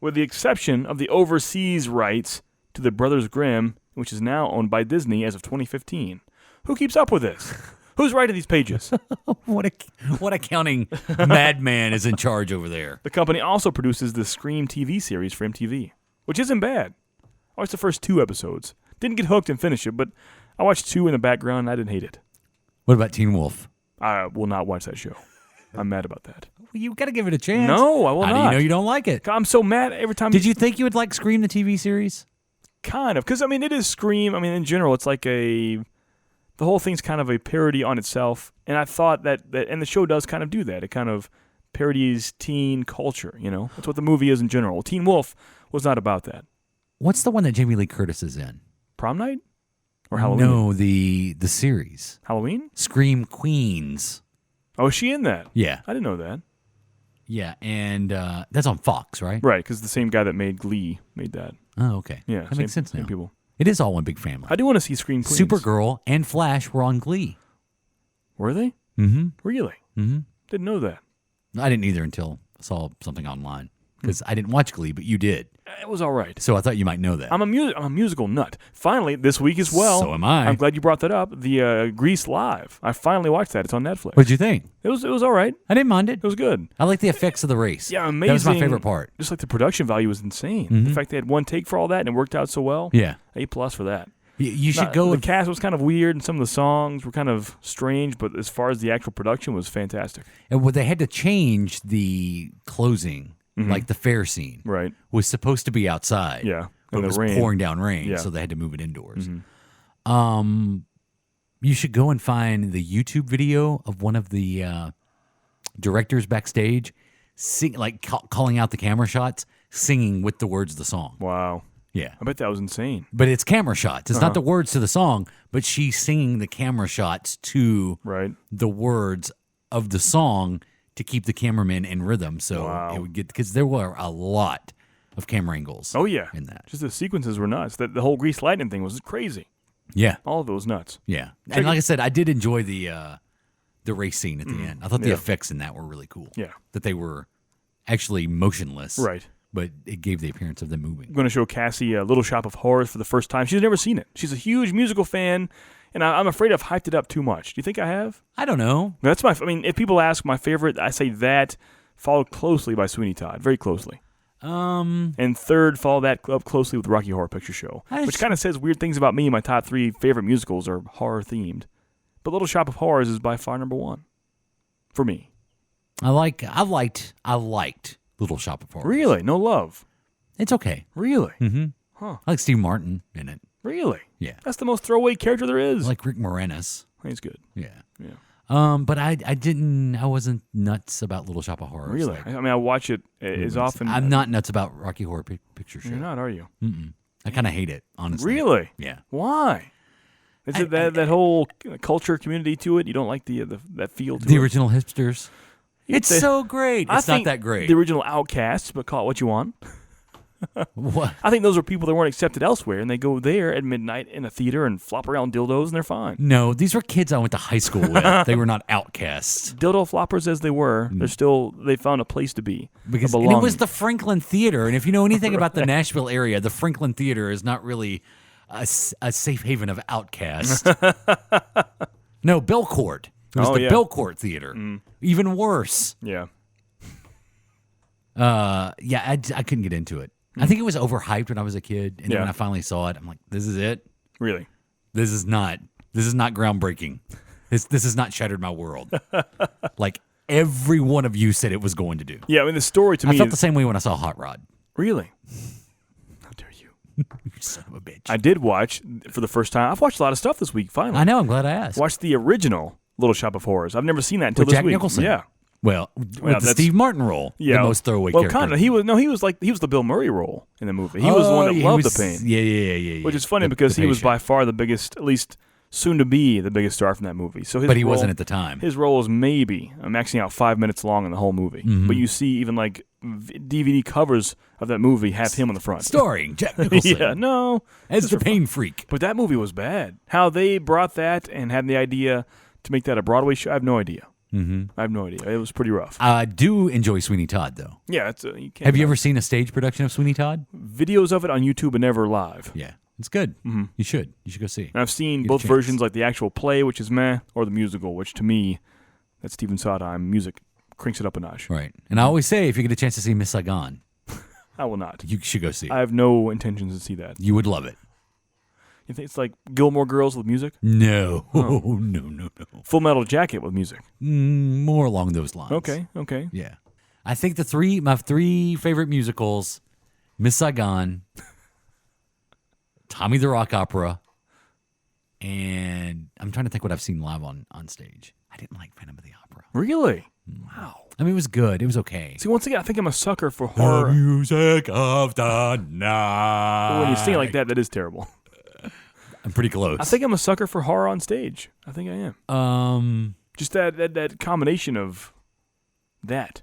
With the exception of the overseas rights to the Brothers Grimm, which is now owned by Disney as of 2015. Who keeps up with this? Who's writing these pages? What accounting madman is in charge over there? The company also produces the Scream TV series for MTV, which isn't bad. I watched the first 2 episodes. Didn't get hooked and finish it, but I watched 2 in the background and I didn't hate it. What about Teen Wolf? I will not watch that show. I'm mad about that. Well, you got to give it a chance. No, I will How not. do you know you don't like it? I'm so mad every time. Did you think you would like Scream the TV series? Kind of, because I mean, it is Scream. I mean, in general, it's like the whole thing's kind of a parody on itself, and I thought that and the show does kind of do that. It kind of parodies teen culture. You know, that's what the movie is in general. Teen Wolf was not about that. What's the one that Jamie Lee Curtis is in? Prom Night or Halloween? No, the series. Halloween? Scream Queens. Oh, is she in that? Yeah. I didn't know that. Yeah, and that's on Fox, right? Right, because the same guy that made Glee made that. Oh, okay. Yeah, that makes sense now. Same people. It is all one big family. I do want to see Scream Queens. Supergirl and Flash were on Glee. Were they? Mm-hmm. Really? Mm-hmm. Didn't know that. I didn't either until I saw something online. Because I didn't watch Glee, but you did. It was all right. So I thought you might know that. I'm a musical nut. Finally, this week as well. So am I. I'm glad you brought that up. The Grease Live. I finally watched that. It's on Netflix. What'd you think? It was all right. I didn't mind it. It was good. I like the effects of the race. Yeah, amazing. That was my favorite part. Just like the production value was insane. Mhm. The fact they had one take for all that and it worked out so well. Yeah. A+ for that. You should go. The cast was kind of weird and some of the songs were kind of strange, but as far as the actual production was fantastic. And they had to change the closing. Mhm. Like the fair scene, right, was supposed to be outside. Yeah, but in it the was rain. pouring down rain, Yeah. so they had to move it indoors. Mhm. You should go and find the YouTube video of one of the directors backstage, calling out the camera shots, singing with the words of the song. Wow. Yeah, I bet that was insane. But it's camera shots. It's not the words to the song, but she's singing the camera shots to the words of the song. To keep the cameraman in rhythm, so it would get, because there were a lot of camera angles. Oh yeah, in that. Just the sequences were nuts. The whole Grease Lightning thing was crazy. Yeah, all of it was nuts. Yeah, and like I said, I did enjoy the race scene at the end. I thought the Yeah. effects in that were really cool. Yeah, that they were actually motionless. Right. But it gave the appearance of them moving. I'm going to show Cassie Little Shop of Horrors for the first time. She's never seen it. She's a huge musical fan. And I'm afraid I've hyped it up too much. Do you think I have? I don't know. That's I mean, if people ask my favorite, I say that, followed closely by Sweeney Todd, very closely. And third, follow that up closely with Rocky Horror Picture Show, which kind of says weird things about me. My top 3 favorite musicals are horror themed, but Little Shop of Horrors is by far number 1 for me. I liked Little Shop of Horrors. Really? No love? It's okay. Really? Mm-hmm. Huh. I like Steve Martin in it. Really? Yeah. That's the most throwaway character there is. I like Rick Moranis. He's good. Yeah. Yeah. But I wasn't nuts about Little Shop of Horrors. Really? I mean, I watch it as often. I'm not nuts about Rocky Horror Picture Show. You're not, are you? Mm-mm. I kind of hate it, honestly. Really? Yeah. Why? Is it that whole culture community to it? You don't like that feel to it? The original hipsters. It's so great. It's not that great. The original Outcasts, but call it what you want. What? I think those are people that weren't accepted elsewhere, and they go there at midnight in a theater and flop around dildos, and they're fine. No, these were kids I went to high school with. They were not outcasts. Dildo floppers as they were, they found a place to be. Because a and it was the Franklin Theater, and if you know anything about the Nashville area, the Franklin Theater is not really a safe haven of outcasts. No, Belcourt. It was the Belcourt Theater. Even worse. Yeah. I couldn't get into it. I think it was overhyped when I was a kid, and then when I finally saw it, I'm like, "This is it." Really? This is not groundbreaking. This has not shattered my world. Like every one of you said it was going to do. Yeah, I mean the story to me. I felt the same way when I saw Hot Rod. Really? How dare you? You son of a bitch. I did watch for the first time. I've watched a lot of stuff this week. Finally, I know. I'm glad I asked. Watched the original Little Shop of Horrors. I've never seen that until With this Jack week. Nicholson. Yeah. Well, with the Steve Martin role, the most throwaway character. Well, kind of. He was the Bill Murray role in the movie. He was the one that loved the pain. Yeah. Which is funny because he was by far the biggest, at least soon to be the biggest star from that movie. So but he wasn't at the time. His role is maybe maxing out 5 minutes long in the whole movie. Mm-hmm. But you see even like DVD covers of that movie have him on the front. Starring Jack Nicholson. Yeah, no. As the pain freak. But that movie was bad. How they brought that and had the idea to make that a Broadway show, I have no idea. Mm-hmm. I have no idea. It was pretty rough. I do enjoy Sweeney Todd, though. Yeah, you can't. Have you ever seen a stage production of Sweeney Todd? Videos of it on YouTube, but never live. Yeah, it's good. Mm-hmm. You should go see it. And I've seen both versions, like the actual play, which is meh, or the musical, which to me, that Stephen Sondheim music cranks it up a notch. Right. And I always say, if you get a chance to see Miss Saigon, I will not. You should go see it. I have no intentions to see that. You would love it. You think it's like Gilmore Girls with music? No. Oh. No. Full Metal Jacket with music? More along those lines. Okay. Yeah. I think my three favorite musicals, Miss Saigon, Tommy the Rock Opera, and I'm trying to think what I've seen live on stage. I didn't like Phantom of the Opera. Really? Wow. I mean, it was good. It was okay. See, once again, I think I'm a sucker for horror. The music of the night. When you sing it like that is terrible. I'm pretty close. I think I'm a sucker for horror on stage. I think I am. Just that combination of that.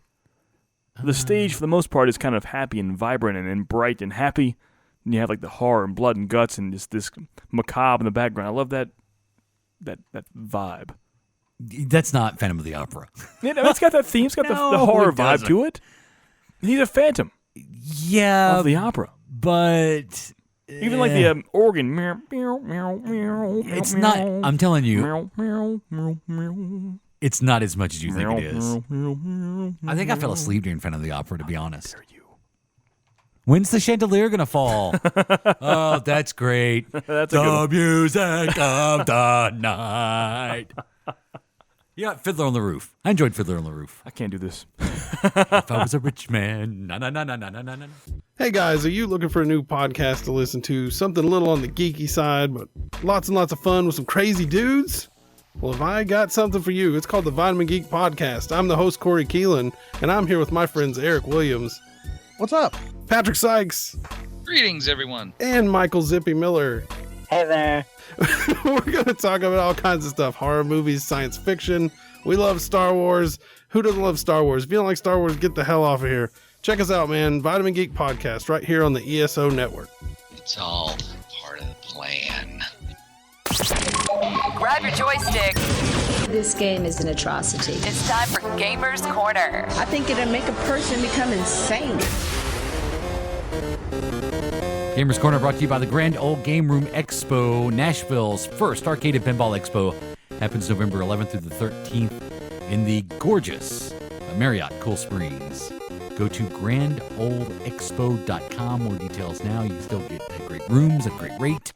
The stage, for the most part, is kind of happy and vibrant and bright and happy. And you have like the horror and blood and guts and just this macabre in the background. I love that vibe. That's not Phantom of the Opera. Yeah, no, it's got that theme. It's got the horror vibe to it. He's a phantom. Yeah. Of the opera. But even like the organ. It's not. I'm telling you. It's not as much as you think it is. I think I fell asleep during Phantom of the Opera, to be honest. When's the chandelier going to fall? Oh, that's great. That's the music of the night. Yeah, Fiddler on the Roof. I enjoyed Fiddler on the Roof. I can't do this. If I was a rich man. Na. Hey guys, are you looking for a new podcast to listen to? Something a little on the geeky side, but lots and lots of fun with some crazy dudes? Well, if I got something for you, it's called the Vitamin Geek Podcast. I'm the host, Corey Keelan, and I'm here with my friends Eric Williams. What's up? Patrick Sykes. Greetings, everyone. And Michael Zippy Miller. Hey there. We're going to talk about all kinds of stuff. Horror movies, science fiction. We love Star Wars. Who doesn't love Star Wars? If you don't like Star Wars, get the hell off of here. Check us out, man. Vitamin Geek Podcast right here on the ESO Network. It's all part of the plan. Grab your joystick. This game is an atrocity. It's time for Gamers Corner. I think it'll make a person become insane. Gamers Corner brought to you by the Grand Ole Game Room Expo. Nashville's first arcade and pinball expo happens November 11th through the 13th in the gorgeous Marriott Cool Springs. Go to grandoldexpo.com. More details now. You can still get great rooms at a great rate.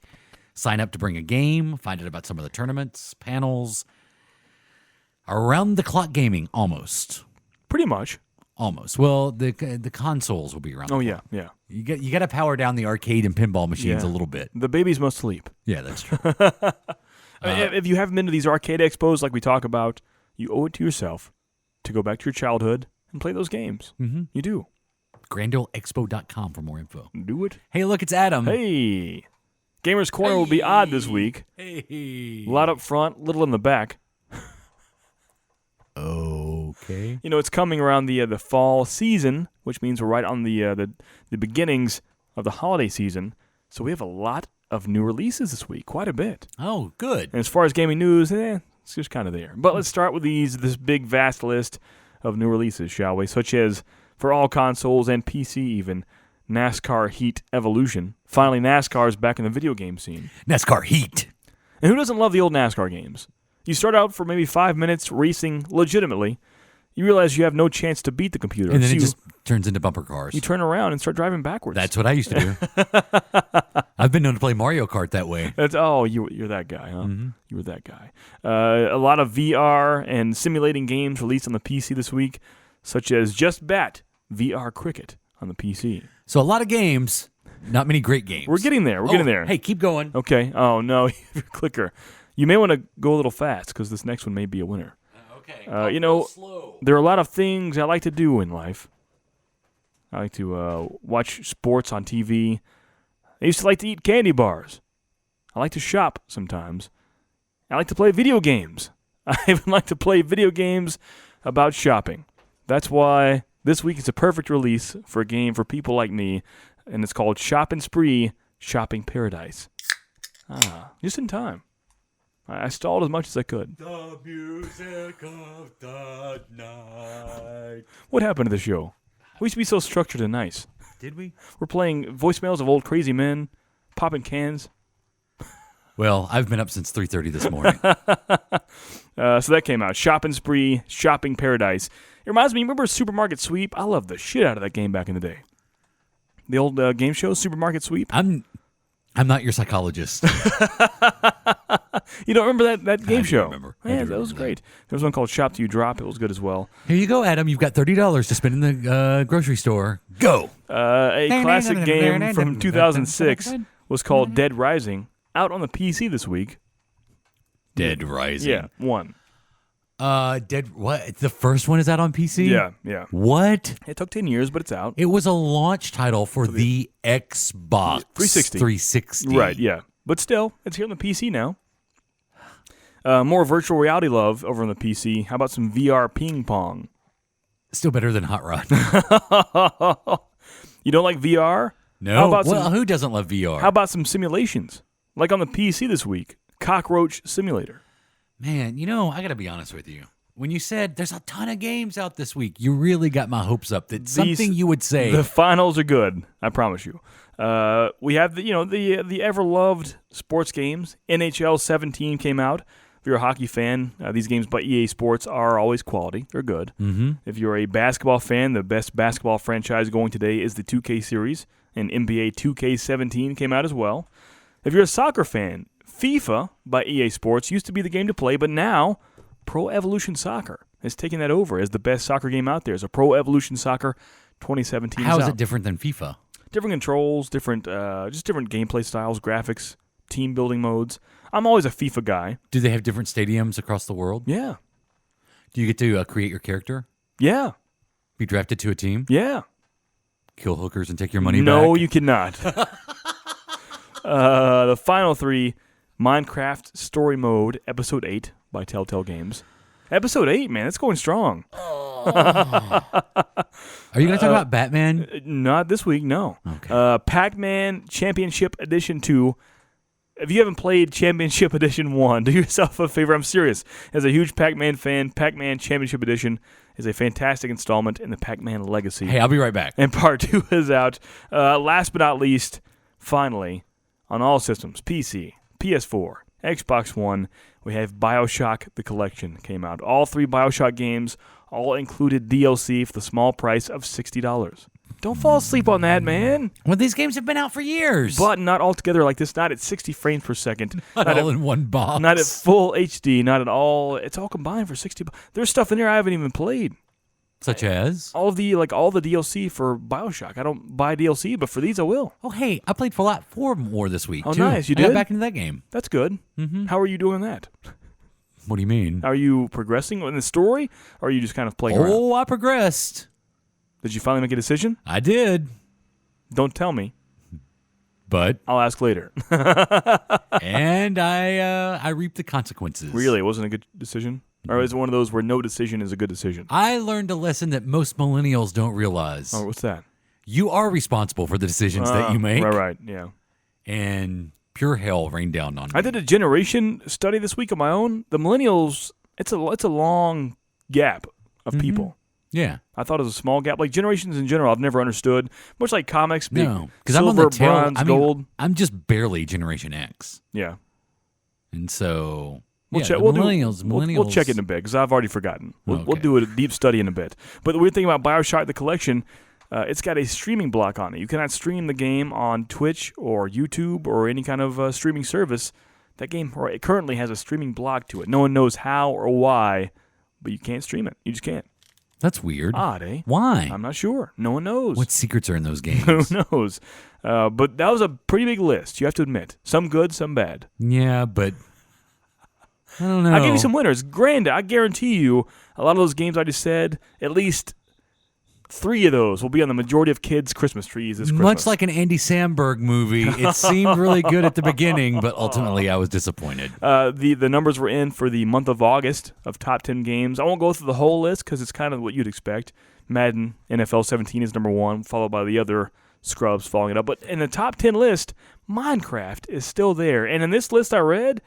Sign up to bring a game. Find out about some of the tournaments, panels. Around-the-clock gaming, almost. Pretty much. Almost. Well, the consoles will be around. Oh, yeah. You got to power down the arcade and pinball machines a little bit. The babies must sleep. Yeah, that's true. If you haven't been to these arcade expos like we talk about, you owe it to yourself to go back to your childhood and play those games. Mm-hmm. You do. GrandOleExpo.com for more info. Do it. Hey, look, it's Adam. Hey. Gamers Corner will be odd this week. Hey. A lot up front, little in the back. Okay. You know, it's coming around the fall season, which means we're right on the beginnings of the holiday season. So we have a lot of new releases this week, quite a bit. Oh, good. And as far as gaming news, it's just kind of there. But let's start with this big, vast list of new releases, shall we? Such as, for all consoles and PC even, NASCAR Heat Evolution. Finally, NASCAR's back in the video game scene. NASCAR Heat. And who doesn't love the old NASCAR games? You start out for maybe 5 minutes racing legitimately. You realize you have no chance to beat the computer. And then so it just turns into bumper cars. You turn around and start driving backwards. That's what I used to do. I've been known to play Mario Kart that way. You're that guy, huh? Mm-hmm. You were that guy. A lot of VR and simulating games released on the PC this week, such as Just Bat VR Cricket on the PC. So a lot of games, Not many great games. We're getting there. We're getting there. Hey, keep going. Okay. Oh, no. Your clicker. You may want to go a little fast because this next one may be a winner. Okay. You know, there are a lot of things I like to do in life. I like to watch sports on TV. I used to like to eat candy bars. I like to shop sometimes. I like to play video games. I even like to play video games about shopping. That's why this week is a perfect release for a game for people like me, and it's called Shop and Spree Shopping Paradise. Just in time. I stalled as much as I could. The music of the night. What happened to the show? We used to be so structured and nice. Did we? We're playing voicemails of old crazy men, popping cans. Well, I've been up since 3:30 this morning. So that came out. Shop and Spree, Shopping Paradise. It reminds me, remember Supermarket Sweep? I loved the shit out of that game back in the day. The old game show, Supermarket Sweep. I'm not your psychologist. You don't remember that game show? Remember. Yeah, that was great. There was one called Shop Till You Drop. It was good as well. Here you go, Adam. You've got $30 to spend in the grocery store. Go. A classic game from 2006 was called Dead Rising. Out on the PC this week. Dead Rising. Yeah, one. Dead. What? The first one is out on PC? Yeah. What? It took 10 years, but it's out. It was a launch title for the Xbox 360. Right, yeah. But still, it's here on the PC now. More virtual reality love over on the PC. How about some VR ping pong? Still better than Hot Rod. You don't like VR? No. How about who doesn't love VR? How about some simulations? Like on the PC this week, Cockroach Simulator. Man, I got to be honest with you. When you said there's a ton of games out this week, you really got my hopes up that something you would say. The finals are good, I promise you. We have the ever-loved sports games. NHL 17 came out. If you're a hockey fan, these games by EA Sports are always quality. They're good. Mm-hmm. If you're a basketball fan, the best basketball franchise going today is the 2K series, and NBA 2K17 came out as well. If you're a soccer fan, FIFA by EA Sports used to be the game to play, but now Pro Evolution Soccer has taken that over as the best soccer game out there. So Pro Evolution Soccer 2017 How is is out. it different than FIFA? Different controls, different gameplay styles, graphics, team building modes. I'm always a FIFA guy. Do they have different stadiums across the world? Yeah. Do you get to create your character? Yeah. Be drafted to a team? Yeah. Kill hookers and take your money back? No, you cannot. The final three, Minecraft Story Mode, Episode 8 by Telltale Games. Episode 8, man, that's going strong. Are you going to talk about Batman? Not this week, no. Okay. Pac-Man Championship Edition 2. If you haven't played Championship Edition 1, do yourself a favor. I'm serious. As a huge Pac-Man fan, Pac-Man Championship Edition is a fantastic installment in the Pac-Man legacy. Hey, I'll be right back. And Part 2 is out. Last but not least, finally, on all systems, PC, PS4, Xbox One, we have BioShock The Collection came out. All 3 BioShock games, all included DLC for the small price of $60. Don't fall asleep on that, man. Well, these games have been out for years. But not all together like this. Not at 60 frames per second. Not all in one box. Not at full HD. Not at all. It's all combined for $60. There's stuff in there I haven't even played. Such as? All the DLC for BioShock. I don't buy DLC, but for these I will. Oh, hey, I played Fallout 4 more this week, Oh, too. nice. You I did? got back into that game. That's good. Mm-hmm. How are you doing that? What do you mean? Are you progressing in the story, or are you just kind of playing around? Oh, I progressed. Did you finally make a decision? I did. Don't tell me. But I'll ask later. And I reaped the consequences. Really? It wasn't a good decision? Or is it one of those where no decision is a good decision? I learned a lesson that most millennials don't realize. Oh, what's that? You are responsible for the decisions that you make. Right, yeah. And pure hell rained down on me. I did a generation study this week on my own. The millennials, it's a long gap of people. Yeah. I thought it was a small gap. Like generations in general, I've never understood. Much like comics, No, because silver, I'm on the tail. bronze, gold. I'm just barely Generation X. Yeah. And so We'll yeah, check. the We'll millennials. We'll check it in a bit because I've already forgotten. We'll Okay. do a deep study in a bit. But the weird thing about BioShock the Collection, it's got a streaming block on it. You cannot stream the game on Twitch or YouTube or any kind of streaming service. That game it currently has a streaming block to it. No one knows how or why, but you can't stream it. You just can't. That's weird. Odd, eh? Why? I'm not sure. No one knows. What secrets are in those games? Who knows? But that was a pretty big list, you have to admit. Some good, some bad. Yeah, but I don't know. I'll give you some winners. Granted, I guarantee you a lot of those games I just said, at least 3 of those will be on the majority of kids' Christmas trees this Christmas. Much like an Andy Samberg movie, it seemed really good at the beginning, but ultimately I was disappointed. The numbers were in for the month of August of top 10 games. I won't go through the whole list because it's kind of what you'd expect. Madden NFL 17 is number 1, followed by the other scrubs following it up. But in the top 10 list, Minecraft is still there. And in this list I read,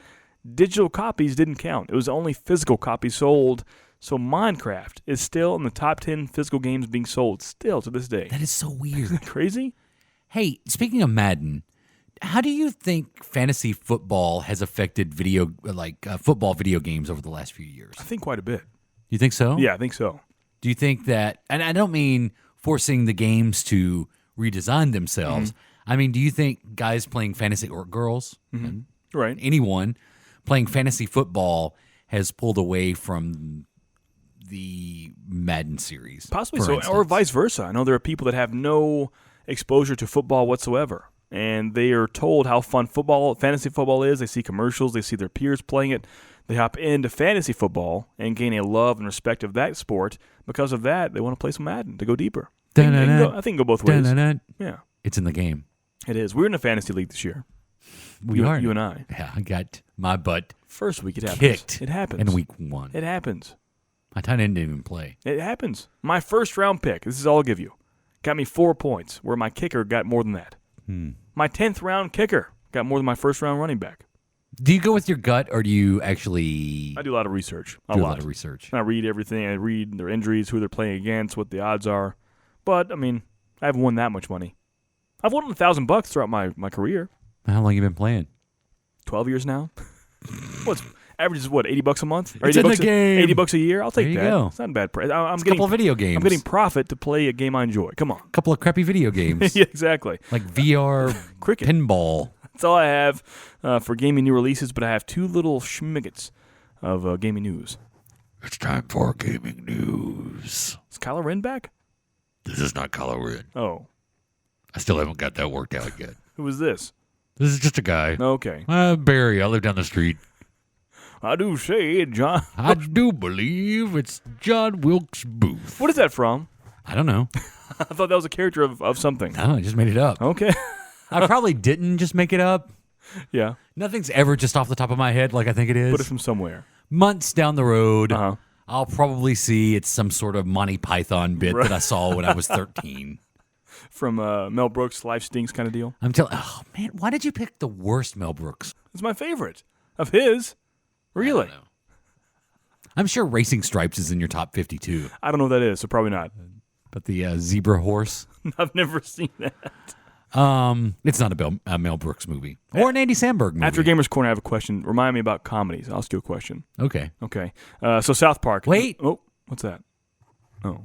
digital copies didn't count. It was only physical copies sold. So Minecraft is still in the top 10 physical games being sold still to this day. That is so weird. Isn't that crazy? Hey, speaking of Madden, how do you think fantasy football has affected football video games over the last few years? I think quite a bit. You think so? Yeah, I think so. Do you think that, and I don't mean forcing the games to redesign themselves. Mm-hmm. I mean, do you think guys playing fantasy, or girls, right, anyone playing fantasy football has pulled away from the Madden series? Possibly for so, instance? or vice versa. I know there are people that have no exposure to football whatsoever, and they are told how fun fantasy football is. They see commercials, they see their peers playing it. They hop into fantasy football and gain a love and respect of that sport. Because of that, they want to play some Madden to go deeper. I think go both ways. Yeah. It's in the game. It is. We're in a fantasy league this year. We are. You and I. Yeah, I got my butt first week it happens. kicked. It happens. In week 1. It happens. My tight end didn't even play. It happens. My first round pick, this is all I'll give you, got me 4 points, where my kicker got more than that. My 10th round kicker got more than my first round running back. Do you go with your gut, or do you actually... I do a lot of research. A lot of research. I read everything. I read their injuries, who they're playing against, what the odds are. But, I mean, I haven't won that much money. I've won $1,000 throughout my career. How long have you been playing? 12 years now. Average is what, $80 a month? Or it's in the game. $80 a year? I'll take that. Go. It's not a bad price. A couple of video games. I'm getting profit to play a game I enjoy. Come on. A couple of crappy video games. Yeah, exactly. Like VR cricket. Pinball. That's all I have for gaming new releases, but I have 2 little schmiggets of gaming news. It's time for gaming news. Is Kylo Ren back? This is not Kylo Ren. Oh. I still haven't got that worked out yet. Who is this? This is just a guy. Okay. Barry. I live down the street. I do say, John. I do believe it's John Wilkes Booth. What is that from? I don't know. I thought that was a character of something. No, I just made it up. Okay. I probably didn't just make it up. Yeah. Nothing's ever just off the top of my head like I think it is. Put it from somewhere. Months down the road, Uh-huh. I'll probably see it's some sort of Monty Python bit that I saw when I was 13. From Mel Brooks' Life Stinks kind of deal? Oh, man, why did you pick the worst Mel Brooks? It's my favorite of his. Really? I'm sure Racing Stripes is in your top 52. I don't know what that is, so probably not. But the Zebra Horse? I've never seen that. It's not a Mel Brooks movie. Or an Andy Samberg movie. After Gamers Corner, I have a question. Remind me about comedies. I'll ask you a question. Okay. Okay. So South Park. Wait. Oh, what's that? Oh.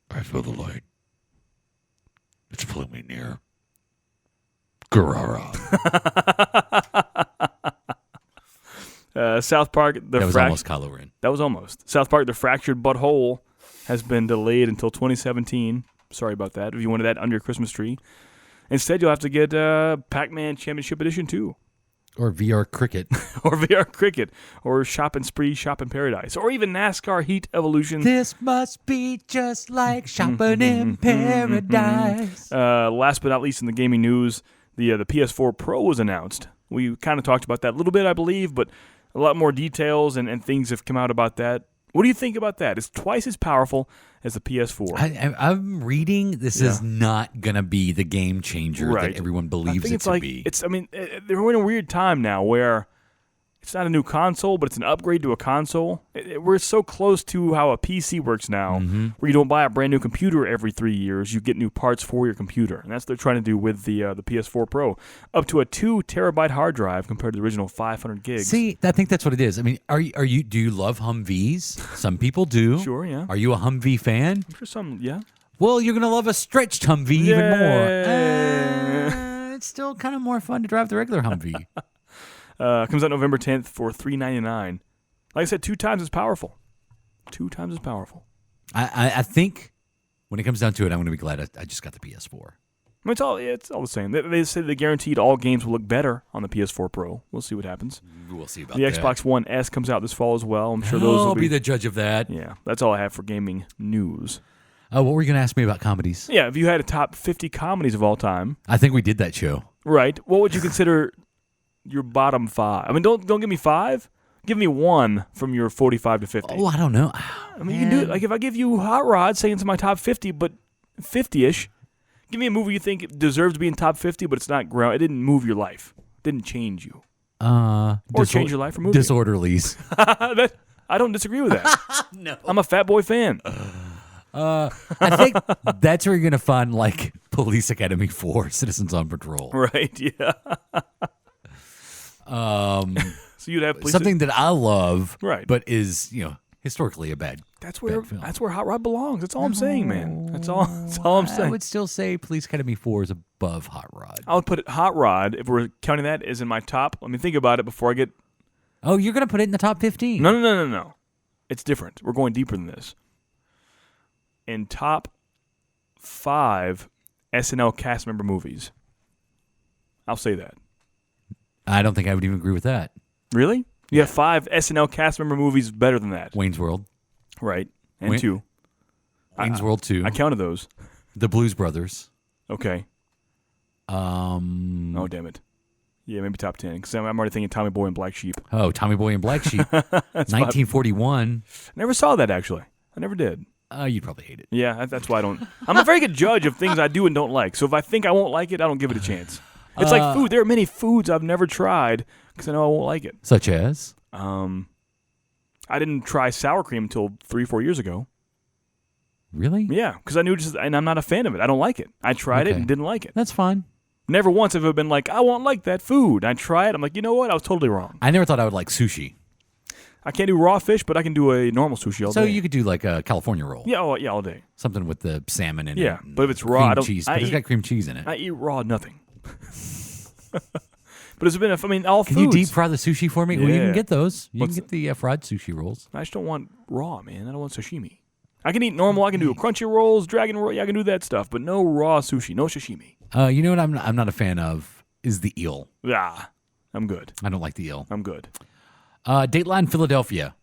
I feel the light. It's pulling me near. Garara. South Park. That was almost Kylo Ren. That was almost. South Park, The Fractured Butthole has been delayed until 2017. Sorry about that. If you wanted that under your Christmas tree. Instead, you'll have to get Pac-Man Championship Edition 2. Or VR Cricket. Or VR Cricket. Or Shop and Spree, Shop in Paradise. Or even NASCAR Heat Evolution. This must be just like shopping in paradise. Last but not least in the gaming news, the PS4 Pro was announced. We kind of talked about that a little bit, I believe, but a lot more details and things have come out about that. What do you think about that? It's twice as powerful as the PS4. I'm reading this is not going to be the game changer that everyone believes it to be. They're in a weird time now where it's not a new console, but it's an upgrade to a console. We're so close to how a PC works now, where you don't buy a brand new computer every 3 years. You get new parts for your computer, and that's what they're trying to do with the PS4 Pro. Up to a 2 terabyte hard drive compared to the original 500 gigs. See, I think that's what it is. I mean, are you? Do you love Humvees? Some people do. Sure, yeah. Are you a Humvee fan? I'm sure some, yeah. Well, you're gonna love a stretched Humvee even more. It's still kind of more fun to drive the regular Humvee. Comes out November 10th for $399. Like I said, 2 times as powerful. 2 times as powerful. I think when it comes down to it, I'm going to be glad I just got the PS4. I mean, it's all the same. They say they guaranteed all games will look better on the PS4 Pro. We'll see what happens. We'll see about the that. Xbox One S comes out this fall as well. I'm sure those will I'll be the judge of that. Yeah, that's all I have for gaming news. What were you going to ask me about comedies? Yeah, if you had a top 50 comedies of all time. I think we did that show. Right. What would you consider your bottom 5? I mean, don't give me 5. Give me 1 from your 45 to 50. Oh, I don't know. I mean, you can do it. Like, if I give you Hot Rod, saying it's my top 50, but 50-ish, give me a movie you think deserves to be in top 50, but it's not ground. It didn't move your life. It didn't change you. Or change your life or move Disorderlies. I don't disagree with that. No. I'm a Fat Boy fan. I think that's where you're going to find, like, Police Academy 4, Citizens on Patrol. Right, yeah. So you'd have something that I love, right? But is historically a bad. That's where Hot Rod belongs. That's all I'm saying, man. That's all I'm saying. I would still say Police Academy 4 is above Hot Rod. I would put it Hot Rod if we're counting that as in my top. Let me think about it before I get. Oh, you're gonna put it in the top 15? No. It's different. We're going deeper than this. In top 5 SNL cast member movies, I'll say that. I don't think I would even agree with that. Really? You have 5 SNL cast member movies better than that. Wayne's World. Right. And 2. Wayne's World 2. I counted those. The Blues Brothers. Okay. Oh, damn it. Yeah, maybe top 10. Because I'm already thinking Tommy Boy and Black Sheep. Oh, Tommy Boy and Black Sheep. 1941. Never saw that, actually. I never did. You'd probably hate it. Yeah, that's why I don't. I'm a very good judge of things I do and don't like. So if I think I won't like it, I don't give it a chance. It's like food. There are many foods I've never tried because I know I won't like it. Such as? I didn't try sour cream until 3-4 years ago. Really? Yeah, because I knew and I'm not a fan of it. I don't like it. I tried it and didn't like it. That's fine. Never once have I been like, I won't like that food. I try it. I'm like, you know what? I was totally wrong. I never thought I would like sushi. I can't do raw fish, but I can do a normal sushi all day. So you could do like a California roll. Yeah, all day. Something with the salmon in it. Yeah, but if it's raw, I don't. Cheese, but it's got cream cheese in it. I eat raw nothing. But it's been, all Can foods. you deep fry the sushi for me? Yeah. Well, you can get those. You can get the fried sushi rolls. I just don't want raw, man. I don't want sashimi. I can eat normal. I can do crunchy rolls, dragon roll. Yeah, I can do that stuff, but no raw sushi, no sashimi. You know what I'm not a fan of is the eel. Yeah, I'm good. I don't like the eel. I'm good. Dateline Philadelphia.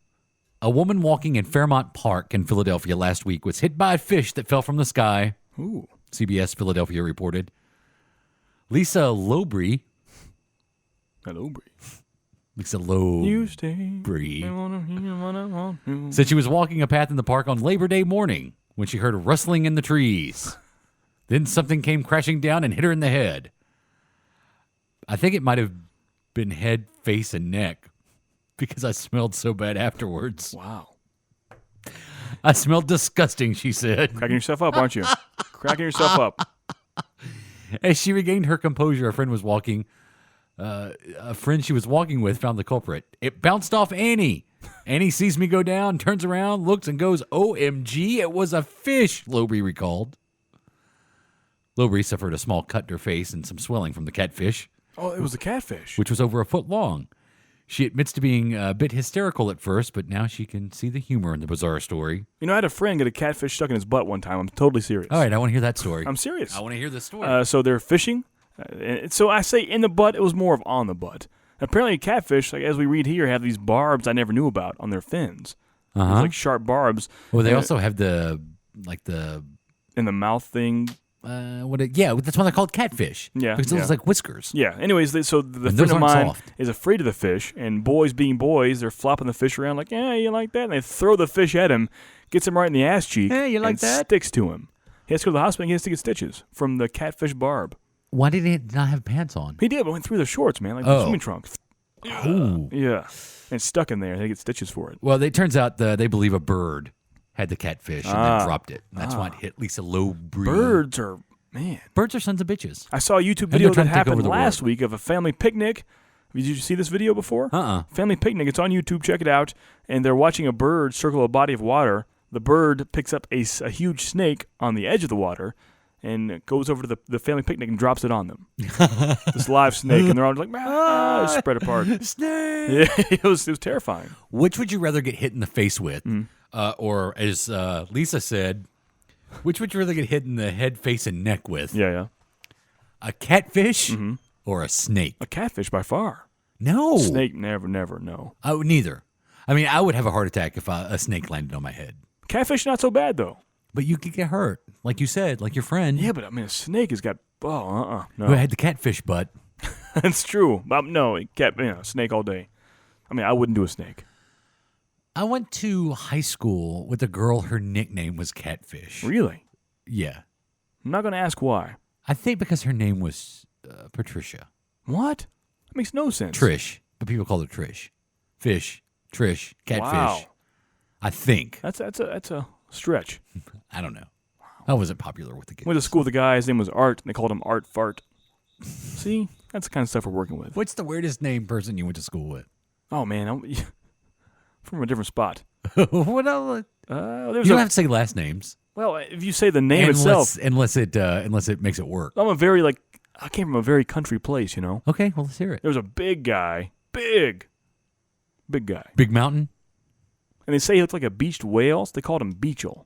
A woman walking in Fairmount Park in Philadelphia last week was hit by a fish that fell from the sky. Ooh. CBS Philadelphia reported. Lisa Lowbrey. Lisa Lowbrey said she was walking a path in the park on Labor Day morning when she heard a rustling in the trees. Then something came crashing down and hit her in the head. I think it might have been head, face, and neck because I smelled so bad afterwards. Wow. I smelled disgusting, she said. Cracking yourself up, aren't you? Cracking yourself up. As she regained her composure, a friend she was walking with found the culprit. It bounced off Annie. Annie sees me go down, turns around, looks, and goes, OMG, it was a fish, Lowbrey recalled. Lowbrey suffered a small cut to her face and some swelling from the catfish. Oh, it was a catfish. Which was over a foot long. She admits to being a bit hysterical at first, but now she can see the humor in the bizarre story. You know, I had a friend get a catfish stuck in his butt one time. I'm totally serious. All right, I want to hear that story. I'm serious. I want to hear this story. So they're fishing. So I say in the butt, it was more of on the butt. Apparently, catfish, like as we read here, have these barbs I never knew about on their fins. These, like sharp barbs. Well, they also have in the mouth thing. That's why they're called catfish. Yeah, because it looks like whiskers. Yeah. Anyways, so the friend of mine is afraid of the fish, and boys being boys, they're flopping the fish around like, yeah, you like that? And they throw the fish at him, gets him right in the ass cheek. Hey, you like that? Sticks to him. He has to go to the hospital and he has to get stitches from the catfish barb. Why did he not have pants on? He did, but went through the shorts, man, like the swimming trunk. Oh. Yeah. And stuck in there. They get stitches for it. Well, it turns out they believe a bird had the catfish and then dropped it. That's why it hit Lisa Lowbrey. Birds are sons of bitches. I saw a YouTube video that happened last week of a family picnic. Did you see this video before? Family picnic. It's on YouTube. Check it out. And they're watching a bird circle a body of water. The bird picks up a huge snake on the edge of the water and goes over to the family picnic and drops it on them. This live snake. And they're all like, spread apart. Snake! Yeah, it was terrifying. Which would you rather get hit in the face with? Or as Lisa said, which would you rather get hit in the head, face, and neck with? Yeah. A catfish or a snake? A catfish by far. No. Snake, never, no. Neither. I mean, I would have a heart attack if a snake landed on my head. Catfish, not so bad, though. But you could get hurt, like you said, like your friend. Yeah, but I mean, a snake has got, no. Who had the catfish butt. That's true. No, snake all day. I mean, I wouldn't do a snake. I went to high school with a girl, her nickname was Catfish. Really? Yeah. I'm not going to ask why. I think because her name was Patricia. What? That makes no sense. Trish, but people call her Trish. Fish, Trish, Catfish. Wow. I think. That's a stretch. I don't know. I wasn't popular with the kids. Went to school with a guy, his name was Art, and they called him Art Fart. See? That's the kind of stuff we're working with. What's the weirdest name person you went to school with? Oh, man. I'm from a different spot. What else? You don't have to say last names. Well, if you say the name itself. Unless it makes it work. I came from a very country place, you know? Okay, well, let's hear it. There was a big guy. Big guy. Big mountain? And they say he looked like a beached whale, so they called him Beachel.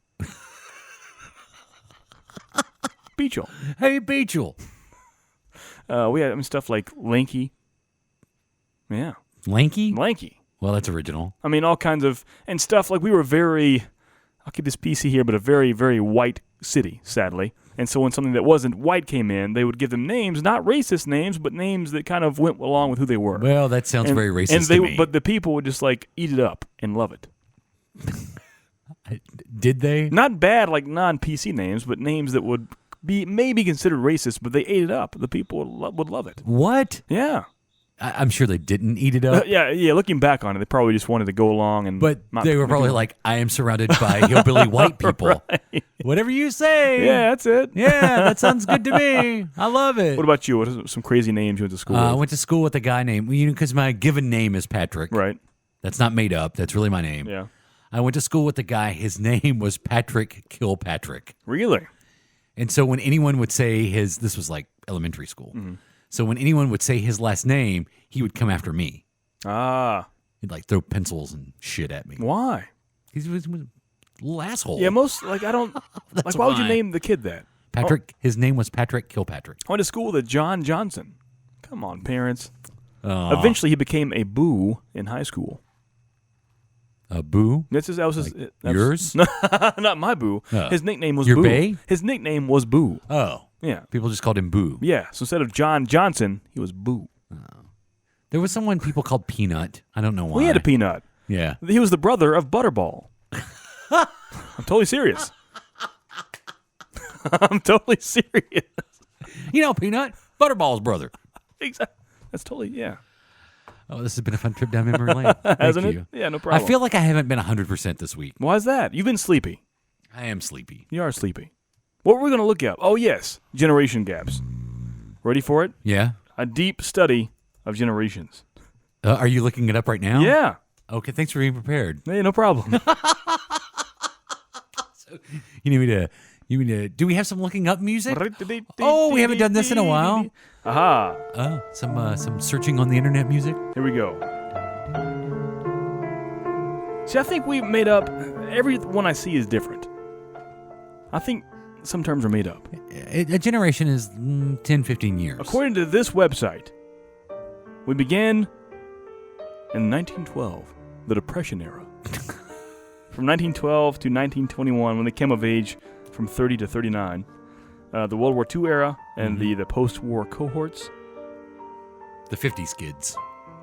Beachel. Hey, Beachel. We had stuff like Lanky. Yeah. Lanky? Lanky. Well, that's original. I mean, all kinds of, and stuff like we were very, I'll keep this PC here, but a very, very white city, sadly. And so when something that wasn't white came in, they would give them names, not racist names, but names that kind of went along with who they were. Well, that sounds very racist to me. But the people would just like eat it up and love it. Did they? Not bad, like non-PC names, but names that would be maybe considered racist, but they ate it up. The people would love it. What? Yeah. I'm sure they didn't eat it up. Yeah. Looking back on it, they probably just wanted to go along and. But they were probably like, "I am surrounded by hillbilly white people. Right. Whatever you say." Yeah, that's it. Yeah, that sounds good to me. I love it. What about you? What are some crazy names you went to school with? I went to school with a guy named, because my given name is Patrick. Right. That's not made up. That's really my name. Yeah. I went to school with a guy. His name was Patrick Kilpatrick. Really? And so when anyone would say this was like elementary school. Mm-hmm. So when anyone would say his last name, he would come after me. Ah. He'd like throw pencils and shit at me. Why? He was a little asshole. Yeah, I don't. Like, why would you name the kid that? Patrick, his name was Patrick Kilpatrick. I went to school with John Johnson. Come on, parents. Eventually, he became a boo in high school. A boo? Yours? Not my boo. His nickname was Your Boo. bae? His nickname was Boo. Oh. Yeah. People just called him Boo. Yeah. So instead of John Johnson, he was Boo. There was someone people called Peanut. I don't know why. We had a Peanut. Yeah. He was the brother of Butterball. I'm totally serious. I'm totally serious. Peanut, Butterball's brother. Exactly. That's totally, yeah. Oh, this has been a fun trip down memory lane. Hasn't Thank it? you. Yeah, no problem. I feel like I haven't been 100% this week. Why is that? You've been sleepy. I am sleepy. You are sleepy. What were we going to look at? Oh, yes. Generation gaps. Ready for it? Yeah. A deep study of generations. Are you looking it up right now? Yeah. Okay, thanks for being prepared. Hey, no problem. So, you need me to, do we have some looking up music? Oh, we haven't done this in a while. Aha. Oh, some searching on the internet music. Here we go. See, I think we made up, every one I see is different. I think some terms are made up. A generation is 10, 15 years. According to this website, we began in 1912, the Depression era. From 1912 to 1921, when they came of age from 30 to 39. The World War II era and the post-war cohorts. The 50s kids.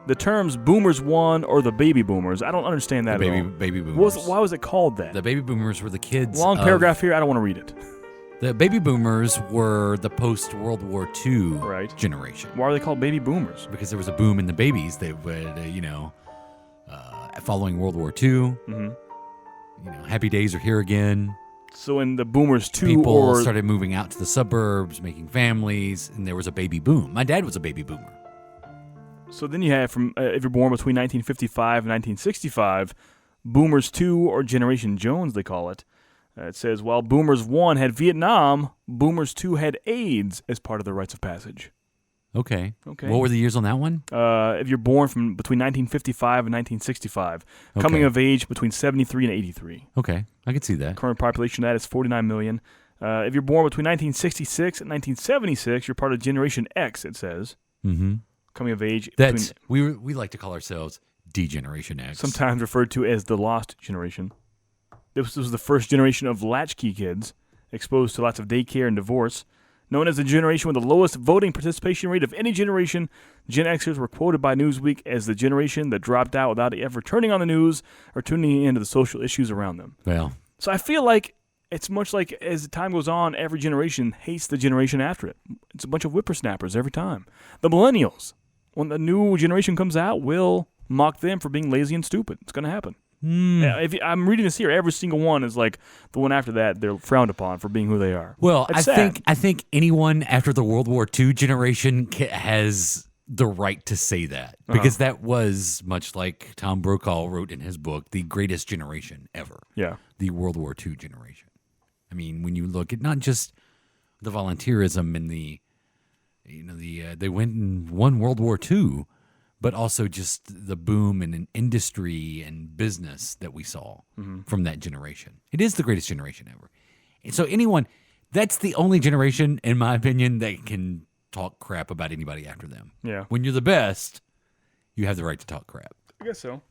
The terms Boomers 1 or the Baby Boomers, I don't understand that at all. Baby Boomers. Why was it called that? The Baby Boomers were the kids. Long paragraph here, I don't want to read it. The Baby Boomers were the post-World War II generation. Why are they called Baby Boomers? Because there was a boom in the babies. They would, following World War II, happy days are here again. So in the Boomers 2 people started moving out to the suburbs, making families, and there was a baby boom. My dad was a baby boomer. So then you have from if you're born between 1955 and 1965, Boomers 2 or Generation Jones they call it. It says while Boomers 1 had Vietnam, Boomers 2 had AIDS as part of their rites of passage. Okay. Okay. What were the years on that one? If you're born from between 1955 and 1965, coming of age between 73 and 83. Okay, I can see that. Current population of that is 49 million. If you're born between 1966 and 1976, you're part of Generation X, it says. Mm-hmm. Coming of age. That's we like to call ourselves D-Generation X. Sometimes referred to as the lost generation. This was the first generation of latchkey kids, exposed to lots of daycare and divorce. Known as the generation with the lowest voting participation rate of any generation, Gen Xers were quoted by Newsweek as the generation that dropped out without ever turning on the news or tuning into the social issues around them. Well, so I feel like it's much like as time goes on, every generation hates the generation after it. It's a bunch of whippersnappers every time. The millennials, when the new generation comes out, will mock them for being lazy and stupid. It's going to happen. I'm reading this here. Every single one is like the one after that. They're frowned upon for being who they are. Well, It's I sad. think anyone after the World War II generation has the right to say that because that was much like Tom Brokaw wrote in his book, the greatest generation ever. Yeah, the World War II generation. I mean, when you look at not just the volunteerism and they went and won World War II. But also just the boom in industry and business that we saw from that generation. It is the greatest generation ever. And so that's the only generation, in my opinion, that can talk crap about anybody after them. Yeah. When you're the best, you have the right to talk crap. I guess so.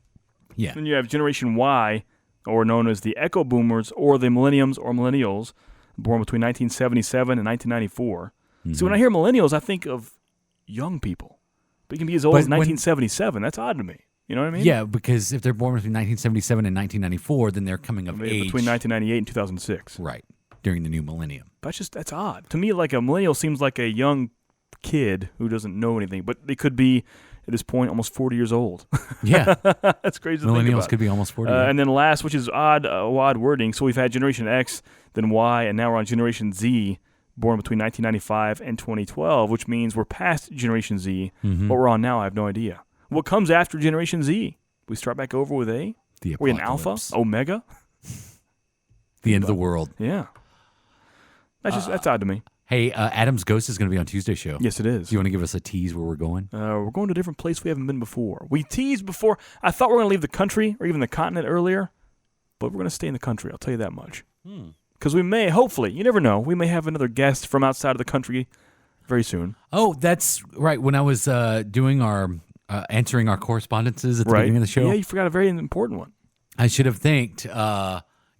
Yeah. Then you have Generation Y, or known as the Echo Boomers, or the Millenniums or Millennials, born between 1977 and 1994. So when I hear Millennials, I think of young people. But you can be as old as 1977. That's odd to me. You know what I mean? Yeah, because if they're born between 1977 and 1994, then they're coming of age. Between 1998 and 2006. Right, during the new millennium. That's odd. To me, like a millennial seems like a young kid who doesn't know anything. But they could be, at this point, almost 40 years old. Yeah. That's crazy to think Millennials about. could be almost 40. And then last, which is odd wording. So we've had Generation X, then Y, and now we're on Generation Z, born between 1995 and 2012, which means we're past Generation Z. What we're on now, I have no idea. What comes after Generation Z? We start back over with A? The Are we an Alpha? Omega? The end of the world. Yeah. That's odd to me. Hey, Adam's Ghost is going to be on Tuesday's show. Yes, it is. Do you want to give us a tease where we're going? We're going to a different place we haven't been before. We teased before. I thought we were going to leave the country or even the continent earlier, but we're going to stay in the country. I'll tell you that much. Because we may, hopefully, you never know, we may have another guest from outside of the country very soon. Oh, that's right. When I was doing our answering our correspondences at the beginning of the show. Yeah, you forgot a very important one. I should have thanked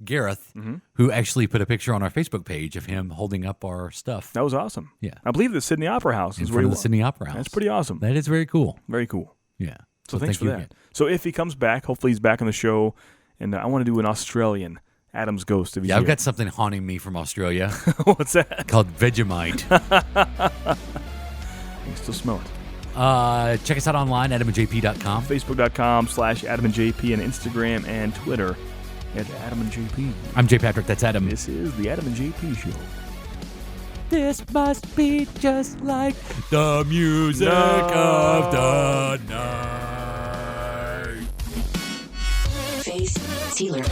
Gareth, who actually put a picture on our Facebook page of him holding up our stuff. That was awesome. Yeah. I believe the Sydney Opera House is in where front of he the Sydney Opera House. That's pretty awesome. That is very cool. Very cool. Yeah. So thanks for you that. again. So if he comes back, hopefully he's back on the show, and I want to do an Australian Adam's Ghost. If he's I've here. got something haunting me from Australia. What's that? Called Vegemite. I can still smell it. Check us out online, adamandjp.com. Facebook.com/AdamandJP and Instagram and Twitter at AdamandJP. I'm Jay Patrick. That's Adam. This is the Adam and JP Show. This must be just like the music of the night. Face Sealer.